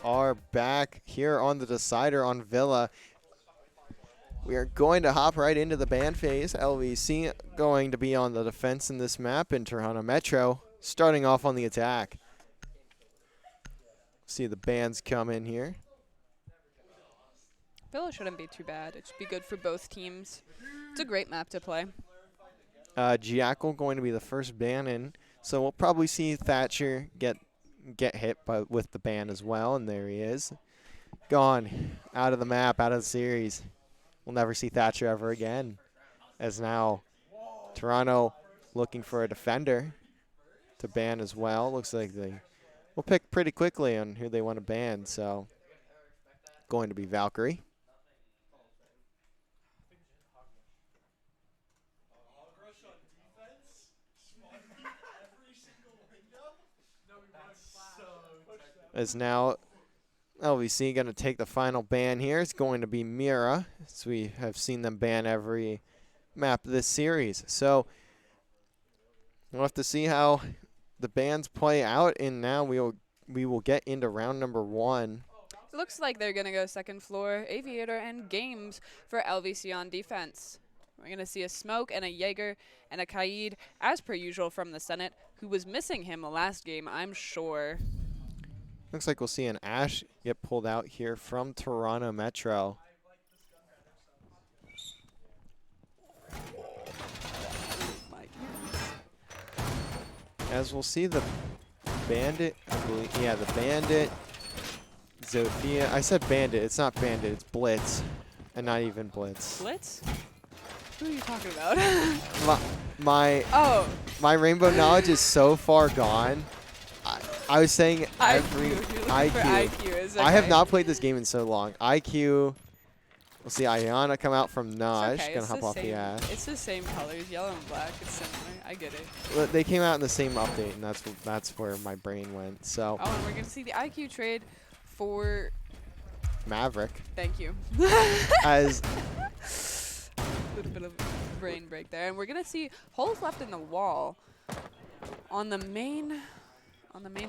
are back here on the decider on Villa. We are going to hop right into the ban phase. LVC going to be on the defense in this map, and Toronto Metro starting off on the attack. See the bans come in here. Villa shouldn't be too bad. It should be good for both teams. It's a great map to play. Jackal going to be the first ban in, so we'll probably see Thatcher get hit with the ban as well, and there he is. Gone, out of the map, out of the series. We'll never see Thatcher ever again, as now Toronto looking for a defender to ban as well. Looks like they will pick pretty quickly on who they want to ban, so going to be Valkyrie. As now LVC going to take the final ban here. It's going to be Mira, as we have seen them ban every map this series. So we'll have to see how the bans play out, and now we will get into round number 1. It looks like they're going to go second floor, Aviator, and Games for LVC on defense. We're going to see a Smoke and a Jaeger and a Kaid, as per usual from the Senate, who was missing him the last game, I'm sure. Looks like we'll see an Ash get pulled out here from Toronto Metro. As we'll see the Bandit, I believe, yeah, the Bandit, Zofia. I said Bandit, it's not Bandit, it's Blitz, and not even Blitz. Blitz? Who are you talking about? my rainbow knowledge is so far gone. I was saying every IQ. I have not played this game in so long. IQ. We'll see Ayana come out from Naj. Okay, gonna hop off the ash. It's the same colors, yellow and black. It's similar. I get it. Well, they came out in the same update, and that's where my brain went. So. Oh, and we're gonna see the IQ trade for Maverick. Thank you. As. A little bit of brain break there, and we're gonna see holes left in the wall on the main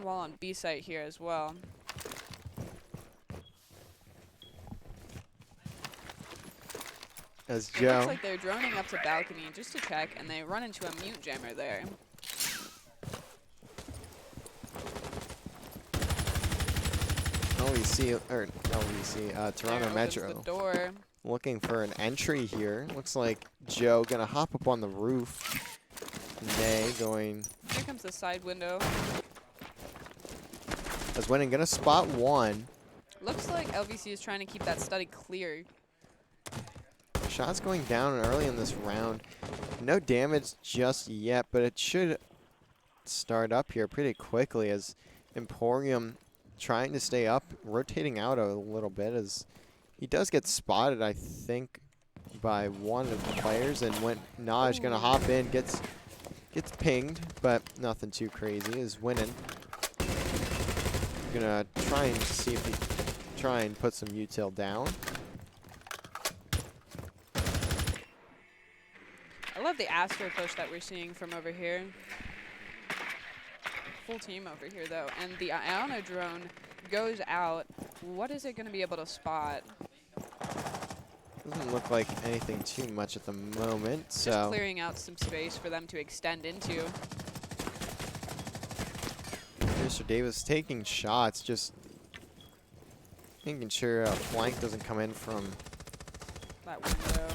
wall on B site here as well. As It Joe. looks like they're droning up to balcony just to check, and they run into a mute jammer there. Toronto Metro The door. Looking for an entry here. Looks like Joe gonna hop up on the roof. Nay going. Here comes the side window. As Winning gonna spot one. Looks like LVC is trying to keep that study clear. Shots going down early in this round. No damage just yet, but it should start up here pretty quickly as Emporium trying to stay up, rotating out a little bit as he does get spotted, I think, by one of the players, and when Naj gonna hop in, gets pinged, but nothing too crazy. Is Winning gonna try and see if he try and put some util down. I love the Astro push that we're seeing from over here. Full team over here though, and the Iona drone goes out. What is it going to be able to spot? Doesn't look like anything too much at the moment. Just so clearing out some space for them to extend into. Mr. Davis taking shots, just making sure a flank doesn't come in from That window.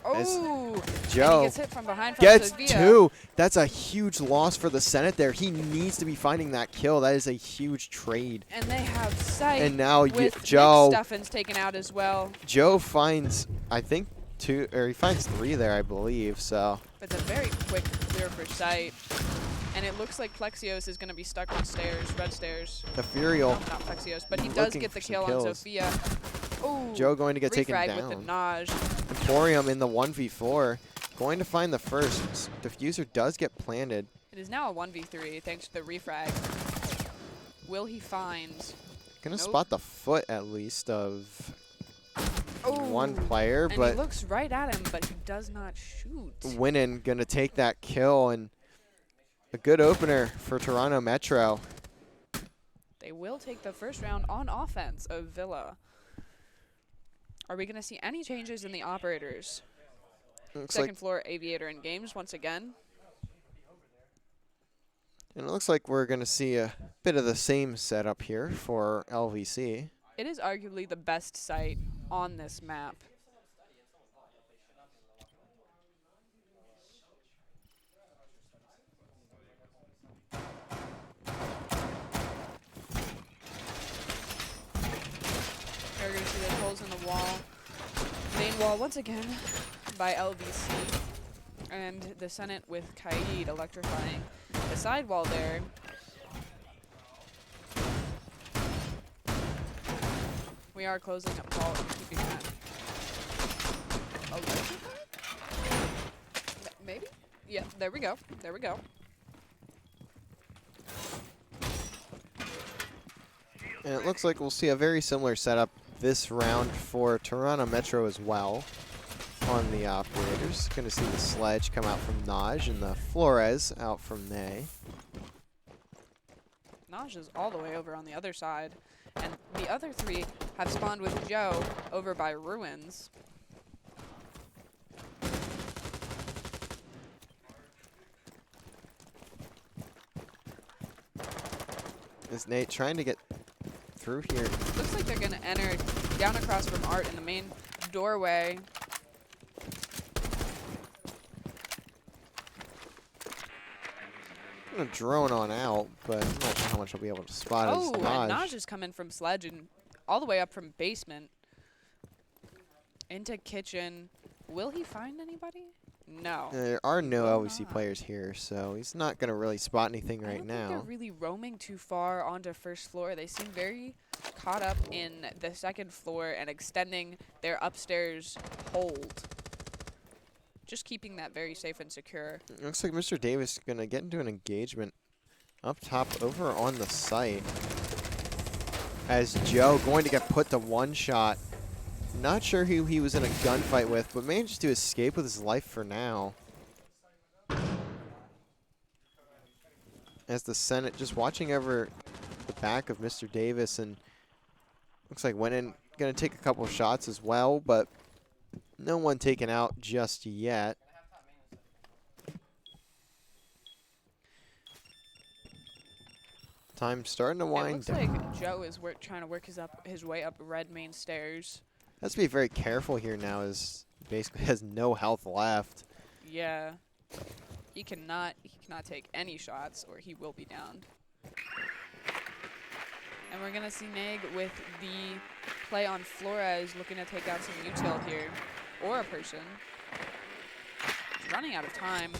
Oh! Joe And he gets hit from behind from gets Sophia. 2. That's a huge loss for the Senate there. He needs to be finding that kill. That is a huge trade. And they have sight. And now with Joe. Nick Steffens taken out as well. Joe finds, I think, 2, or he finds 3 there, I believe. So. It's a very quick clear for sight. And it looks like Plexios is going to be stuck on stairs, red stairs. Ethereal. No, not Plexios, but he does get the kill on Sophia. Ooh, Joe going to get taken refrag down. with the Naj. Emporium in the 1v4. Going to find the first. Diffuser does get planted. It is now a 1v3 thanks to the refrag. Will he find? Gonna Nope. spot the foot at least of Ooh. one player, And but he looks right at him, but he does not shoot. Winning gonna take that kill, and a good opener for Toronto Metro. They will take the first round on offense of Villa. Are we going to see any changes in the operators? Looks Second like, floor Aviator and Games once again. and it looks like we're going to see a bit of the same setup here for LVC. It is arguably the best site on this map. We're going to see those holes in the wall. Main wall once again by LVC. And the Senate with Kaid electrifying the sidewall there. We are closing up wall and keeping that electrified? Maybe? Yeah, there we go. There we go. And it looks like we'll see a very similar setup this round for Toronto Metro as well on the operators. Going to see the Sledge come out from Naj and the Flores out from Nay. Naj is all the way over on the other side. And the other three have spawned with Joe over by Ruins. Is Nate trying to get through here? Looks like they're going to enter down across from Art in the main doorway. I'm going to drone on out, but I'm not sure how much I'll be able to spot Oh, as and Naj. Naj is coming from Sledge and all the way up from basement into kitchen. Will he find anybody? No. There are no will LVC not. players here, so he's not going to really spot anything I right don't think now. they're really roaming too far onto first floor. They seem very caught up in the second floor and extending their upstairs hold. Just keeping that very safe and secure. It looks like Mr. Davis is going to get into an engagement up top over on the site. As Joe going to get put to one shot. Not sure who he was in a gunfight with, but managed to escape with his life for now. As the Senate just watching over the back of Mr. Davis, and looks like went in, going to take a couple shots as well, but no one taken out just yet. Time starting to It wind looks down. like Joe is trying to work his way up red main stairs. Has to be very careful here now, as he basically has no health left. Yeah. He cannot take any shots or he will be downed. And we're gonna see Neg with the play on Flores looking to take out some util here. Or a person. He's running out of time.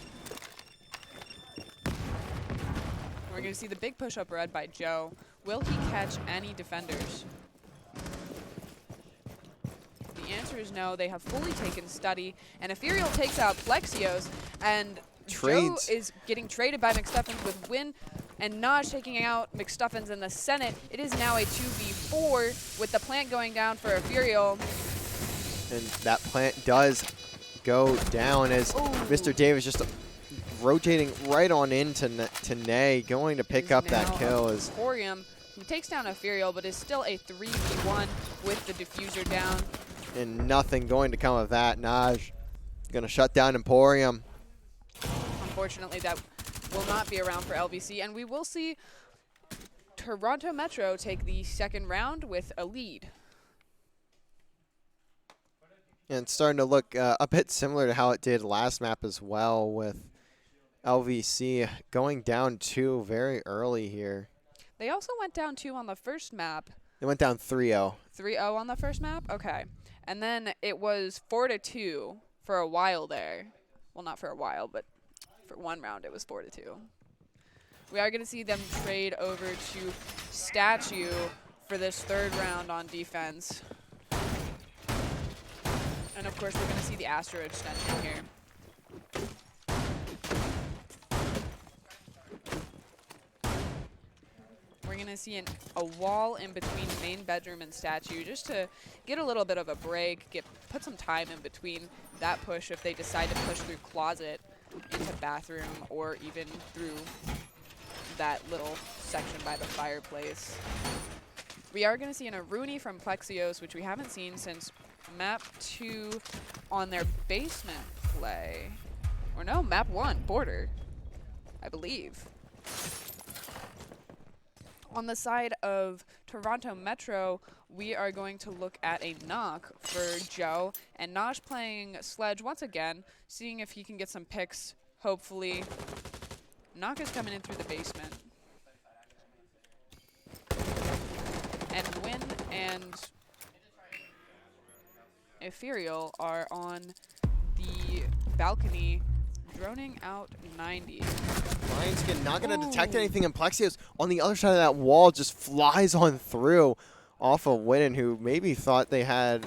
We're gonna see the big push up red by Joe. Will he catch any defenders? The answer is no. They have fully taken Study, and Ethereal takes out Plexios, and Trades. Joe is getting traded by McStuffins with Win, and Naj taking out McStuffins in the Senate. It is now a 2v4 with the plant going down for Ethereal. And that plant does go down as Mr. Davis just rotating right on into Nay, going to pick up that kill. As Emporium, who takes down Ethereal, but is still a 3v1 with the diffuser down. and nothing going to come of that. Naj going to shut down Emporium. Unfortunately, that will not be around for LVC, and we will see Toronto Metro take the second round with a lead. And it's starting to look a bit similar to how it did last map as well, with LVC going down 2 very early here. They also went down 2 on the first map. They went down 3-0. 3-0 on the first map? Okay. And then it was 4-2 for a while there. Well, not for a while, but for one round it was 4-2. We are going to see them trade over to Statue for this third round on defense. And of course, we're going to see the Astro extension here. We're going to see a wall in between main bedroom and Statue just to get a little bit of a break, put some time in between that push if they decide to push through closet into bathroom or even through that little section by the fireplace. We are going to see an Aruni from Plexios, which we haven't seen since map 2 on their basement play. Or no, map 1, border, I believe. On the side of Toronto Metro, we are going to look at a knock for Joe, and Naj playing Sledge once again, seeing if he can get some picks, hopefully. Knock is coming in through the basement. And Win and Ethereal are on the balcony, droning out 90. Lionskin not going to detect Ooh. anything, and Plexios on the other side of that wall just flies on through off of Winnan, who maybe thought he had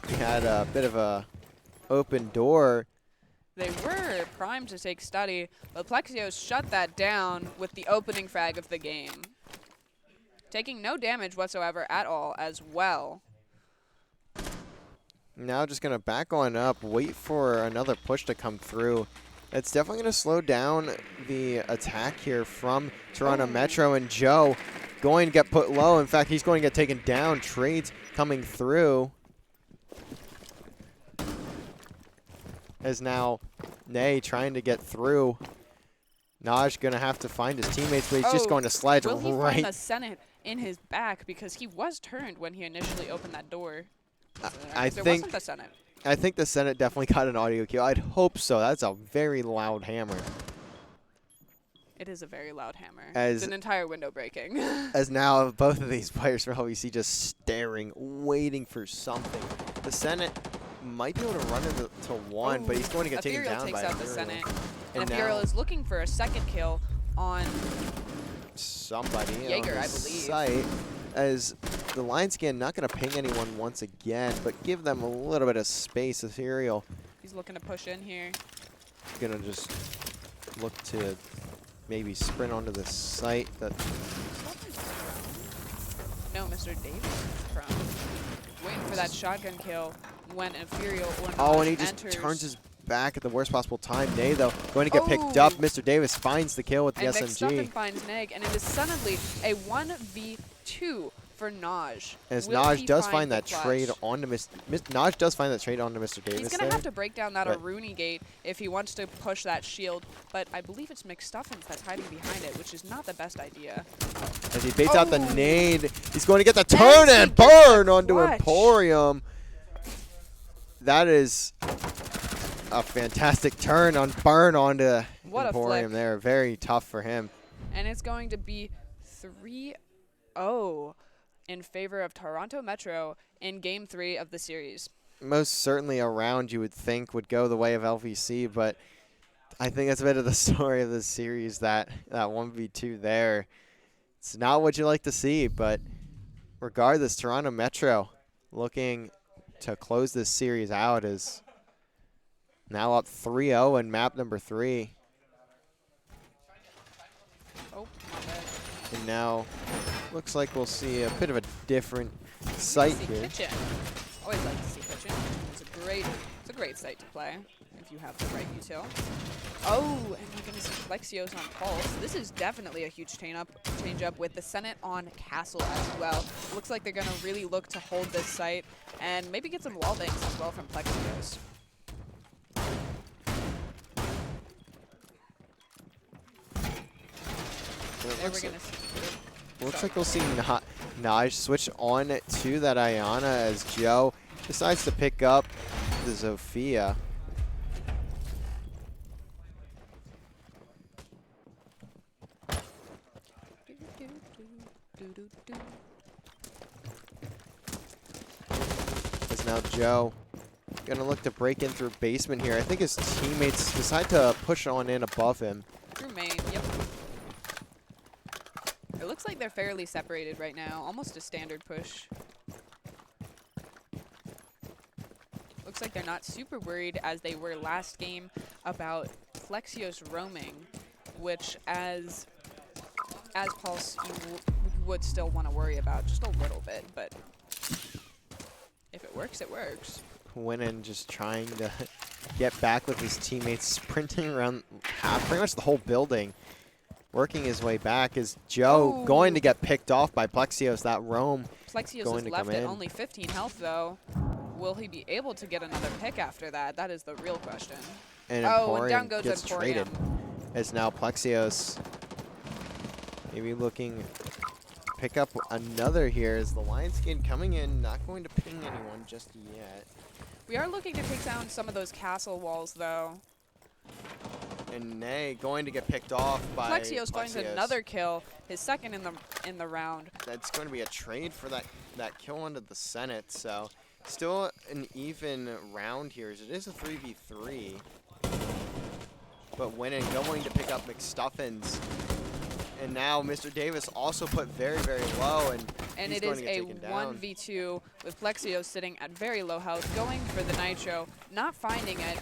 a bit of a open door. They were primed to take study, but Plexios shut that down with the opening frag of the game. Taking no damage whatsoever at all as well. Now just going to back on up, wait for another push to come through. It's definitely going to slow down the attack here from Toronto Metro, and Joe going to get put low. In fact, he's going to get taken down. Trades coming through. As now Nay trying to get through. Naj going to have to find his teammates, but he's just going to slide Will he right. find the Senate in his back, because he was turned when he initially opened that door? I There think wasn't the Senate. I think the Senate definitely got an audio cue. I'd hope so. That's a very loud hammer. It is a very loud hammer. As- It's an entire window breaking. As now both of these players for LVC just staring, waiting for something. The Senate might be able to run into one, but he's going to get taken Ethereal down takes by out the Ethereal. Senate, And and Ethereal now is looking for a second kill on somebody Jaeger, on the I believe. site, as the line scan not going to ping anyone once again, but give them a little bit of space. Ethereal He's looking to push in here. going to just look to maybe sprint onto the site. That No, Mr. Davis from waiting for that shotgun kill when Ethereal or Oh, and he Naj just enters. turns his back at the worst possible time. Nay, though, going to get picked up. Oh. Mr. Davis finds the kill with the And McStuffin SMG. finds Neg, and it is suddenly a 1v2 for Naj. As Will Naj he does find find the that clutch? trade onto Naj does find that trade onto Mr. Davis. He's going there. to have to break down that but- Aruni gate if he wants to push that shield, but I believe it's McStuffins that's hiding behind it, which is not the best idea. As he baits out the Oh. nade, he's going to get the And turn he and gets the burn onto clutch. Emporium. That is a fantastic turn on burn onto What a Emporium flick. there. Very tough for him. And it's going to be 3-0 in favor of Toronto Metro in Game 3 of the series. Most certainly a round you would think would go the way of LVC, but I think that's a bit of the story of this series, that 1v2 there. It's not what you like to see, but regardless, Toronto Metro looking to close this series out is now up 3-0 in map number 3. Oh, my bad. And now looks like we'll see a bit of a different site See here. Kitchen. Always like to see Kitchen. It's a great site to play if you have the right util. Oh, and we're going to see Plexios on Pulse. This is definitely a huge change up with the Senate on Castle as well. Looks like they're going to really look to hold this site and maybe get some wall banks as well from Plexios. There we're going to see. Looks like we'll see Naj switch on to that Ayana as Joe decides to pick up the Zofia. As now Joe gonna look to break in through basement here. I think his teammates decide to push on in above him. Through main, yep. It looks like they're fairly separated right now, almost a standard push. Looks like they're not super worried as they were last game about Plexios roaming, which as Pulse you would still want to worry about just a little bit, but if it works, it works. Winnan just trying to get back with his teammates, sprinting around pretty much the whole building. working his way back. Is Joe going to get picked off by Plexios? That roam Plexios going is to left come at in. only 15 health, though. Will he be able to get another pick after that? That is the real question. And Oh, and down Emporium goes gets Emporium. traded. As now Plexios maybe looking to pick up another here as the Lionskin coming in, not going to ping anyone just yet. We are looking to take down some of those castle walls, though. And Nay going to get picked off by Plexios finds another kill, his second in the round. That's going to be a trade for that kill onto the Senate. So still an even round here. As it is a 3v3. But Winnan going to pick up McStuffins. And now Mr. Davis also put very, very low. And he's it going is to get a taken down. 1v2 with Plexios sitting at very low health, going for the Nitro, not finding it.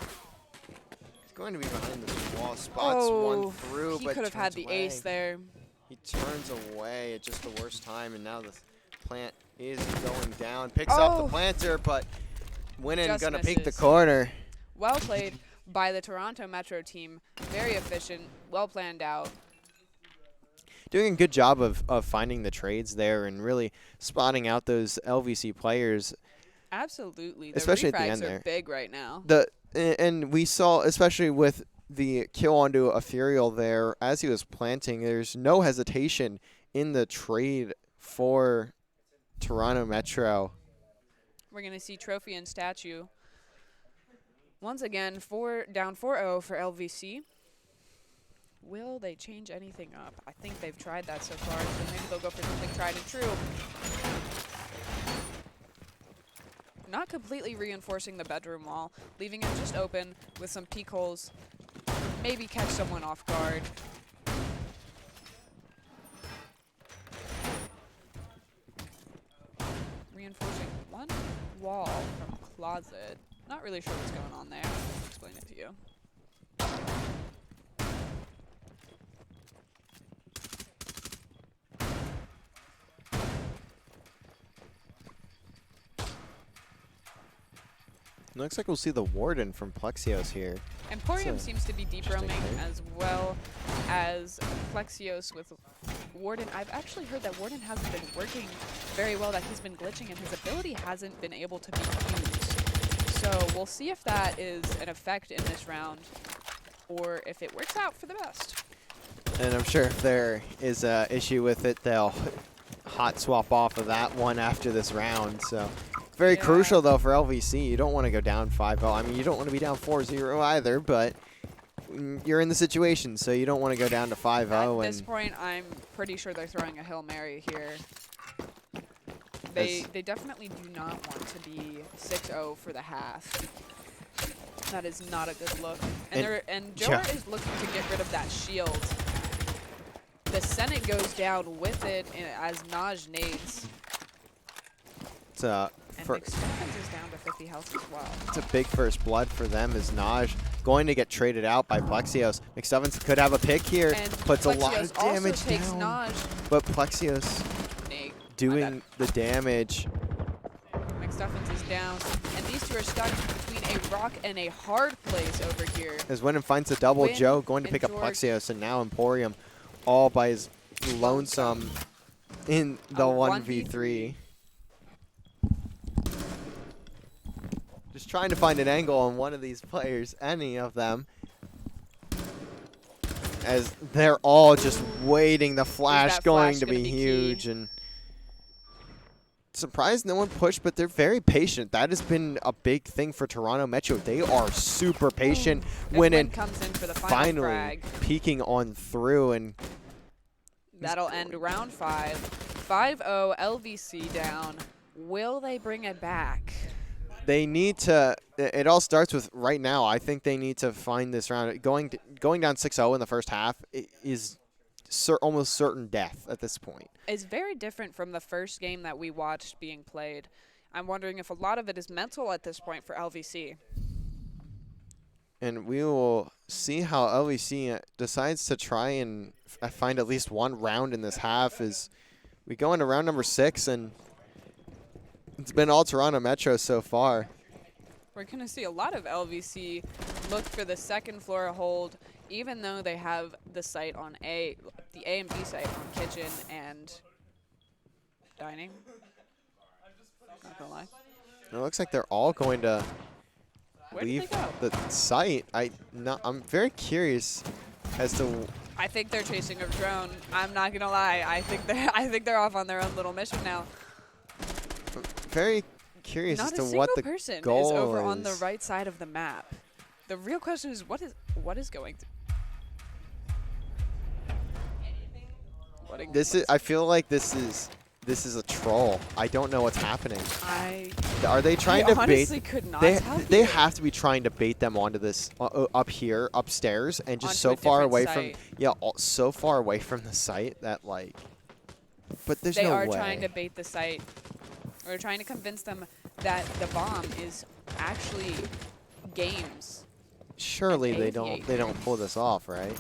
He's going to be behind this wall. Spots one through, he but could have had turns the away. ace there. He turns away at just the worst time, and now the plant is going down. Picks up the planter, but Winnan Just going to peek the misses. corner. Well played by the Toronto Metro team. Very efficient, well planned out. Doing a good job of finding the trades there and really spotting out those LVC players. Absolutely. The Especially at the refrags end are there. big right now. And we saw, especially with the kill onto Ethereal there, as he was planting, there's no hesitation in the trade for Toronto Metro. We're going to see Trophy and Statue. Once again, down 4-0 for LVC. Will they change anything up? I think they've tried that so far, so maybe they'll go for something tried and true. Not completely reinforcing the bedroom wall, leaving it just open with some peek holes. Maybe catch someone off guard. Reinforcing one wall from closet. Not really sure what's going on there. I'll explain it to you. Looks like we'll see the Warden from Plexios here. Emporium So, seems to be deep interesting roaming move. as well as Plexios with Warden. I've actually heard that Warden hasn't been working very well, that he's been glitching and his ability hasn't been able to be used. So we'll see if that is an effect in this round or if it works out for the best. And I'm sure if there is an issue with it, they'll hot swap off of that one after this round. So very crucial, though, for LVC. You don't want to go down 5-0. I mean, you don't want to be down 4-0 either, but you're in the situation, so you don't want to go down to 5-0. At this point, I'm pretty sure they're throwing a Hail Mary here. They definitely do not want to be 6-0 for the half. That is not a good look. And Joer is looking to get rid of that shield. The Senate goes down with it as Naj nades. It's And McStuffins is down to 50 health as well. It's a big first blood for them as Naj going to get traded out by Plexios. McStuffins could have a pick here, And puts a lot of Plexios damage also takes down. Naj. But Plexios Nay, doing the damage. McStuffins is down. And these two are stuck between a rock and a hard place over here. As Winnan finds a double, Win Joe going to and pick up George. Plexios, and now Emporium all by his lonesome in the 1v3. Just trying to find an angle on one of these players, any of them. As they're all just waiting. The flash that going flash to gonna be be key? huge. And surprised no one pushed, but they're very patient. That has been a big thing for Toronto Metro. They are super patient. Win comes in for the final Finally frag. peeking on through, and That'll end round 5. 5-0, LVC down. Will they bring it back? they need to. It all starts with right now. I think they need to find this round. Going down 6-0 in the first half is almost certain death at this point. It's very different from the first game that we watched being played. I'm wondering if a lot of it is mental at this point for LVC. And we will see how LVC decides to try and find at least one round in this half as we go into round number 6, and it's been all Toronto Metro so far. We're going to see a lot of LVC look for the second floor hold even though they have the site on the A and B site on kitchen and dining. Not gonna lie. It looks like they're all going to Where did leave they go? the site. I'm very curious as to. I think they're chasing a drone. I'm not gonna lie. I think they're off on their own little mission now. Very curious Not as a to single what the person goal is over on the is. right side of the map. The real question is what is going to. This is. I feel like this is a troll. I don't know what's happening. Are they trying to honestly bait? could not They tell they you. have to be trying to bait them onto this up here upstairs and just Onto so a far different away site. from so far away from the site that like. But there's They no are way. trying to bait the site. We're trying to convince them that the bomb is actually games. Surely an they aviator. don't pull this off, right?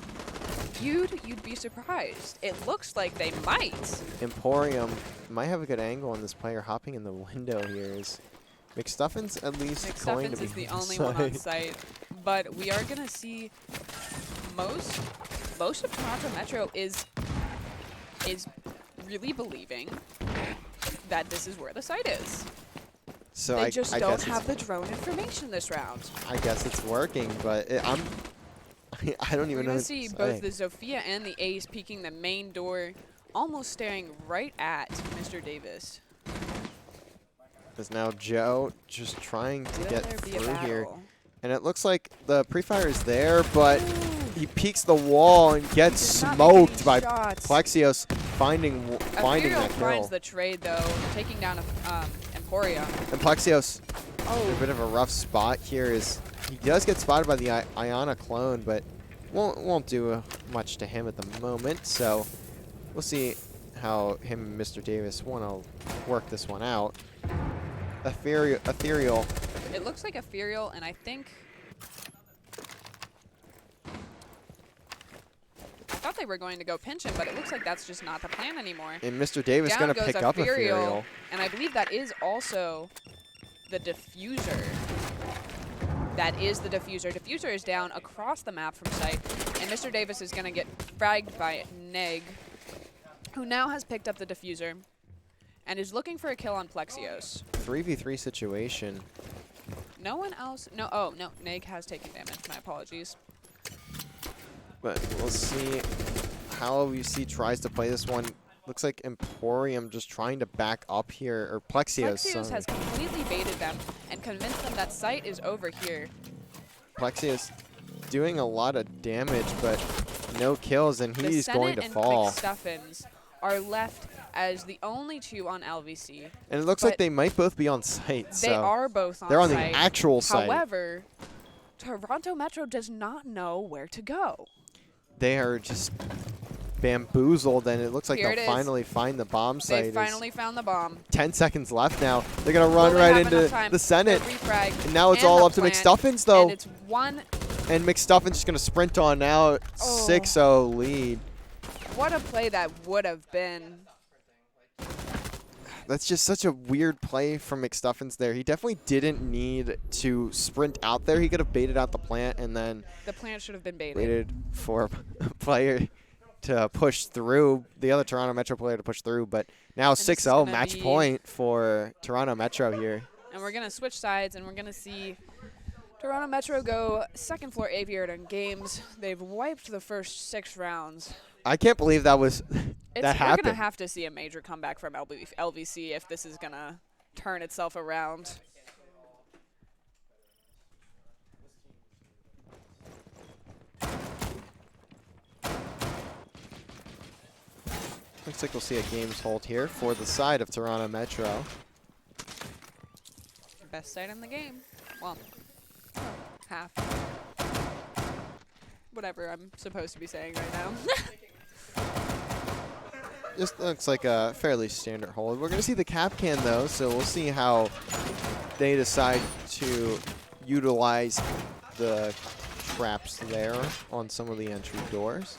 You'd be surprised. It looks like they might. Emporium might have a good angle on this player hopping in the window here. Is McStuffins at least going to McStuffins be is the on only one on site? site, but we are gonna see most of Toronto Metro is really believing that this is where the site is. So They I just I don't guess have the it's, drone information this round. I guess it's working, but I don't We're even know. gonna what see to both say. the Zofia and the Ace peeking the main door, almost staring right at Mr. Davis. Is now Joe just trying to Will get there be a through here. battle? And it looks like the pre-fire is there, but he peeks the wall and gets Does not make any smoked by shots. Plexios finding Ethereal that finds kill. the trade though, taking down Emporia. And Plexios in a Oh, bit of a rough spot here. Is he does get spotted by the Iana clone, but won't do much to him at the moment. So we'll see how him and Mr. Davis want to work this one out. Ethereal. it looks like Ethereal, and I think I thought they were going to go pinch him, but it looks like that's just not the plan anymore. And Mr. Davis Down going to goes pick up Ethereal. and I believe that is also the diffuser. That is the diffuser. Diffuser is down across the map from site, and Mr. Davis is going to get fragged by Neg, who now has picked up the diffuser and is looking for a kill on Plexios. 3v3 situation. No one else. No. Oh no. Neg has taken damage. My apologies. But we'll see how LVC tries to play this one. Looks like Emporium just trying to back up here, or Plexios. Plexios sorry. has completely baited them and convinced them that site is over here. Plexios doing a lot of damage, but no kills, and The he's Senate going to and fall. McStuffins are left as the only two on LVC. And it looks like but they might both be on site. They so are both on they're on site. the actual site. However, Toronto Metro does not know where to go. They are just bamboozled, and it looks like Here it they'll is. finally find the bomb site. They It's finally found the bomb. 10 seconds left now. They're going to run Will they right have enough into time? the Senate. They're refragged And now it's and all the up to plant, McStuffins, though. And it's one. And McStuffins just going to sprint on out. Oh. 6-0 lead. What a play that would have been. That's just such a weird play from McStuffins there. He definitely didn't need to sprint out there. He could have baited out the plant and then The plant should have been baited. waited for a player to push through, the other Toronto Metro player to push through. But now this is 6-0 gonna match be- point for Toronto Metro here. And we're going to switch sides, and we're going to see Toronto Metro go second floor Aviator in games. They've wiped the first 6 rounds. I can't believe that was We're that going happened. to have to see a major comeback from LVC if this is going to turn itself around. Looks like we'll see a games hold here for the side of Toronto Metro. Best side in the game. Well, half. Whatever I'm supposed to be saying right now. Just looks like a fairly standard hold. We're going to see the cap can, though, so we'll see how they decide to utilize the traps there on some of the entry doors.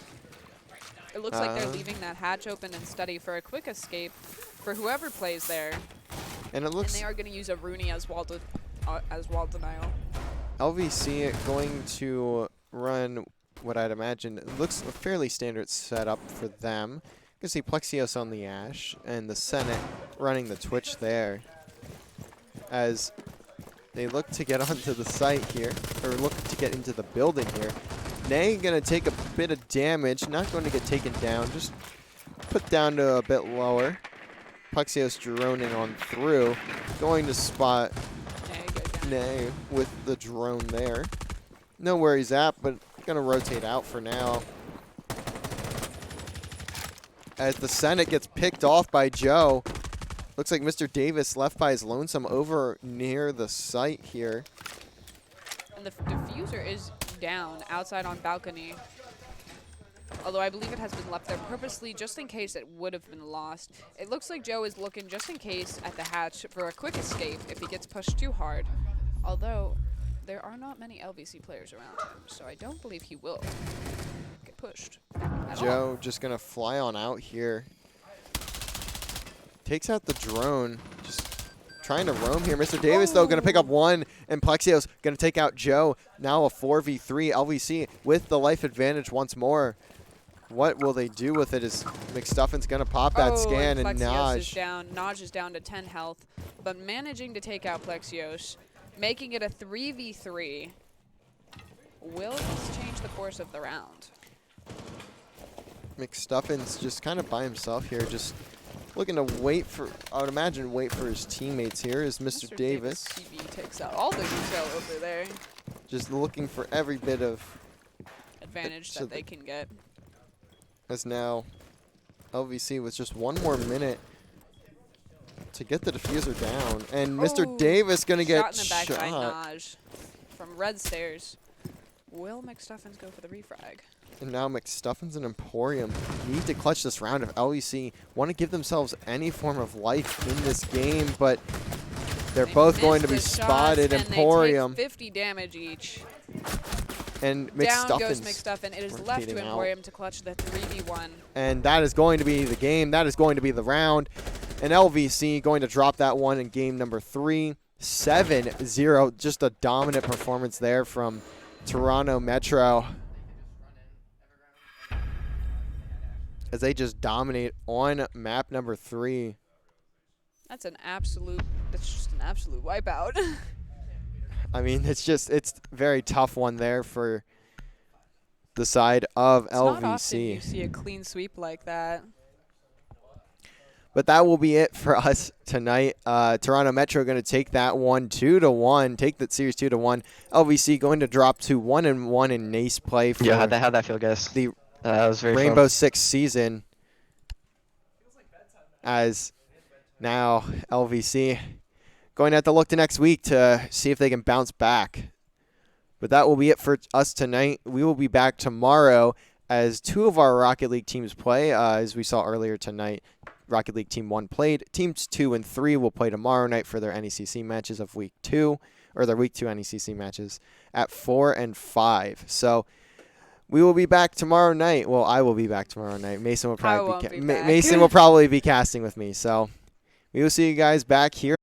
It looks like they're leaving that hatch open and steady for a quick escape for whoever plays there. And it And looks they are going to use a Rooney as wall denial. LVC going to run what I'd imagine. It looks a fairly standard setup for them. You can see Plexios on the Ash and the Senate running the Twitch there as they look to get onto the site here, or look to get into the building here. Nay going to take a bit of damage, not going to get taken down, just put down to a bit lower. Plexios droning on through, going to spot Nay with the drone there. Know where he's at, but gonna rotate out for now. As the Senate gets picked off by Joe. Looks like Mr. Davis left by his lonesome over near the site here. And the diffuser is down outside on balcony. Although I believe it has been left there purposely just in case it would have been lost. It looks like Joe is looking just in case at the hatch for a quick escape if he gets pushed too hard. Although there are not many LVC players around him, so I don't believe he will get pushed at Joe all. just gonna fly on out here. Takes out the drone, just trying to roam here. Mr. Davis, though, going to pick up one, and Plexios going to take out Joe. Now a 4v3 LVC with the life advantage once more. What will they do with it as McStuffin's going to pop that scan, and Plexios is Naj. down. Naj is down to 10 health, but managing to take out Plexios, making it a 3v3. Will this change the course of the round? McStuffin's just kind of by himself here, just looking to wait for, I would imagine, wait for his teammates here is Mr. Davis. TV takes out all the detail over there. Just looking for every bit of Advantage that they can get. as now LVC with just one more minute to get the diffuser down. And Mr. Davis going to get shot in the back by shot. Naj from red stairs. Will McStuffins go for the refrag? And now McStuffins and Emporium need to clutch this round if LVC want to give themselves any form of life in this game, but they're both going to be missed the spotted. shots, and Emporium they take 50 damage each. and Down goes McStuffins. McStuffin. It is left to rotating out. Emporium to clutch the 3v1. And that is going to be the game. That is going to be the round. And LVC going to drop that one in game number 3. 7-0. Just a dominant performance there from Toronto Metro, as they just dominate on map number 3. That's just an absolute wipeout. I mean, it's very tough one there for the side of It's not often LVC. you see a clean sweep like that. But that will be it for us tonight. Toronto Metro going to take that one 2-1, take that series 2-1. LVC going to drop to 1-1 in NACE play for Yeah, how'd that feel, guys? the That was very Rainbow fun. Six season, as now LVC going to have to look to next week to see if they can bounce back. But that will be it for us tonight. We will be back tomorrow as 2 of our Rocket League teams play. As we saw earlier tonight, Rocket League Team 1 played. Teams 2 and 3 will play tomorrow night for their NECC matches of Week 2, or their Week 2 NECC matches at 4 and 5. So we will be back tomorrow night. Well, I will be back tomorrow night. Mason will probably won't be back. Mason will probably be casting with me. So we will see you guys back here.